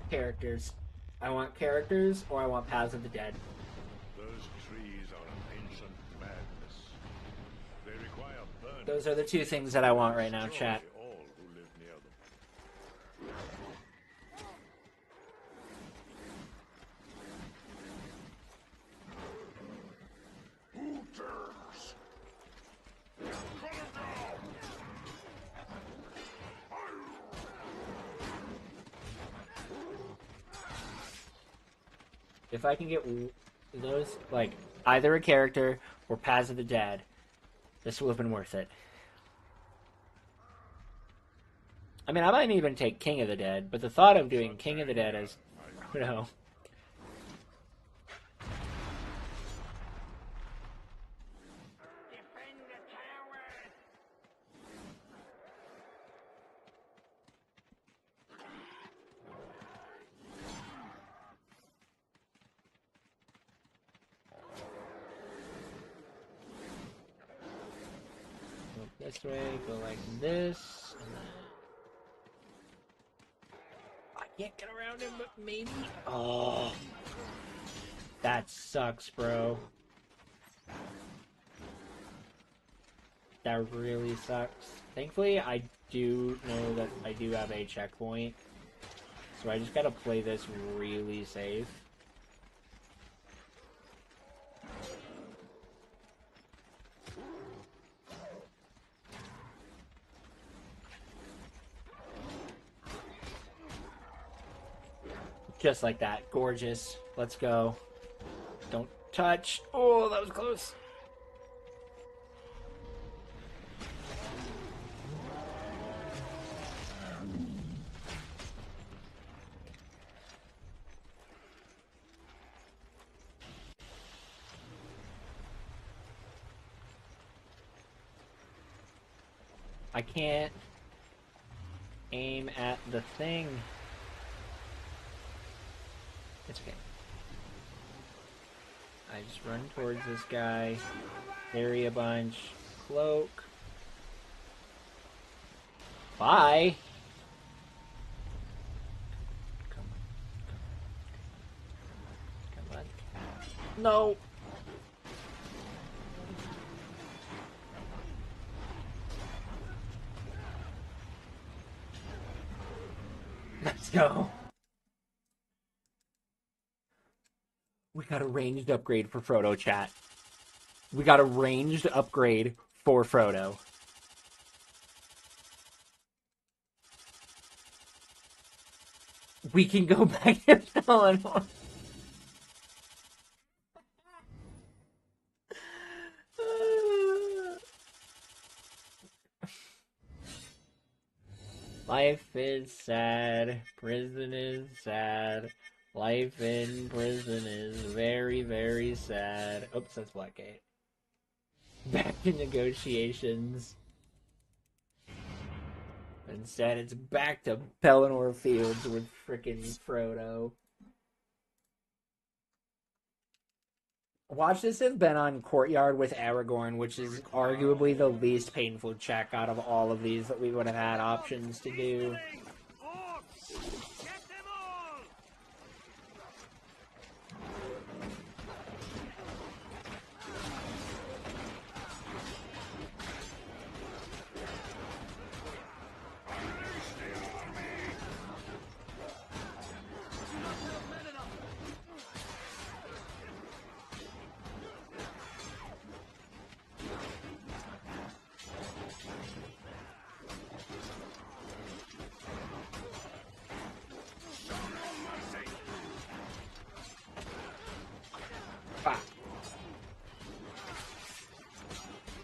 Speaker 3: Characters. I want characters, or I want Paths of the Dead.
Speaker 1: Those trees are an ancient madness. They require burning.
Speaker 3: Those are the two things that I want right now,
Speaker 1: Destroy
Speaker 3: chat.
Speaker 1: all who live near them. Who dares? Cut him down!
Speaker 3: If I can get those, like, either a character or Paths of the Dead, this will have been worth it. I mean, I might even take King of the Dead, but the thought of doing King of the Dead as, you know...
Speaker 4: Defend the towers!
Speaker 3: Go this way, go like this, and then... I can't get around him, but maybe... Oh... That sucks, bro. That really sucks. Thankfully, I do know that I do have a checkpoint. So I just gotta play this really safe. Just like that. Gorgeous. Let's go. Don't touch. Oh, that was close. I can't aim at the thing. It's okay. I just run towards this guy, parry a bunch, cloak. Bye! Come on. Come on. No! Let's go. We got a ranged upgrade for Frodo, chat. We got a ranged upgrade for Frodo. We can go back to Eleanor. Life is sad. Prison is sad. Life in prison is very, very sad. Oops, that's Blackgate. Back in negotiations. Instead, it's back to Pelennor Fields with frickin' Frodo. Watch this have been on Courtyard with Aragorn, which is arguably the least painful check out of all of these that we would have had options to do.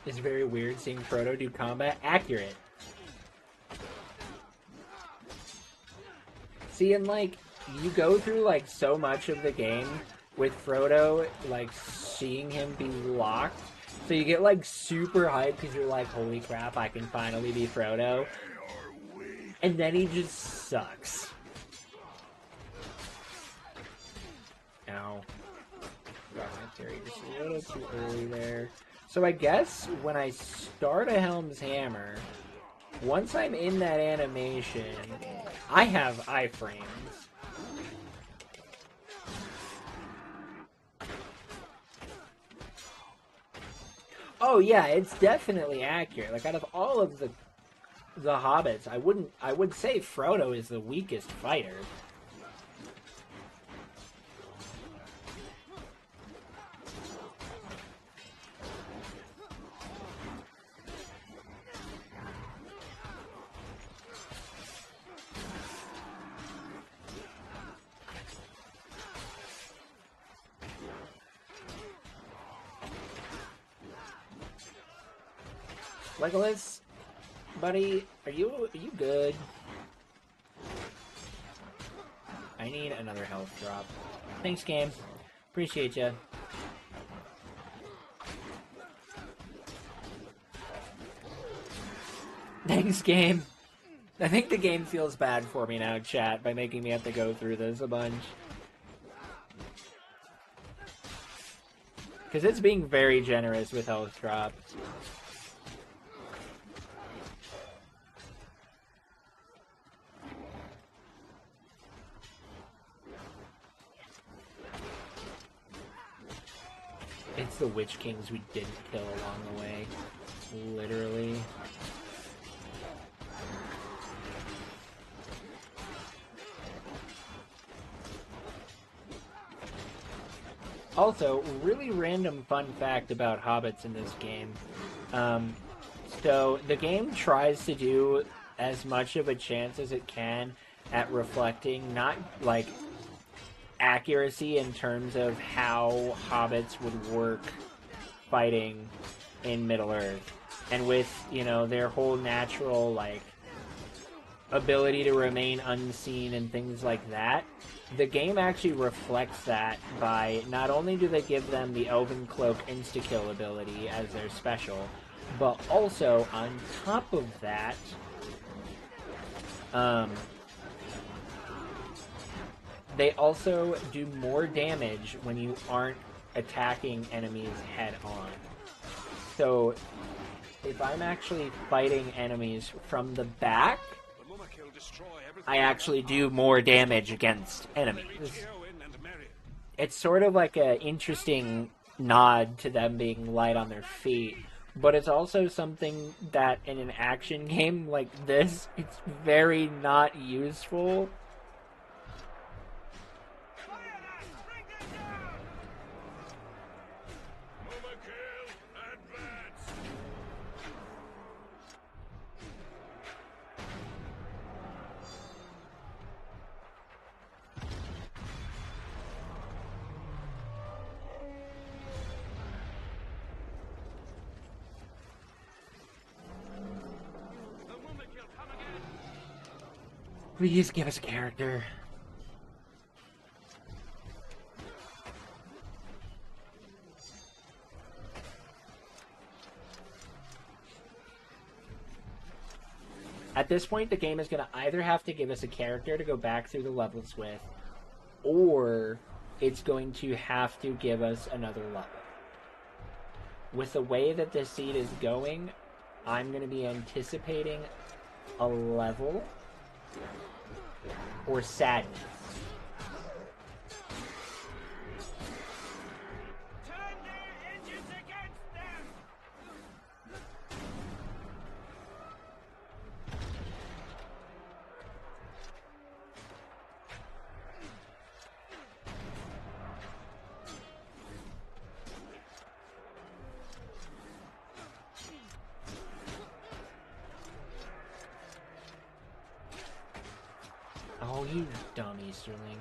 Speaker 3: It's very weird seeing Frodo do combat accurate. See, and like, you go through like so much of the game with Frodo, like seeing him be locked. So you get like super hyped because you're like, holy crap, I can finally be Frodo. And then he just sucks. Ow. Got my Terry just a little too early there. So I guess when I start a Helm's Hammer, once I'm in that animation, I have iframes. Oh yeah, it's definitely accurate. Like out of all of the hobbits, I would say Frodo is the weakest fighter. Legolas, buddy, are you good? I need another health drop. Thanks, game. Appreciate ya. Thanks, game. I think the game feels bad for me now, chat, by making me have to go through this a bunch. Because it's being very generous with health drop. It's the Witch Kings we didn't kill along the way. Literally. Also, really random fun fact about hobbits in this game. So, the game tries to do as much of a chance as it can at reflecting not, like, accuracy in terms of how hobbits would work fighting in Middle-earth. And with, you know, their whole natural, like, ability to remain unseen and things like that, the game actually reflects that by not only do they give them the Elven Cloak insta-kill ability as their special, but also, on top of that, they also do more damage when you aren't attacking enemies head-on. So, if I'm actually fighting enemies from the back, I actually do more damage against enemies. It's sort of like an interesting nod to them being light on their feet, but it's also something that in an action game like this, it's very not useful. Please give us a character. At this point, the game is going to either have to give us a character to go back through the levels with, or it's going to have to give us another level. With the way that this seed is going, I'm going to be anticipating a level or sadness.
Speaker 4: Turn their engines against them!
Speaker 3: Oh, you dumb Easterling.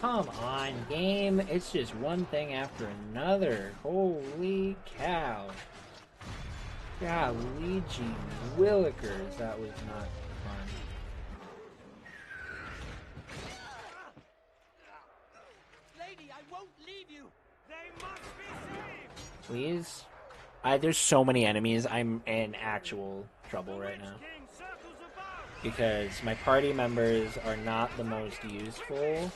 Speaker 3: Come on, game. It's just one thing after another. Holy cow. Golly gee willikers. That was not fun.
Speaker 4: Lady, I won't leave you! They must be saved!
Speaker 3: Please? There's so many enemies. I'm in actual trouble right now.
Speaker 4: King circles above!
Speaker 3: Because my party members are not the most useful.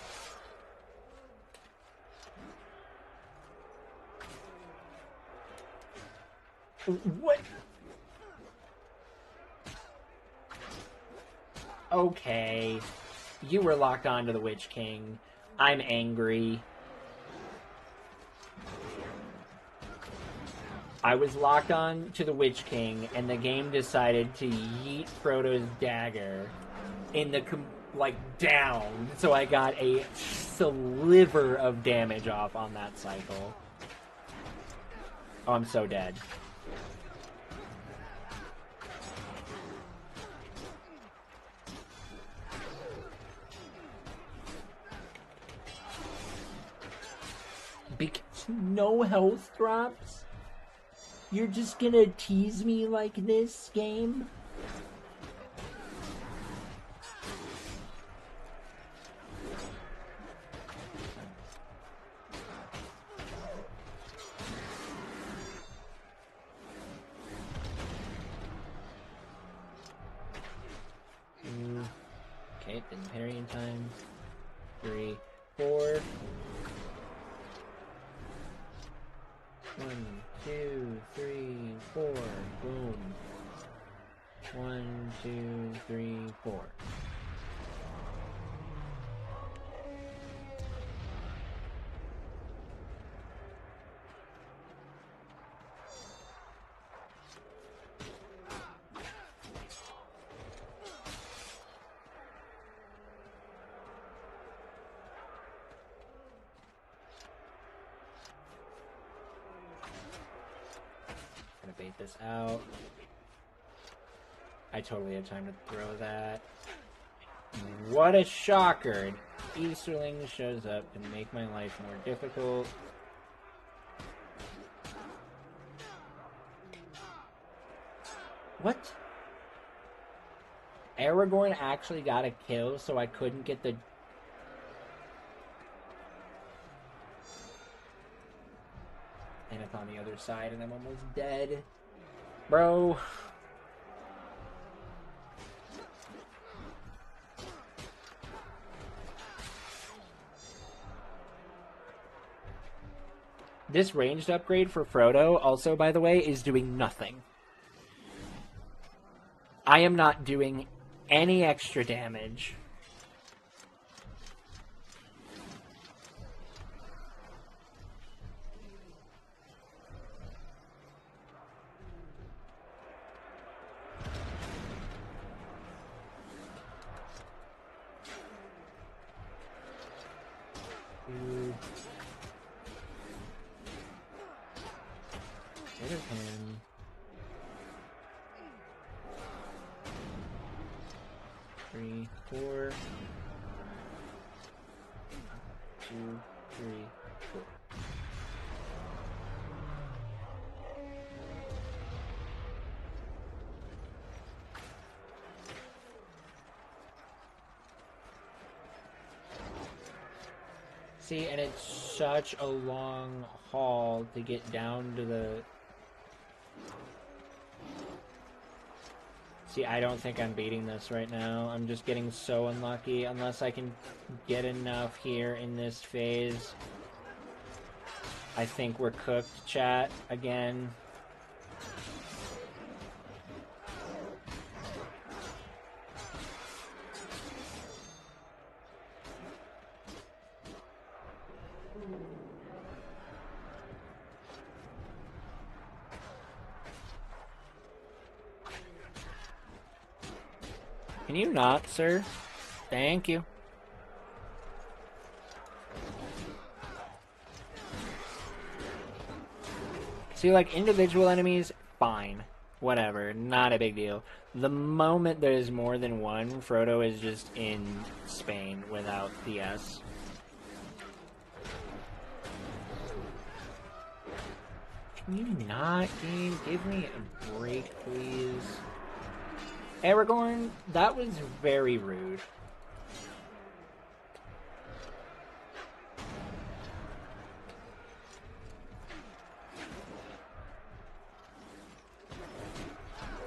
Speaker 3: What? Okay. You were locked onto the Witch King. I'm angry. I was locked on to the Witch King, and the game decided to yeet Frodo's dagger in the, down. So I got a sliver of damage off on that cycle. Oh, I'm so dead. No health drops? You're just gonna tease me like this, game? Okay, didn't parry in time. 3, 4. 1, 2, 3, 4. Boom. 1, 2, 3, 4. Gonna bait this out. I totally have time to throw that. What a shocker! An Easterling shows up to make my life more difficult. What? Aragorn actually got a kill, so I couldn't get the... And it's on the other side, and I'm almost dead. Bro. This ranged upgrade for Frodo, also, by the way, is doing nothing. I am not doing any extra damage. Rid of him. Three, 4. 2, 3, 4. See, and it's such a long haul to get down to the... See, I don't think I'm beating this right now. I'm just getting so unlucky unless I can get enough here in this phase. I think we're cooked, chat, again. Can you not, sir? Thank you. See, like, individual enemies, fine. Whatever, not a big deal. The moment there's more than one, Frodo is just in Spain without the S. Can you not, game? Give me a break, please. Aragorn, that was very rude.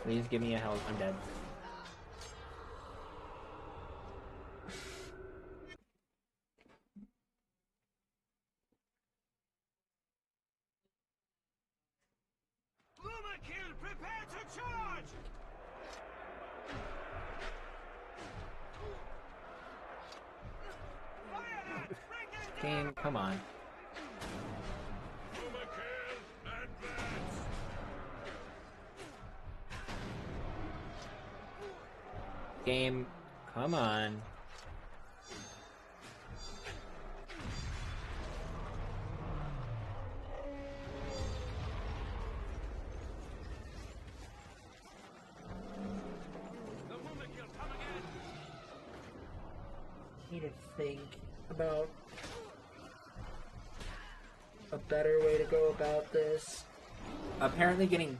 Speaker 3: Please give me a health. I'm dead.
Speaker 4: Lumakill, prepare to charge!
Speaker 3: Game, come on. Game, come on. Need to think about a better way to go about this. Apparently getting...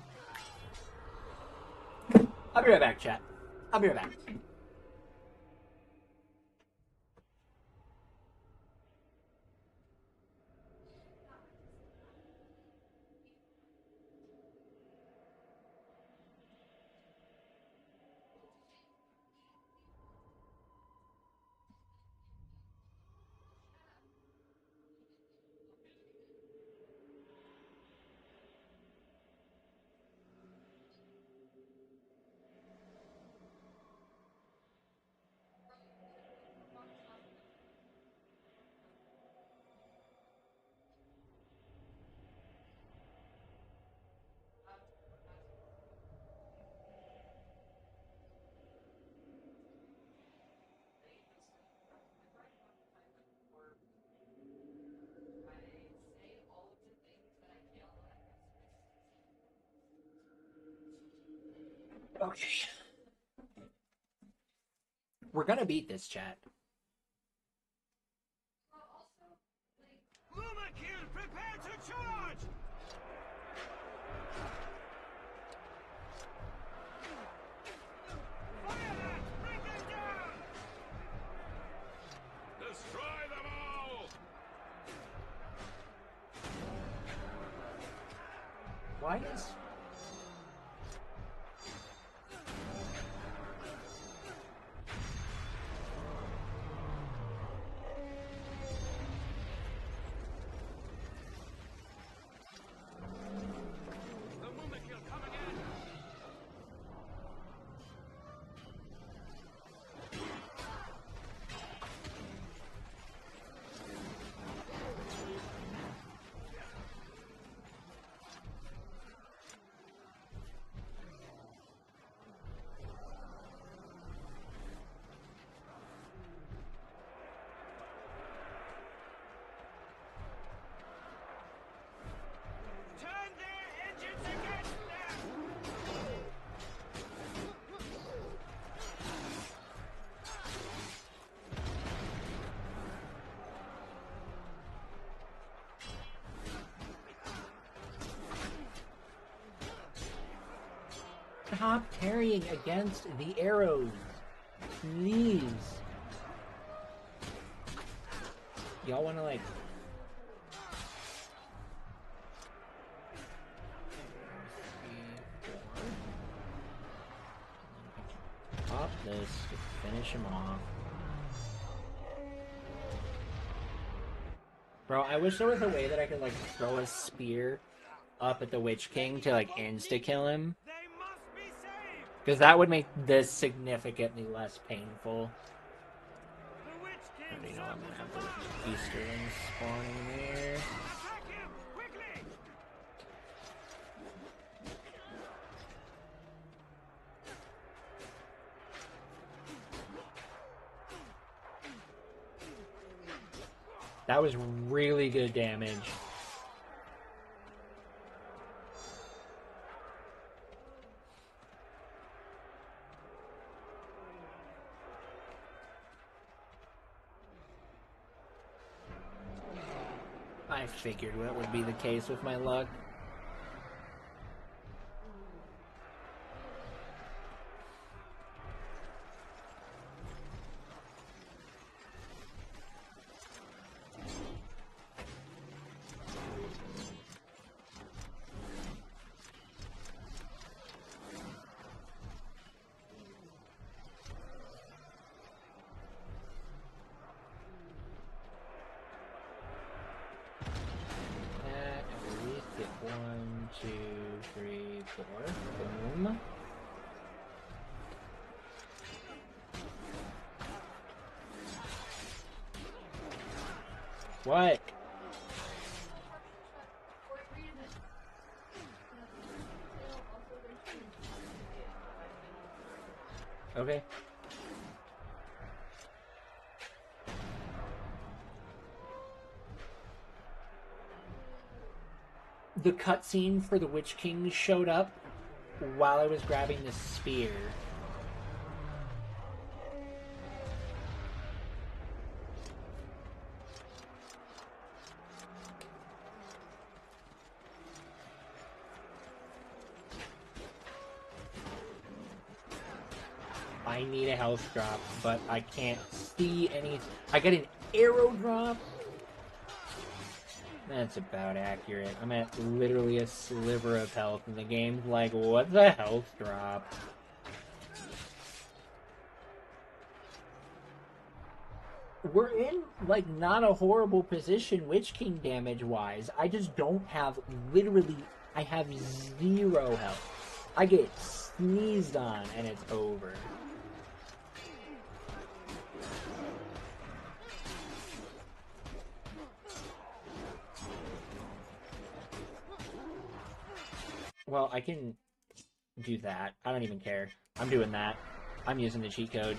Speaker 3: I'll be right back, chat. I'll be right back. Okay. We're gonna beat this, chat.
Speaker 4: Lumakill, prepare to charge! Fire that! Bring them down! Destroy them all!
Speaker 3: Why is...
Speaker 4: Turn their engines against them!
Speaker 3: Stop parrying against the arrows. Please. y'all want to like... Pop this to finish him off. Bro, I wish there was a way that I could like throw a spear up at the Witch King to like insta-kill him. Because that would make this significantly less painful. I already know I'm gonna have the Easterlings spawning there. That was really good damage. I figured that would be the case with my luck. Boom. What? Okay. The cutscene for the Witch King showed up while I was grabbing the spear. I need a health drop, but I can't see any. I get an arrow drop. That's about accurate. I'm at literally a sliver of health, and the game's like, what's a health drop? We're in, like, not a horrible position Witch King damage-wise. I just don't have, literally, I have 0 health. I get sneezed on, and it's over. Well, I can do that. I don't even care. I'm doing that. I'm using the cheat code.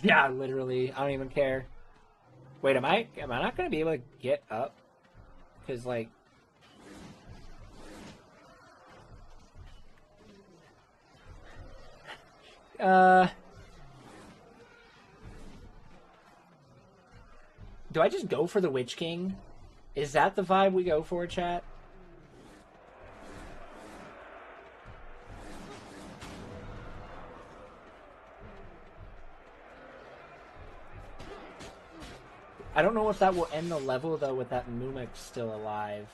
Speaker 3: Yeah, literally. I don't even care. Wait, am I not gonna be able to get up? Because, like... Do I just go for the Witch King? Is that the vibe we go for, chat? I don't know if that will end the level, though, with that Mumik still alive.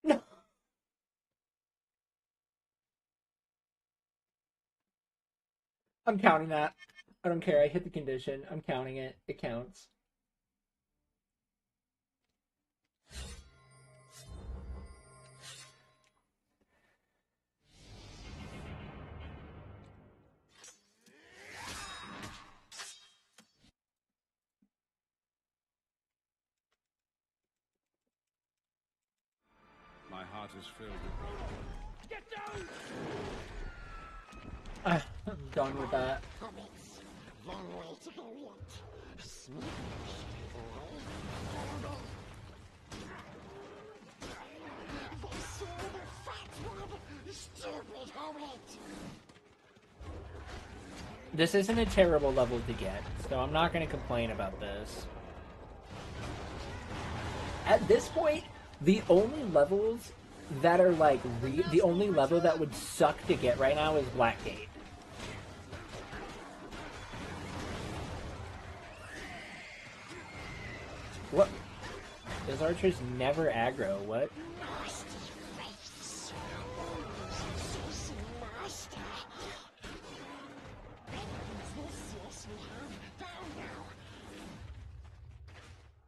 Speaker 3: No! I'm counting that. I don't care. I hit the condition. I'm counting it. It counts.
Speaker 9: My heart is filled with... Get down!
Speaker 3: I'm done with that.
Speaker 10: Long way to go yet. Smooth. They saw the fat one. Stupid hobbit.
Speaker 3: This isn't a terrible level to get, so I'm not going to complain about this. At this point, the only levels that are like the only level that would suck to get right now is Blackgate. What? Those archers never aggro. What?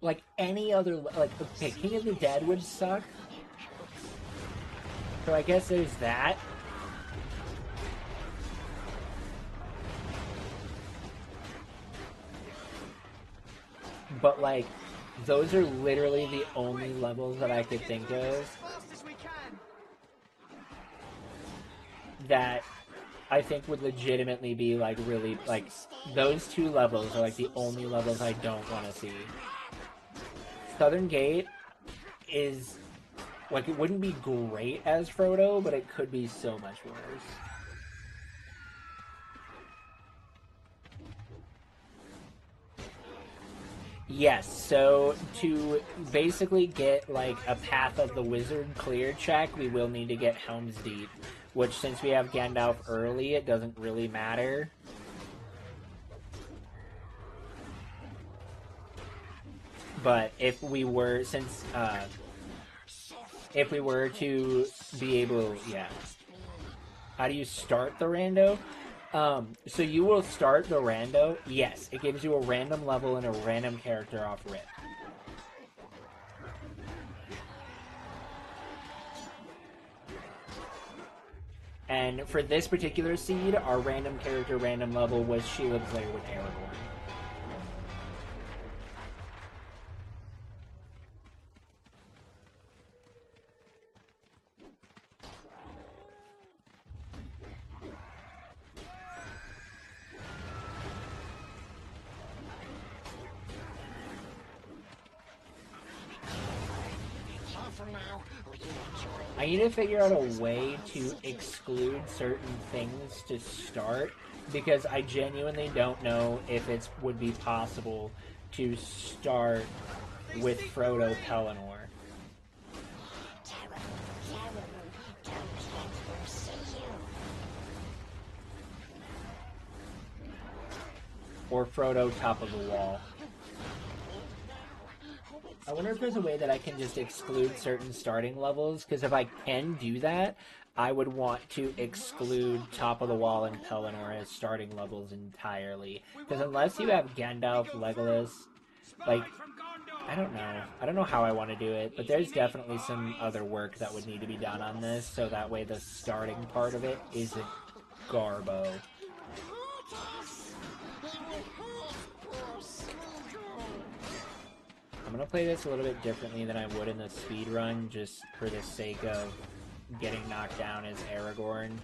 Speaker 3: Like any other, like, okay, King of the Dead would suck. So I guess there's that. But, like, those are literally the only levels that I could think of that I think would legitimately be, like, really, like, those two levels are, like, the only levels I don't want to see. Southern Gate is, like, it wouldn't be great as Frodo, but it could be so much worse. Yes, so to basically get, like, a Path of the Wizard clear check, we will need to get Helm's Deep, which, since we have Gandalf early, it doesn't really matter. But if we were, since, if we were to be able, yeah. How do you start the rando? So you will start the rando, yes, it gives you a random level and a random character off rip. And for this particular seed, our random character random level was Shelob Slayer with Aragorn. I need to figure out a way to exclude certain things to start, because I genuinely don't know if it would be possible to start with Frodo Pelennor. Or Frodo Top of the Wall. I wonder if there's a way that I can just exclude certain starting levels, because if I can do that, I would want to exclude Top of the Wall and Pelennor as starting levels entirely. Because unless you have Gandalf, Legolas, like, I don't know. I don't know how I want to do it, but there's definitely some other work that would need to be done on this, so that way the starting part of it isn't garbo. I'm going to play this a little bit differently than I would in the speedrun, just for the sake of getting knocked down as Aragorn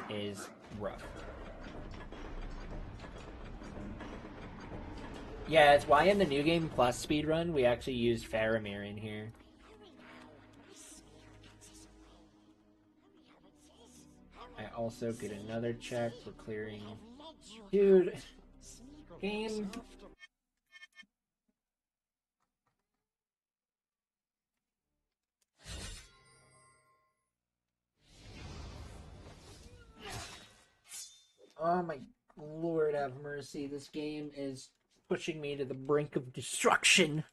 Speaker 3: is rough. Yeah, it's why in the New Game Plus speedrun we actually used Faramir in here. I also get another check for clearing... Dude, game... Oh my Lord have mercy, this game is pushing me to the brink of destruction.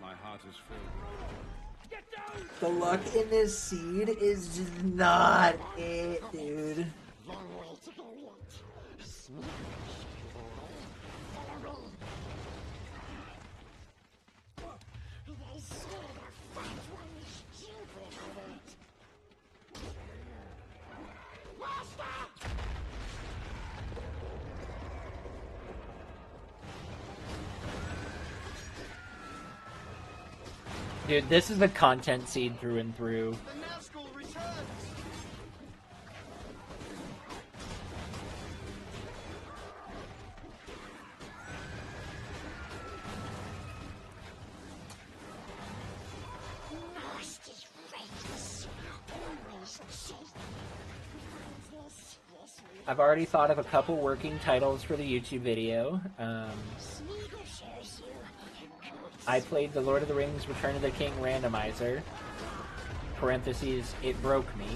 Speaker 9: My heart is filled.
Speaker 3: The luck in this seed is just not it, dude.
Speaker 10: Long way to go yet. Smooth. They saw the fat one. Stupid hobbit.
Speaker 3: Dude, this is the content seed through and through.
Speaker 10: The Nazgul returns.
Speaker 3: I've already thought of a couple working titles for the YouTube video. I played the Lord of the Rings Return of the King Randomizer. Parentheses, it broke me.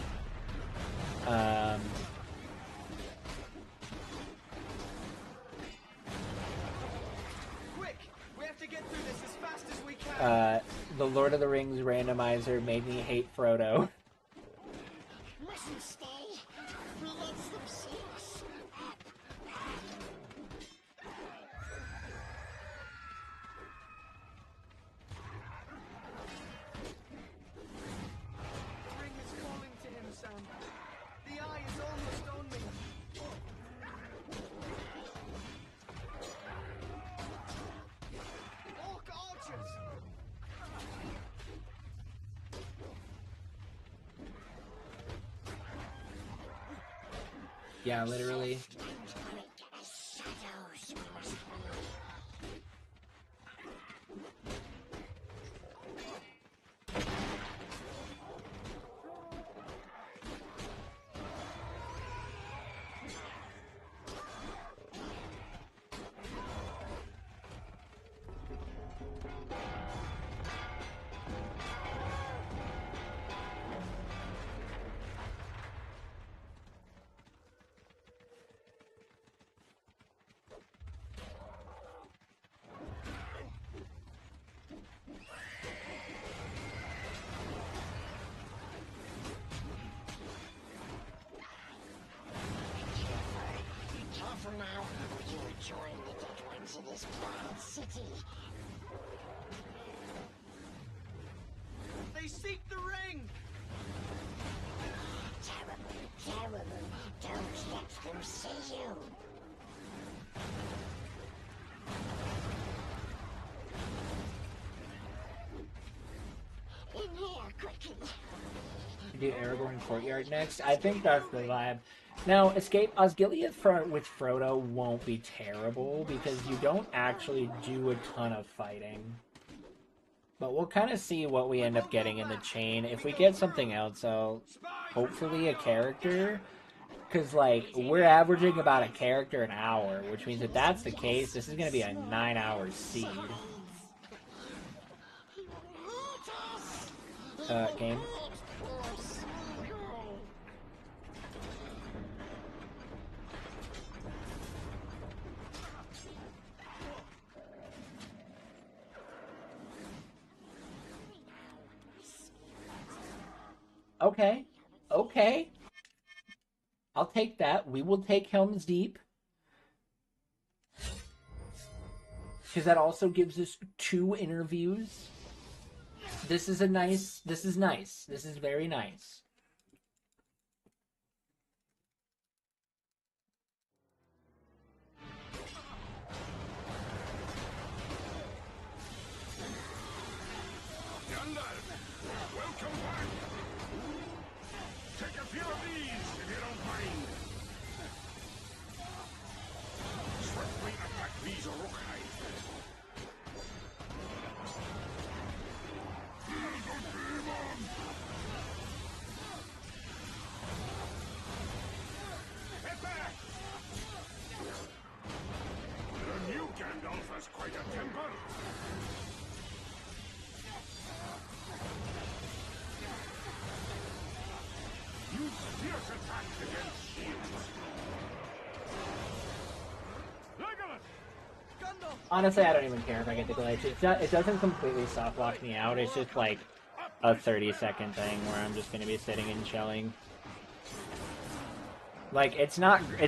Speaker 5: Quick! We have to get through this as fast as we can.
Speaker 3: The Lord of the Rings Randomizer made me hate Frodo.
Speaker 10: Mustn't stay. Lets them see us.
Speaker 5: The ring is calling to him, Sam. The eye is almost on me. Orc archers!
Speaker 3: Yeah, literally.
Speaker 10: Shadows must be. Careful now, you will join the dead ones in this blind city.
Speaker 5: They seek the ring!
Speaker 10: Terrible, terrible. Don't let them see you. In here, quickly.
Speaker 3: Do Aragorn Courtyard next. I think that's the vibe. Now, Escape Osgiliath with Frodo won't be terrible because you don't actually do a ton of fighting. But we'll kind of see what we end up getting in the chain. If we get something else, I'll hopefully a character. Because, like, we're averaging about a character an hour, which means if that's the case, this is going to be a 9-hour seed. Game. Okay. Okay. I'll take that. We will take Helm's Deep. Because that also gives us 2 interviews. This is nice. This is very nice.
Speaker 9: Welcome back! Take a few of these, if you don't mind. Swiftly attack these Uruk-hai. Head back! The new Gandalf has quite a temper. Use fierce attack against shields.
Speaker 5: Gandalf!
Speaker 3: Honestly, I don't even care if I get the glitch. It doesn't completely soft lock me out. It's just like a 30-second thing where I'm just going to be sitting and chilling. Like, it's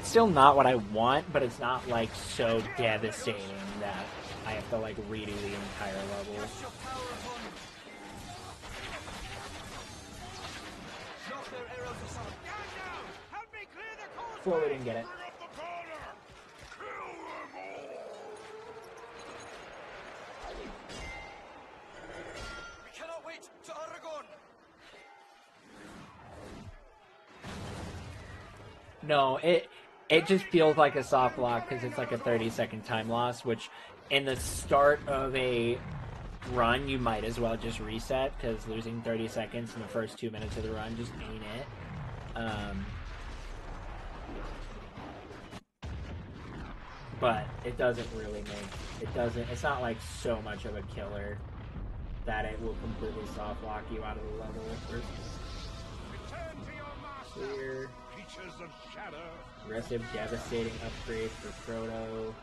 Speaker 3: still not what I want, but it's not, like, so devastating that I have to, like, redo the entire level.
Speaker 5: Cast your power upon them. Knock their arrows aside.
Speaker 4: Help me clear the course!
Speaker 3: Well, we didn't get it.
Speaker 9: Bring up the border! Kill them all!
Speaker 5: We cannot wait to Aragorn!
Speaker 3: No, it just feels like a soft lock because it's like a 30-second time loss, which in the start of a run, you might as well just reset because losing 30 seconds in the first 2 minutes of the run just ain't it. but it doesn't really it's not like so much of a killer that it will completely soft lock you out of the level.
Speaker 9: Return to your master,
Speaker 3: Clear.
Speaker 9: creatures of shadow.
Speaker 3: Aggressive, devastating upgrade for Frodo.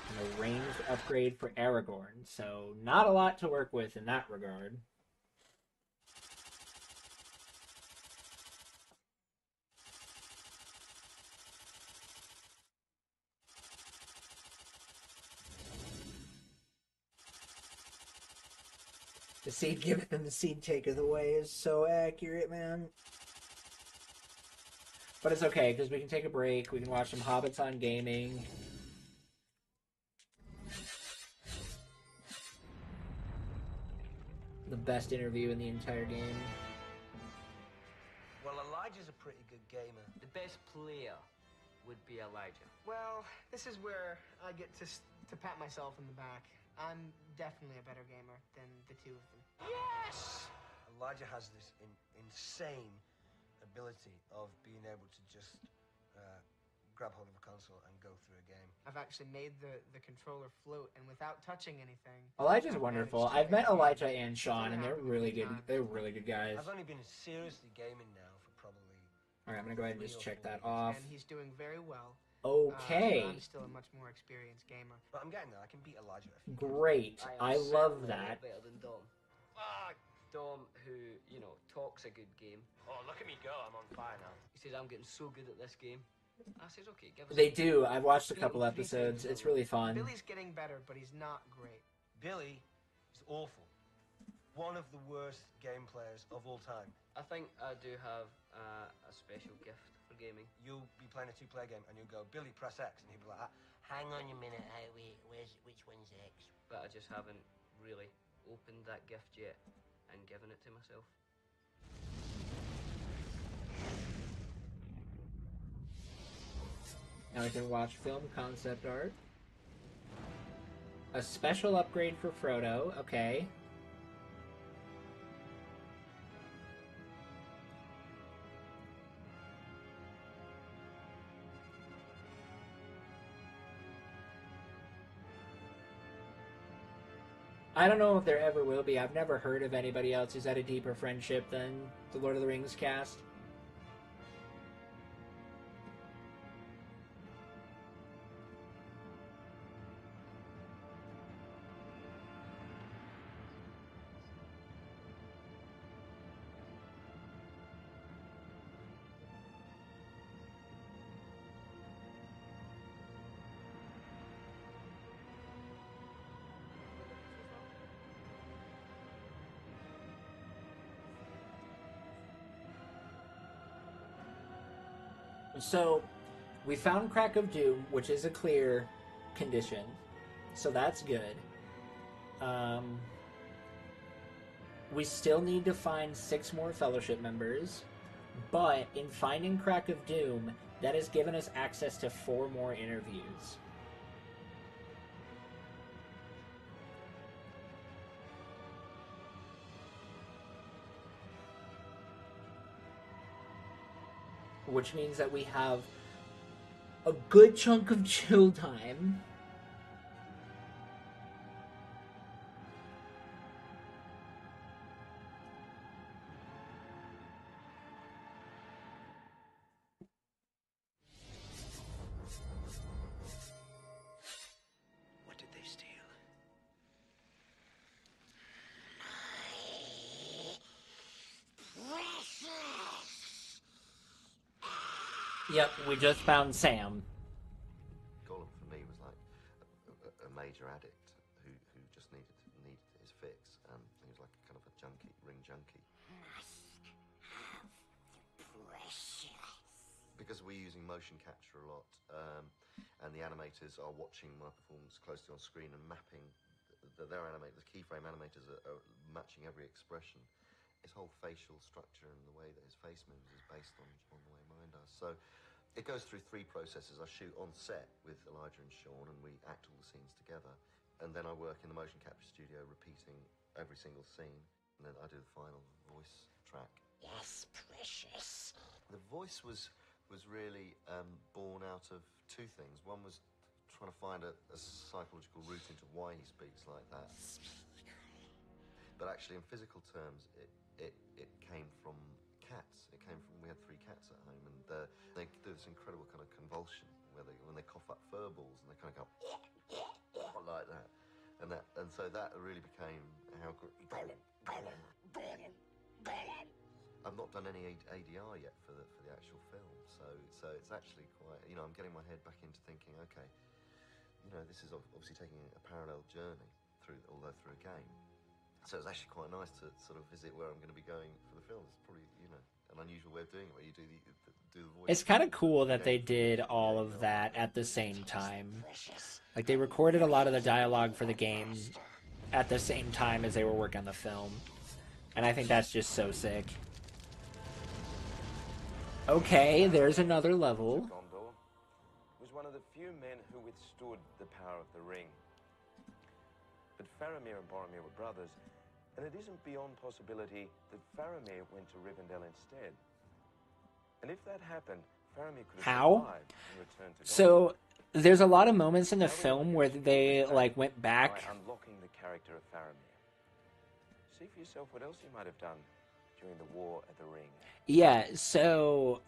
Speaker 3: And a ranged upgrade for Aragorn. So not a lot to work with in that regard. The seed giveth and the seed taketh away is so accurate, man. But it's okay, because we can take a break. We can watch some Hobbits on Gaming. The best interview in the entire game.
Speaker 5: Well, Elijah's a pretty good gamer.
Speaker 11: The best player would be Elijah.
Speaker 6: Well, this is where I get to pat myself in the back. I'm definitely a better gamer than the two of them.
Speaker 5: Yes! Elijah has this insane ability of being able to just grab hold of a console and go through a game.
Speaker 6: I've actually made the controller float, and without touching anything.
Speaker 3: Elijah's
Speaker 6: I've
Speaker 3: wonderful.
Speaker 6: managed to
Speaker 3: I've met
Speaker 6: get
Speaker 3: Elijah
Speaker 6: it.
Speaker 3: and Sean, and they're really good. They're really good guys.
Speaker 5: I've only been seriously gaming now for probably...
Speaker 3: All right, I'm gonna go ahead and just
Speaker 5: 3 or
Speaker 3: check
Speaker 5: 4
Speaker 3: that
Speaker 5: years.
Speaker 3: off.
Speaker 6: And he's doing very well.
Speaker 3: Okay.
Speaker 6: I'm still a much more experienced gamer.
Speaker 5: But I'm getting there. I can beat Elijah.
Speaker 3: Great. I love
Speaker 11: certainly a lot
Speaker 3: that.
Speaker 11: better than Dom. Dom, who, you know, talks a good game.
Speaker 5: Oh, look at me go. I'm on fire now.
Speaker 11: He says, I'm getting so good at this game. I says, okay, give us
Speaker 3: They do. I've watched a couple episodes. It's really fun.
Speaker 6: Billy's getting better, but he's not great.
Speaker 5: Billy is awful. One of the worst game players of all time.
Speaker 11: I think I do have a special gift for gaming.
Speaker 5: You'll be playing a 2-player game and you'll go, Billy, press X. And he'll be like, hang on a minute, hey, wait, which one's X?
Speaker 11: But I just haven't really opened that gift yet and given it to myself.
Speaker 3: Now we can watch film concept art. A special upgrade for Frodo. Okay. I don't know if there ever will be. I've never heard of anybody else who's had a deeper friendship than the Lord of the Rings cast. So, we found Crack of Doom, which is a clear condition. So that's good. We still need to find 6 more Fellowship members. But in finding Crack of Doom, that has given us access to 4 more interviews. Which means that we have a good chunk of chill time.
Speaker 5: What did they steal?
Speaker 3: Yep, we just found Sam.
Speaker 12: Gollum for me was like a major addict who just needed his fix, and he was like a kind of a junkie, ring junkie. Because we're using motion capture a lot, and the animators are watching my performance closely on screen and mapping the keyframe animators are matching every expression. His whole facial structure and the way that his face moves is based on the way mine does. So it goes through 3 processes. I shoot on set with Elijah and Sean, and we act all the scenes together. And then I work in the motion capture studio, repeating every single scene. And then I do the final voice track.
Speaker 10: Yes, precious.
Speaker 12: The voice was really born out of 2 things. One was trying to find a psychological route into why he speaks like that. But actually, in physical terms, it came from cats. It came from, we had 3 cats at home, and they do this incredible kind of convulsion where when they cough up fur balls, and they kind of go like that. And so that really became how. I've not done any ADR yet for the actual film, so it's actually quite. I'm getting my head back into thinking, okay, this is obviously taking a parallel journey through a game. So it's actually quite nice to sort of visit where I'm going to be going for the film. It's probably an unusual way of doing it, where you do the voice.
Speaker 3: It's kind of cool that they did all of that at the same time. Like, they recorded a lot of the dialogue for the game at the same time as they were working on the film. And I think that's just so sick. Okay, there's another level.
Speaker 13: Gondor was one of the few men who withstood the power of the ring. But Faramir and Boromir were brothers, and it isn't beyond possibility that Faramir went to Rivendell instead. And if that happened, Faramir could have survived and returned to Gondor.
Speaker 3: So there's a lot of moments in the film where they like went back.
Speaker 13: By unlocking the character of Faramir. See for yourself what else he might have done during the War at the Ring.
Speaker 3: Yeah, so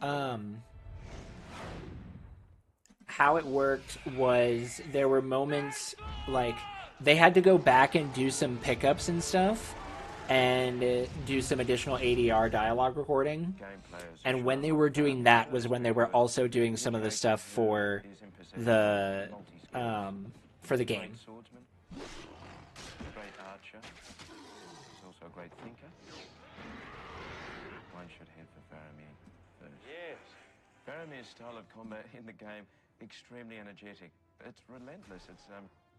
Speaker 3: how it worked was there were moments like they had to go back and do some pickups and stuff and do some additional ADR dialogue recording. And when they were doing that was when they were also doing some of the stuff for the game.
Speaker 13: Great archer. He's also a great thinker. One should head for Faramir first. Yes. Faramir's style of combat in the game, extremely energetic. It's relentless. It's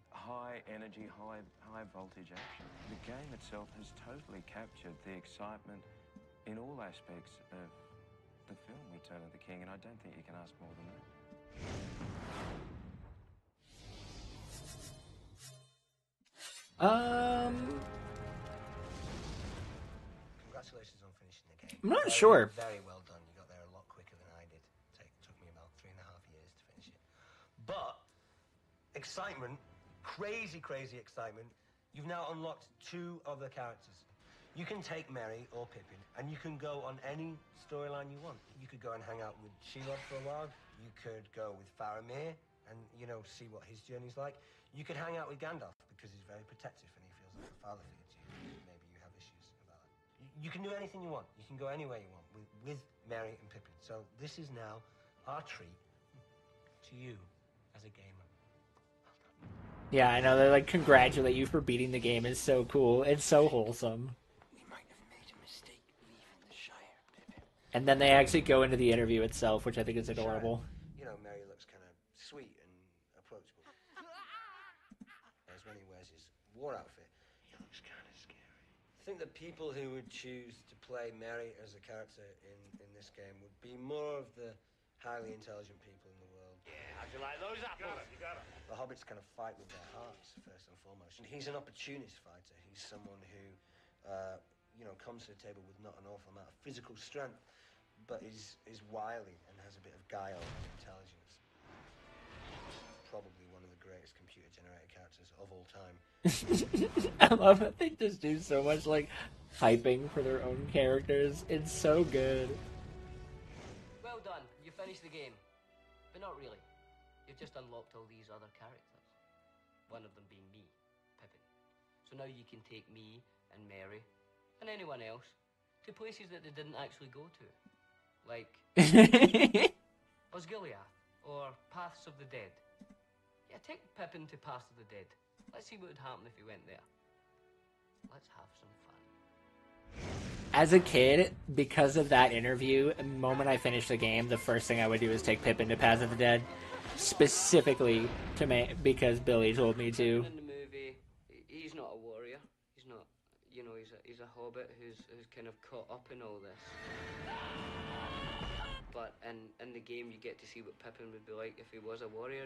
Speaker 13: high energy, high voltage action. The game itself has totally captured the excitement in all aspects of the film Return of the King, and I don't think you can ask more than that.
Speaker 5: Congratulations on finishing the game.
Speaker 3: I'm not sure.
Speaker 5: Very well done. You got there a lot quicker than I did. It took me about 3.5 years to finish it. But excitement, crazy excitement. You've now unlocked 2 other characters. You can take Merry or Pippin, and you can go on any storyline you want. You could go and hang out with Shelob for a while. You could go with Faramir and, see what his journey's like. You could hang out with Gandalf because he's very protective and he feels like a father figure to you. Maybe you have issues about that. You can do anything you want. You can go anywhere you want with Merry and Pippin. So this is now our treat to you as a gamer.
Speaker 3: Yeah, I know. They like congratulate you for beating the game. It's so cool. It's so wholesome.
Speaker 5: We might have made a mistake leaving the Shire, Pippin.
Speaker 3: And then they actually go into the interview itself, which I think is adorable.
Speaker 5: Merry looks kind of sweet and approachable. Whereas when he wears his war outfit, he looks kind of scary. I think the people who would choose to play Merry as a character in this game would be more of the highly intelligent people in the world.
Speaker 4: Yeah, how'd you like those apples? You got 'em.
Speaker 5: The hobbits kind of fight with their hearts, first and foremost. And he's an opportunist fighter. He's someone who, comes to the table with not an awful amount of physical strength, but is wily and has a bit of guile and intelligence. Probably one of the greatest computer-generated characters of all time.
Speaker 3: I love that they just do so much, hyping for their own characters. It's so good.
Speaker 11: Well done. You finished the game. But not really. You've just unlocked all these other characters. One of them being me, Pippin. So now you can take me and Merry and anyone else to places that they didn't actually go to. Like Osgiliath or Paths of the Dead. Yeah, take Pippin to Paths of the Dead. Let's see what would happen if he went there. Let's have some fun.
Speaker 3: As a kid, because of that interview, the moment I finished the game, the first thing I would do is take Pippin to Paths of the Dead. Specifically because Billy told me to.
Speaker 11: In the movie, he's not a warrior. He's not, he's a hobbit who's kind of caught up in all this. But in the game, you get to see what Pippin would be like if he was a warrior,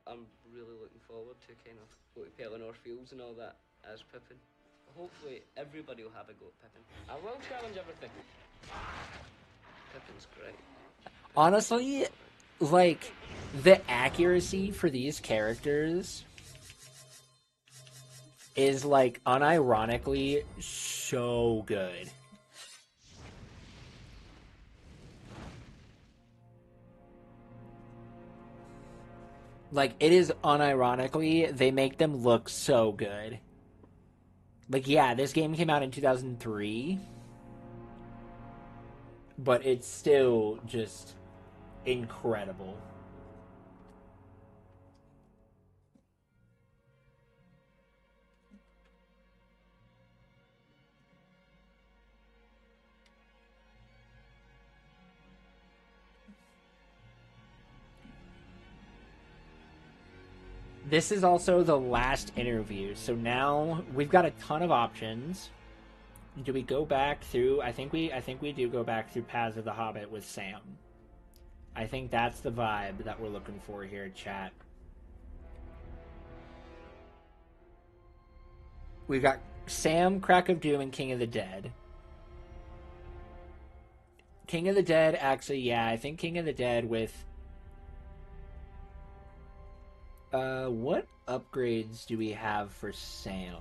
Speaker 11: I'm really looking forward to kind of go to Pelennor Fields and all that as Pippin. Hopefully, everybody will have a go at Pippin. I will challenge everything. Pippin's great.
Speaker 3: Honestly, like, the accuracy for these characters is, like, unironically so good. Like, it is unironically, they make them look so good. Like, yeah, this game came out in 2003, but it's still just incredible. This is also the last interview, so now we've got a ton of options. Do we go back through? I think we do go back through Paths of the Hobbit with Sam. I think that's the vibe that we're looking for here, chat. We've got Sam, Crack of Doom, and King of the Dead. King of the Dead, actually, yeah, I think King of the Dead with... what upgrades do we have for Sam?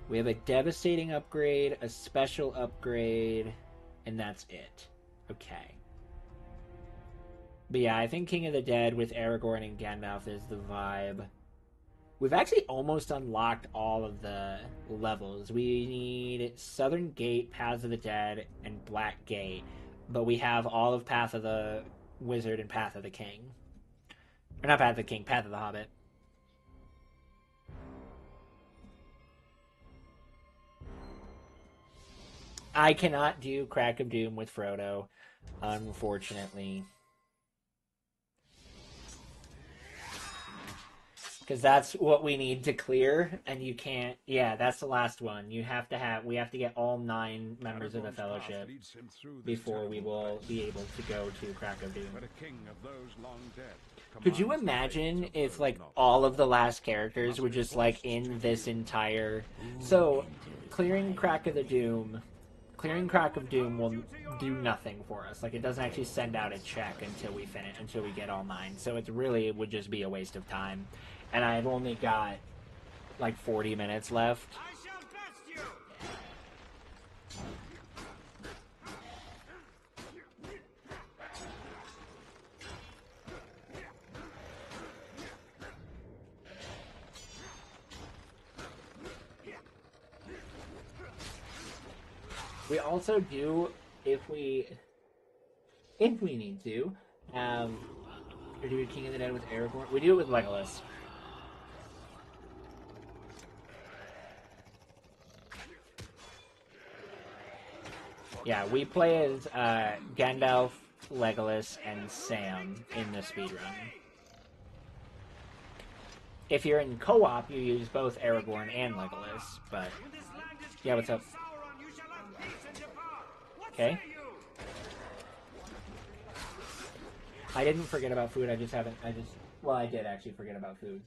Speaker 3: We have a devastating upgrade, a special upgrade, and that's it. Okay. But yeah, I think King of the Dead with Aragorn and Gandalf is the vibe. We've actually almost unlocked all of the levels. We need Southern Gate, Paths of the Dead, and Black Gate. But we have all of Path of the Wizard and Path of the King. Or not Path of the King, Path of the Hobbit. I cannot do Crack of Doom with Frodo, unfortunately. Because that's what we need to clear, and you can't... Yeah, that's the last one. We have to get all 9 members of the Fellowship before we will be able to go to Crack of Doom. Could you imagine if, like, all of the last characters were just, like, in this entire... So, clearing Crack of Doom will do nothing for us. Like, it doesn't actually send out a check until we finish, until we get all 9. So it would just be a waste of time. And I've only got, like, 40 minutes left. We also do, if we need to, or do King of the Dead with Aragorn. We do it with Legolas. Yeah, we play as Gandalf, Legolas, and Sam in the speedrun. If you're in co-op, you use both Aragorn and Legolas, but... Yeah, what's up? Okay. I didn't forget about food, well, I did actually forget about food.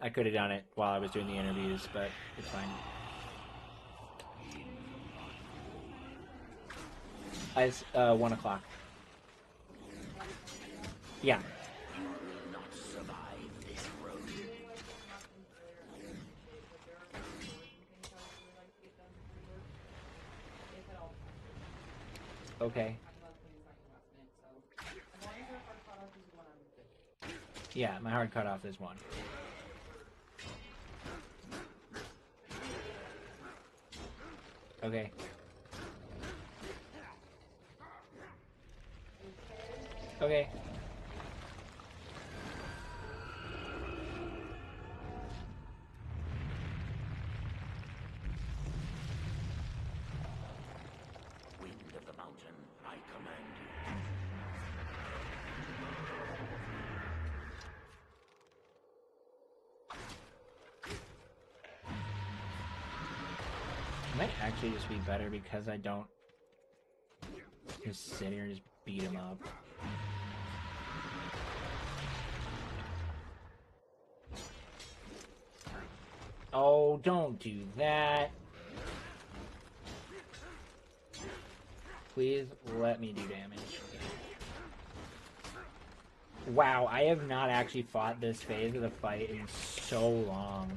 Speaker 3: I could have done it while I was doing the interviews, but it's fine. It's 1 o'clock. Yeah. Okay. Yeah, my hard cutoff is 1. Okay. Okay.
Speaker 4: Wind of the mountain, I command you.
Speaker 3: It might actually just be better because I don't just sit here and just beat him up. Oh, don't do that. Please let me do damage. Wow, I have not actually fought this phase of the fight in so long.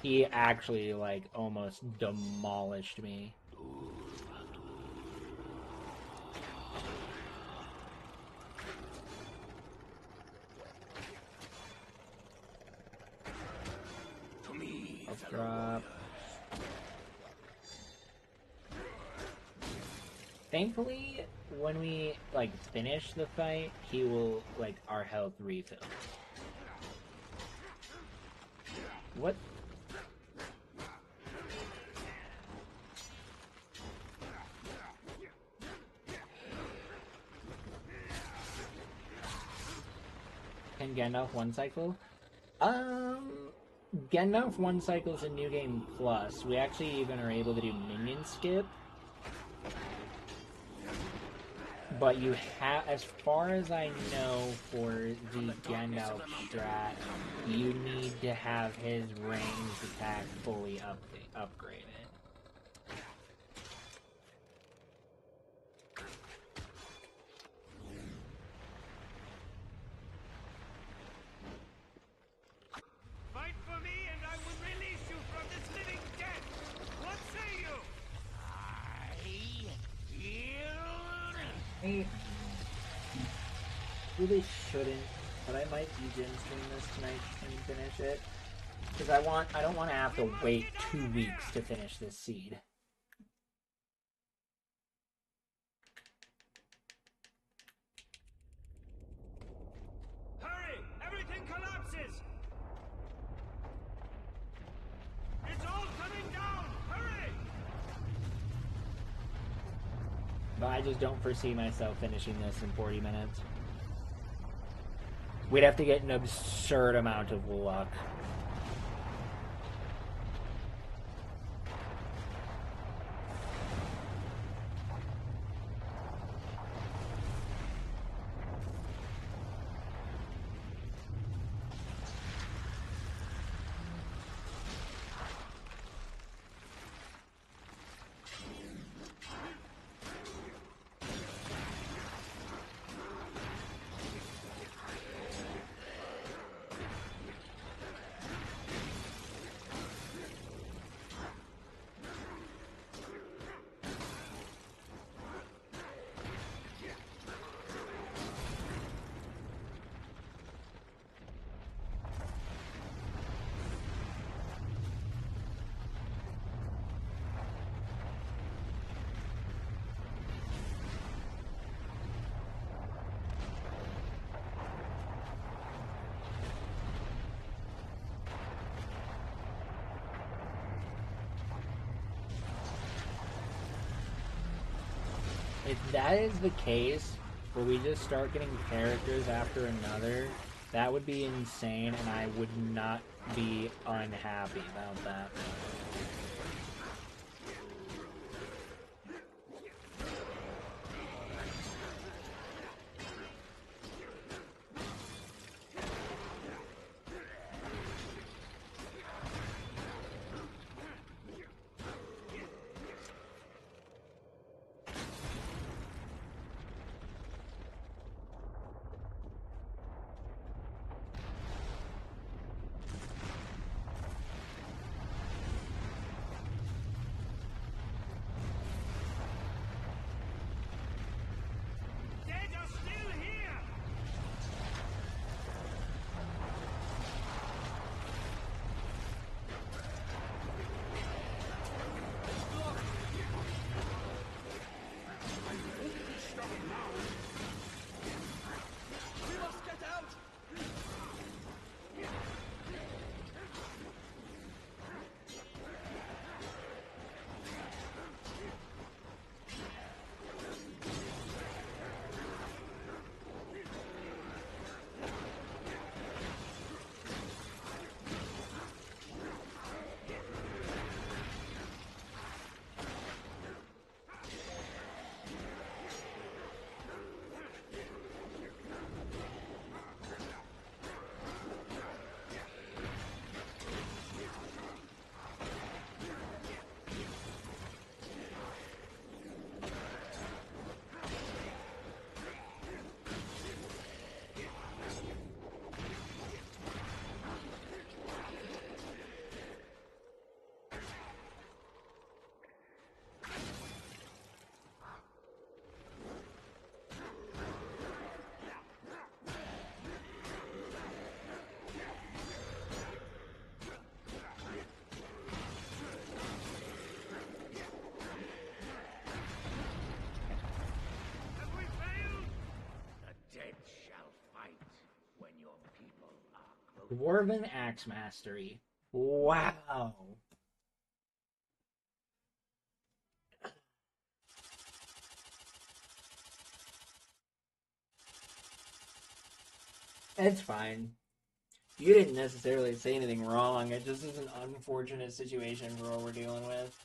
Speaker 3: He actually, like, almost demolished me. Up drop. Thankfully, when we, like, finish the fight, he will, like, our health refill. What? Can Gandalf one cycle? Gandalf one cycle is a new game plus. We actually even are able to do minion skip. But you have, as far as I know, for the Gandalf strat, you need to have his ranged attack fully upgraded.
Speaker 4: Fight for me and I will release you from this living death! What say you?
Speaker 3: I really shouldn't, but I might stream this tonight and finish it. Because I don't want to have to wait 2 weeks to finish this seed.
Speaker 4: Hurry! Everything collapses! It's all coming down! Hurry!
Speaker 3: But I just don't foresee myself finishing this in 40 minutes. We'd have to get an absurd amount of luck. If that is the case, where we just start getting characters after another, that would be insane, and I would not be unhappy about that. Dwarven Axe Mastery. Wow. It's fine. You didn't necessarily say anything wrong. It just is an unfortunate situation for what we're dealing with.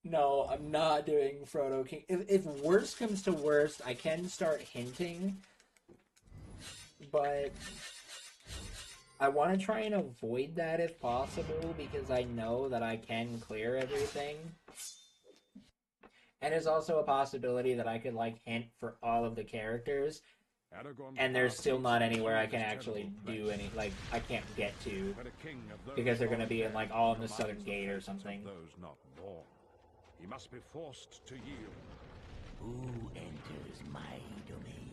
Speaker 3: No, I'm not doing Frodo King. If worst comes to worst, I can start hinting. But I want to try and avoid that if possible, because I know that I can clear everything. And there's also a possibility that I could, like, hint for all of the characters, and there's still not anywhere I can actually do any, like, I can't get to, because they're going to be in, like, all in the Southern Gate or something.
Speaker 9: Those not born. He must be forced to yield.
Speaker 4: Who enters my domain?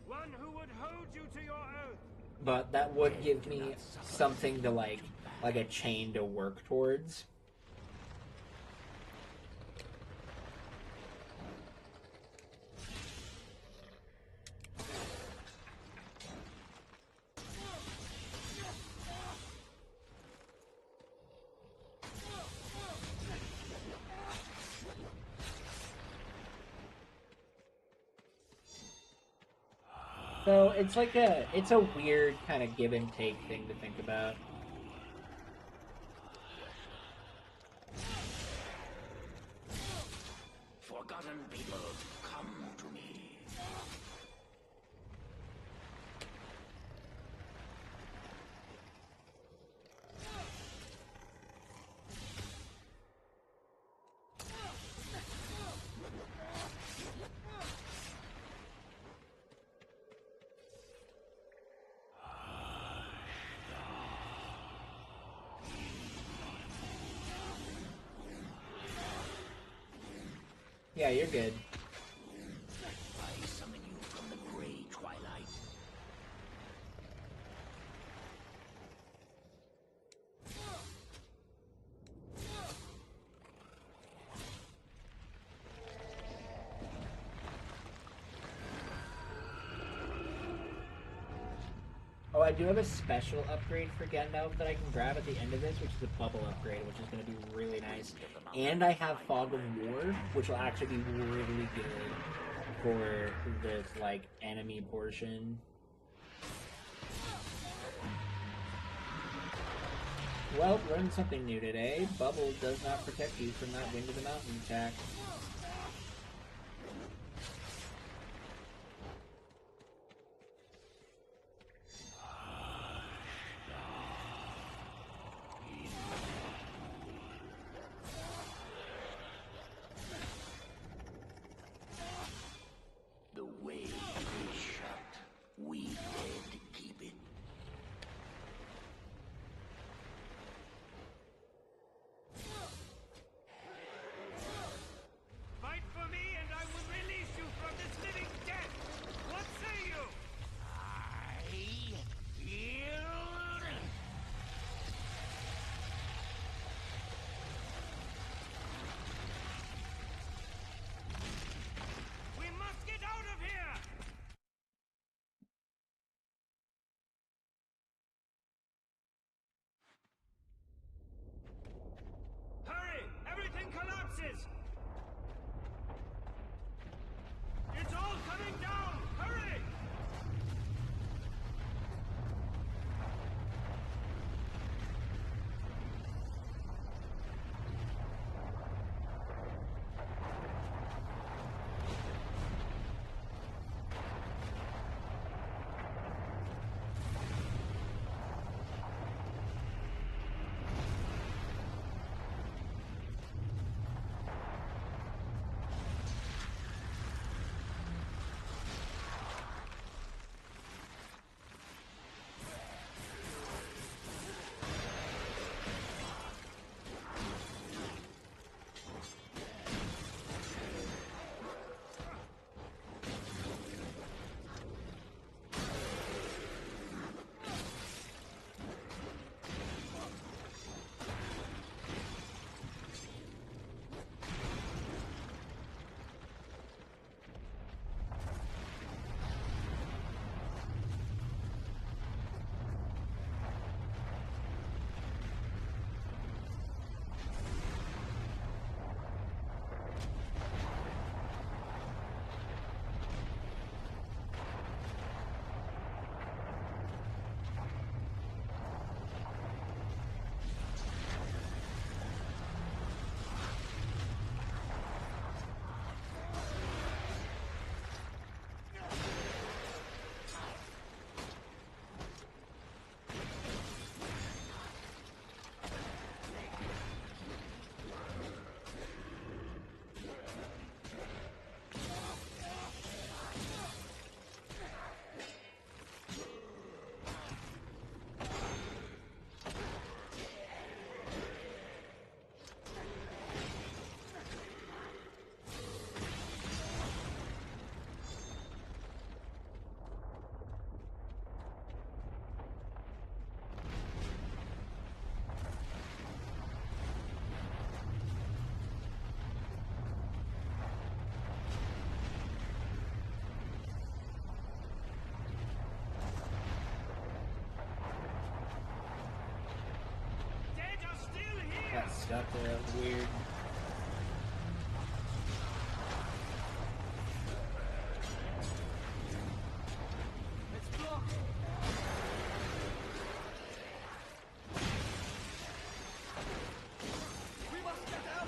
Speaker 4: One who would hold you to your oath.
Speaker 3: But that would give me something to, like a chain to work towards. So it's like it's a weird kind of give and take thing to think about.
Speaker 4: Forgotten people, come to me.
Speaker 3: Yeah, you're good.
Speaker 4: I summon you from the gray twilight.
Speaker 3: Oh, I do have a special upgrade for Gandalf that I can grab at the end of this, which is a bubble upgrade, which is going to be really nice. And I have Fog of War, which will actually be really good for this, like, enemy portion. Well, learned something new today. Bubble does not protect you from that Wind of the Mountain attack.
Speaker 4: The way is shut. We dead keep it.
Speaker 3: got the weird.
Speaker 4: It's blocked. We must get out.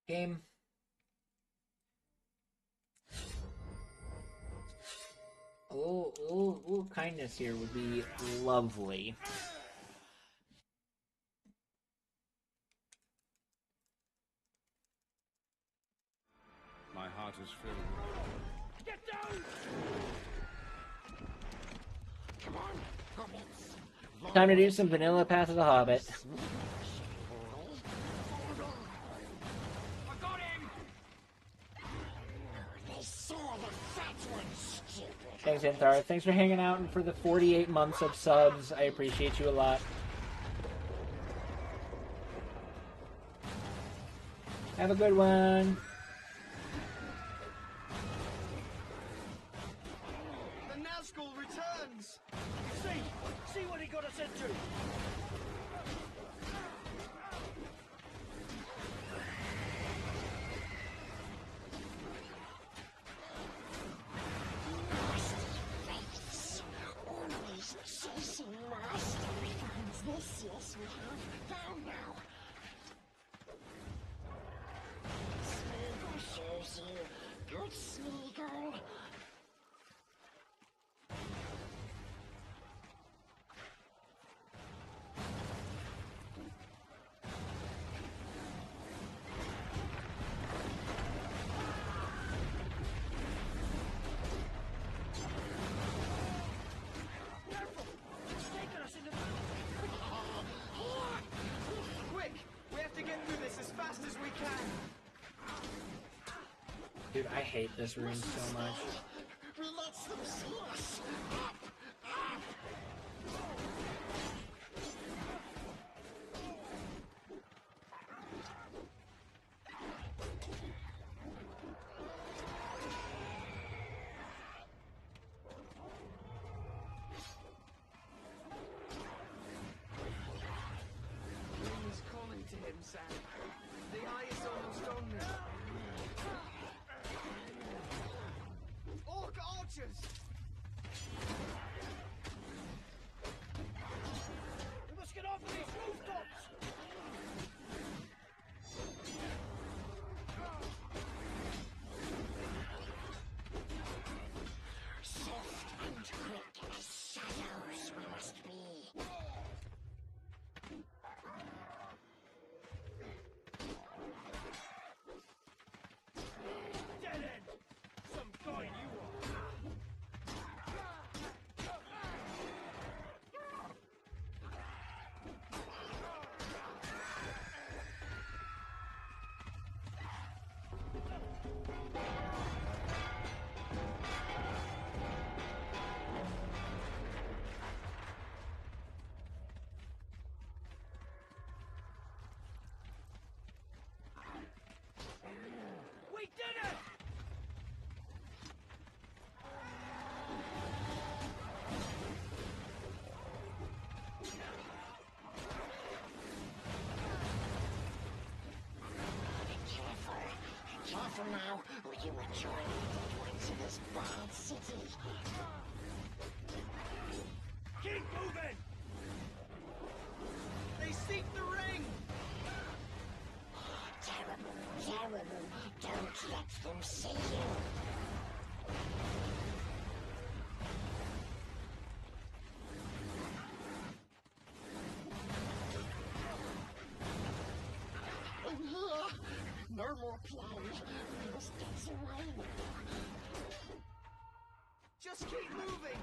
Speaker 3: Game. A little kindness here would be lovely.
Speaker 8: My heart is filled.
Speaker 4: Get down!
Speaker 10: Come on, hobbits.
Speaker 3: Time to do some vanilla Path of the Hobbit.
Speaker 4: I got him!
Speaker 10: They saw the fat one, stupid.
Speaker 3: Thanks, Anthar. Thanks for hanging out and for the 48 months of subs. I appreciate you a lot. Have a good one.
Speaker 4: The Nazgul returns! See what he got us into!
Speaker 10: Always chasing master finds this, yes we have found now. Smeagol shows you. Good Smeagol.
Speaker 4: Quick! We have to get through this as fast as we can!
Speaker 3: Dude, I hate this room so much.
Speaker 10: We let them see us. Up, up.
Speaker 4: He's calling to him, Sam. The eye is almost on me. Orc archers! We must get off of these rooftops!
Speaker 10: Soft and quick as shadows we must be.
Speaker 4: Dead end! Some guy you are! We did it!
Speaker 10: Careful now, or you will join the dead ones in this bad city.
Speaker 4: Keep moving!
Speaker 5: They seek the ring!
Speaker 10: Terrible, terrible. Don't let them see you. In here, no more play. We must get away.
Speaker 5: Just keep moving!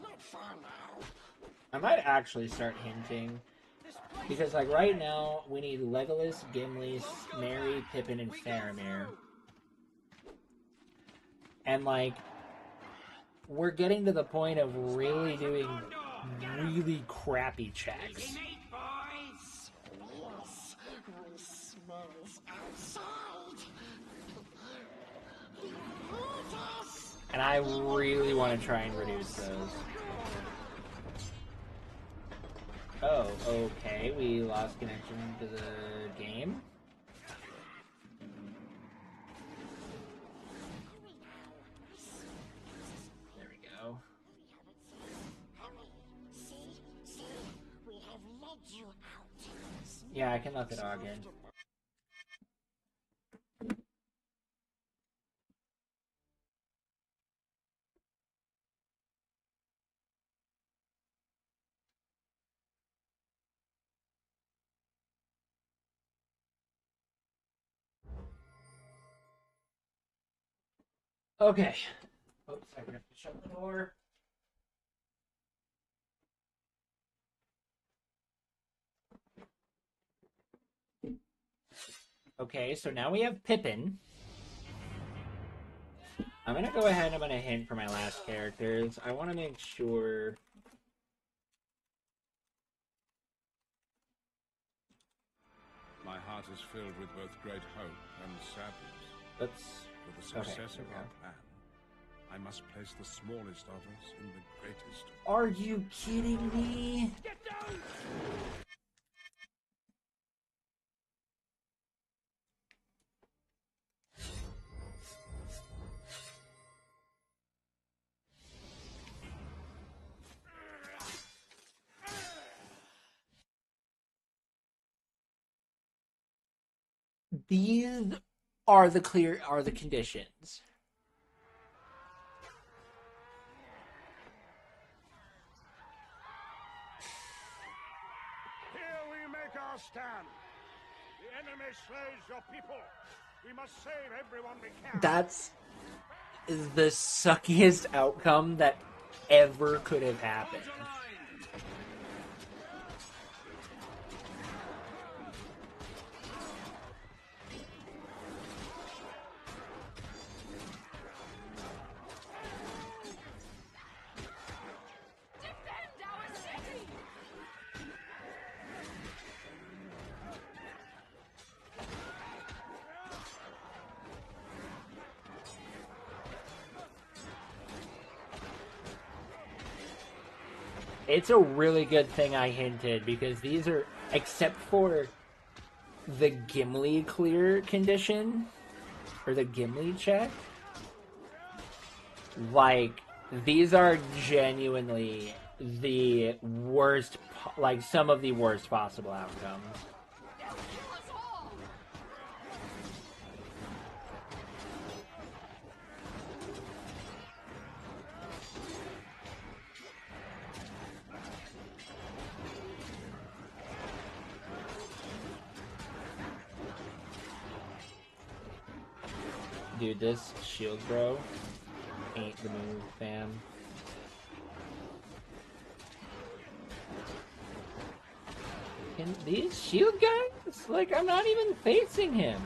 Speaker 10: Not far now.
Speaker 3: I might actually start hinting. Because, like, right now, we need Legolas, Gimli, Merry, Pippin, and Faramir. And, like, we're getting to the point of really doing really crappy checks.
Speaker 10: Yes, we smells outside. He heard us.
Speaker 3: And I really want to try and reduce those. Oh, okay. We lost connection to the game. There we go.
Speaker 10: See, we have led you out.
Speaker 3: Yeah, I can let the dog in. Okay. Oops, I have to shut the door. Okay, so now we have Pippin. I'm gonna go ahead and I'm gonna hint for my last characters. I want to make sure.
Speaker 8: My heart is filled with both great hope and sadness.
Speaker 3: Let's.
Speaker 8: For the
Speaker 3: Okay,
Speaker 8: success
Speaker 3: there
Speaker 8: of
Speaker 3: we
Speaker 8: our
Speaker 3: go.
Speaker 8: plan, I must place the smallest of us in the greatest.
Speaker 3: Are you kidding me?
Speaker 4: Get down!
Speaker 3: These are the conditions.
Speaker 4: Here we make our stand. The enemy slays your people. We must save everyone we can.
Speaker 3: That's the suckiest outcome that ever could have happened.
Speaker 10: Defend our city.
Speaker 3: It's a really good thing I hinted because these are, except for the Gimli clear condition, or the Gimli check, like, these are genuinely the worst, like, some of the worst possible outcomes.
Speaker 10: They'll kill us all.
Speaker 3: Dude, this shield bro ain't the move, fam. Can these shield guys? Like, I'm not even facing him.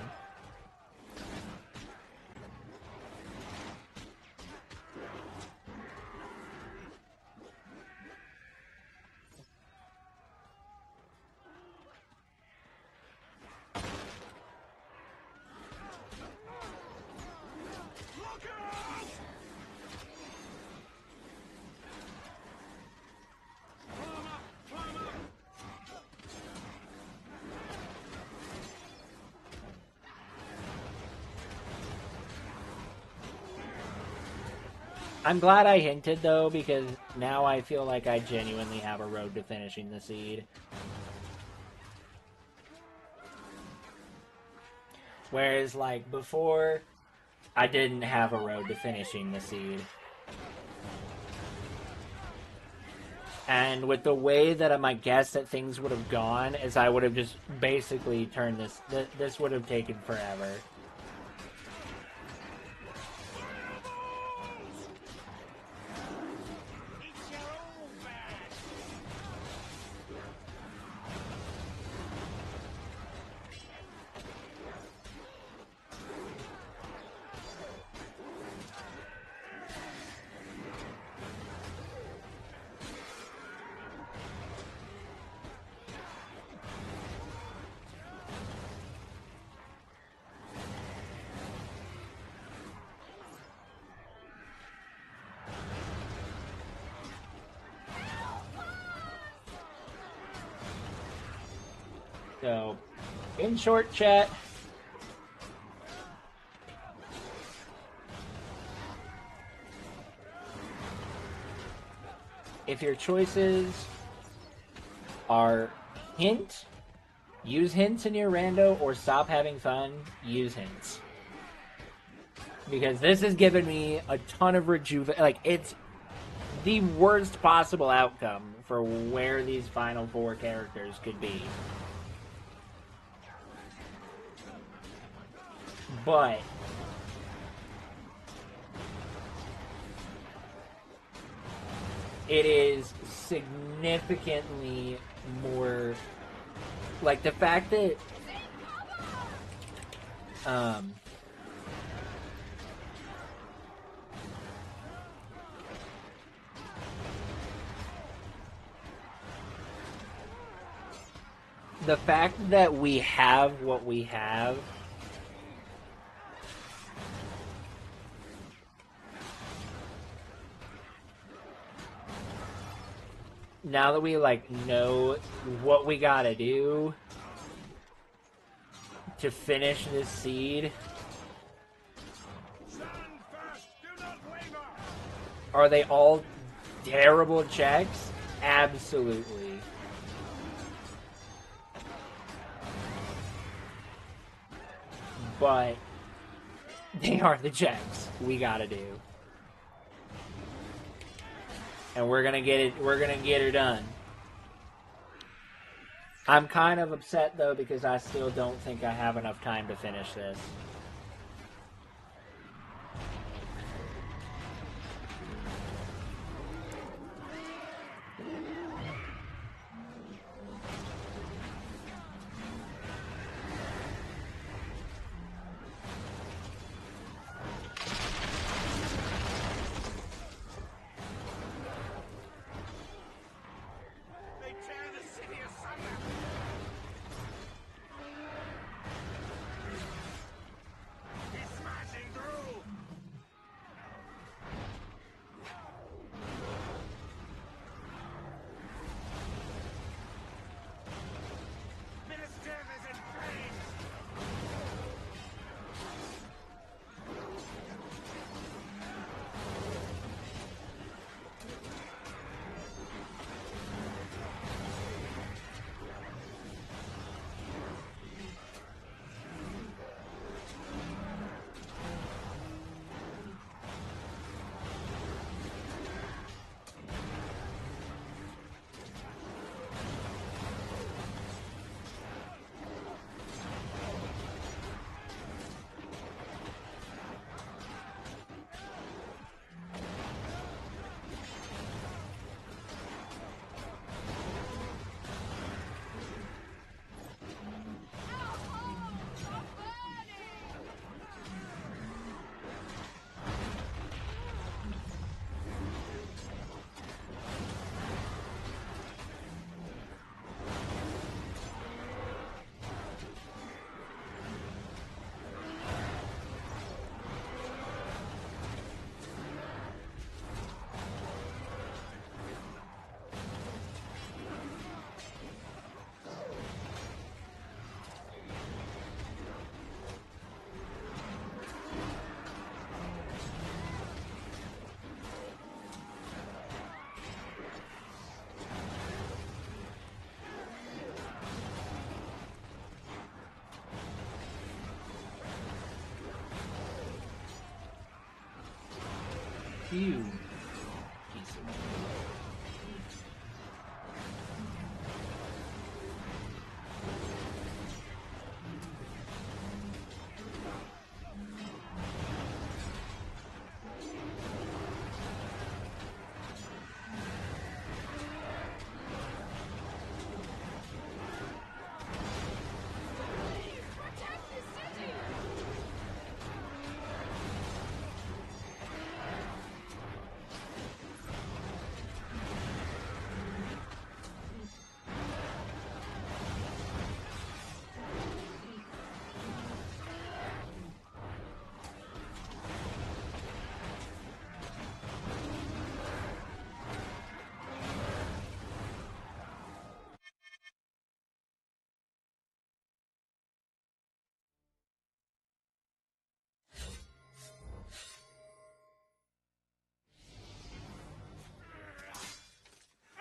Speaker 3: I'm glad I hinted, though, because now I feel like I genuinely have a road to finishing the seed. Whereas, like, before, I didn't have a road to finishing the seed. And with the way that I might guess that things would have gone, is I would have just basically turned this... This would have taken forever. So, in short, chat, if your choices are hint, use hints in your rando, or stop having fun, use hints. Because this has given me a ton of like, it's the worst possible outcome for where these final 4 characters could be. But it is significantly more, like, the fact that the fact that we have what we have now that we, like, know what we gotta do to finish this seed, are they all terrible checks? Absolutely. But they are the checks we gotta do. And we're gonna get her done. I'm kind of upset, though, because I still don't think I have enough time to finish this. You piece of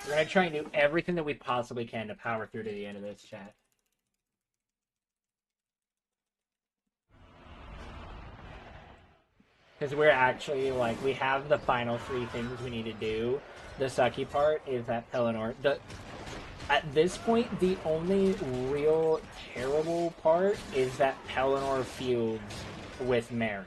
Speaker 3: We're going to try and do everything that we possibly can to power through to the end of this, chat. Because we're actually, like, we have the final 3 things we need to do. The sucky part is that Pelennor... At this point, the only real terrible part is that Pelennor feuds with Mary.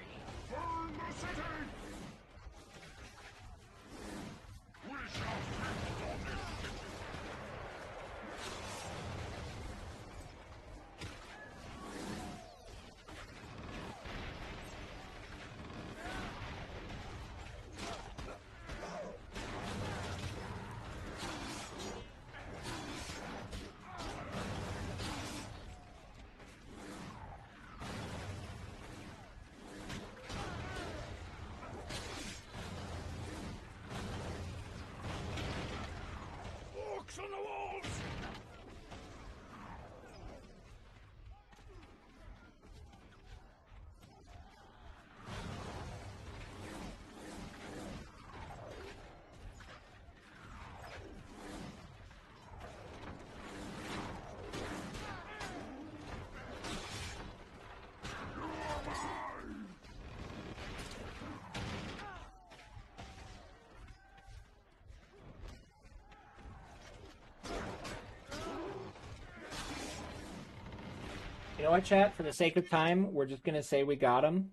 Speaker 9: On the walls!
Speaker 3: You know what, chat? For the sake of time, we're just going to say we got him.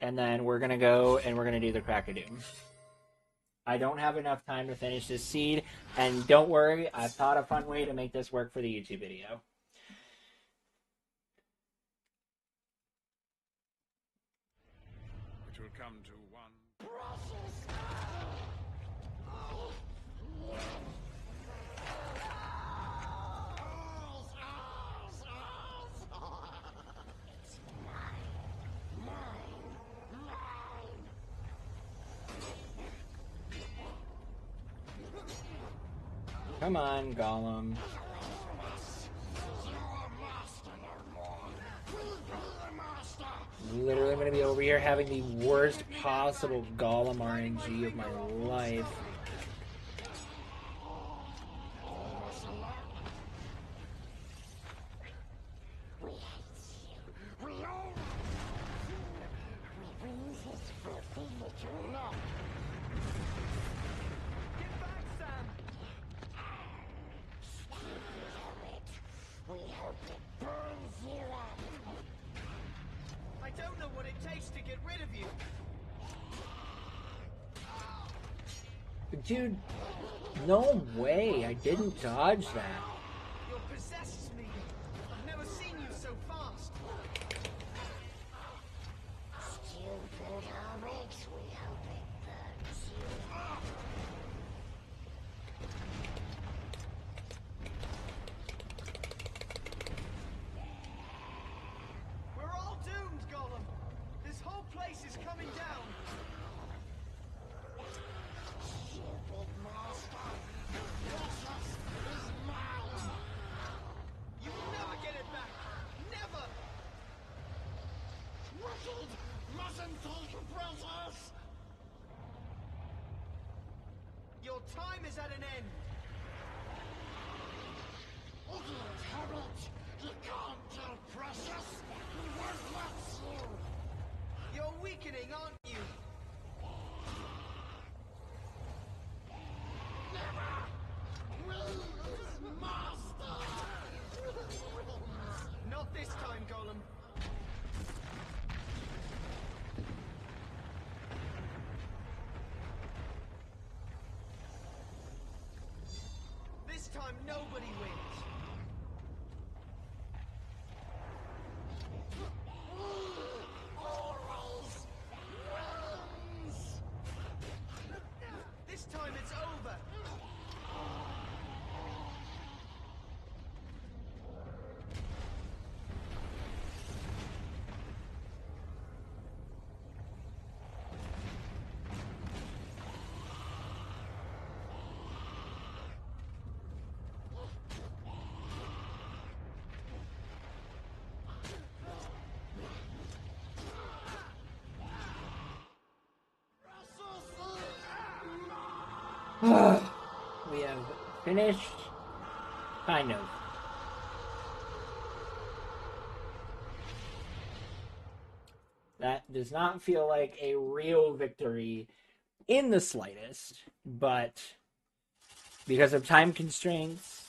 Speaker 3: And then we're going to go and we're going to do the Crack of Doom. I don't have enough time to finish this seed. And don't worry, I've thought a fun way to make this work for the YouTube video.
Speaker 9: It will come to one.
Speaker 3: Come on, Gollum. Literally, I'm going to be over here having the worst possible Gollum RNG of my life.
Speaker 4: I don't know what it takes to get rid of you.
Speaker 3: Dude, no way. I didn't dodge that.
Speaker 4: You're possessed me. I've never seen you so fast.
Speaker 10: Stupid hobbits, we hope it burns you up.
Speaker 4: We're all doomed, Gollum. This whole place is coming down.
Speaker 10: Stupid master. Precious is mine.
Speaker 4: You will never get it back. Never.
Speaker 10: Wicked mustn't take precious.
Speaker 4: Your time is at an end.
Speaker 10: Idiot hobbit. You can't kill Precious. He won't let you.
Speaker 5: You're weakening, aren't you? Not this time, Golem. This time, nobody wins. This time, it's over.
Speaker 3: We have finished, kind of. That does not feel like a real victory in the slightest, but because of time constraints,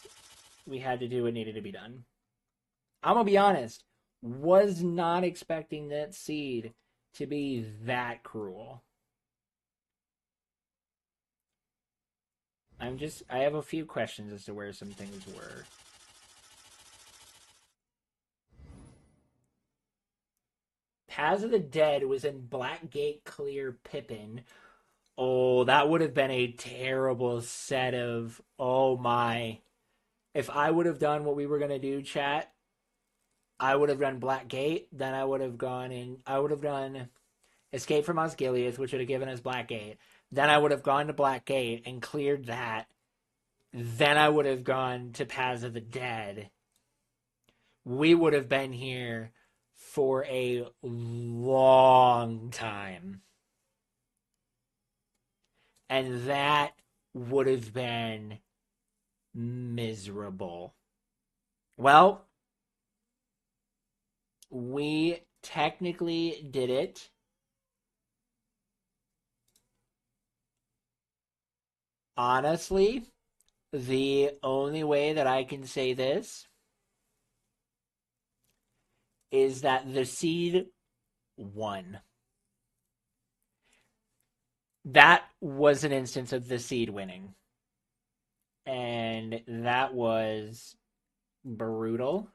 Speaker 3: we had to do what needed to be done. I'm gonna be honest, was not expecting that seed to be that cruel. I have a few questions as to where some things were. Paths of the Dead was in Blackgate Clear Pippin. Oh, that would have been a terrible set of, oh my. If I would have done what we were going to do, chat, I would have done Blackgate, then I would have done Escape from Osgiliath, which would have given us Blackgate. Then I would have gone to Blackgate and cleared that. Then I would have gone to Paths of the Dead. We would have been here for a long time. And that would have been miserable. Well, we technically did it. Honestly, the only way that I can say this is that the seed won. That was an instance of the seed winning. And that was brutal.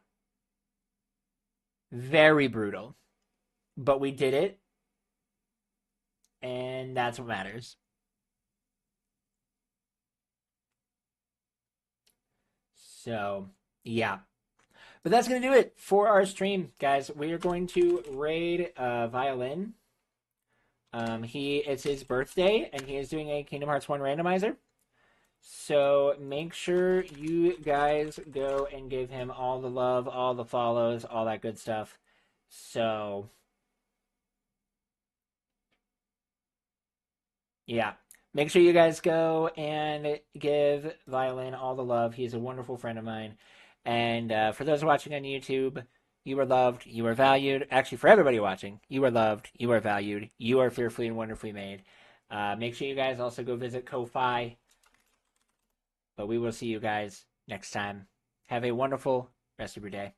Speaker 3: Very brutal. But we did it. And that's what matters. So, yeah. But that's going to do it for our stream, guys. We are going to raid Violin. It's his birthday, and he is doing a Kingdom Hearts 1 randomizer. So make sure you guys go and give him all the love, all the follows, all that good stuff. So, yeah. Make sure you guys go and give Violin all the love. He's a wonderful friend of mine. And for those watching on YouTube, you are loved, you are valued. Actually, for everybody watching, you are loved, you are valued, you are fearfully and wonderfully made. Make sure you guys also go visit Ko-Fi. But we will see you guys next time. Have a wonderful rest of your day.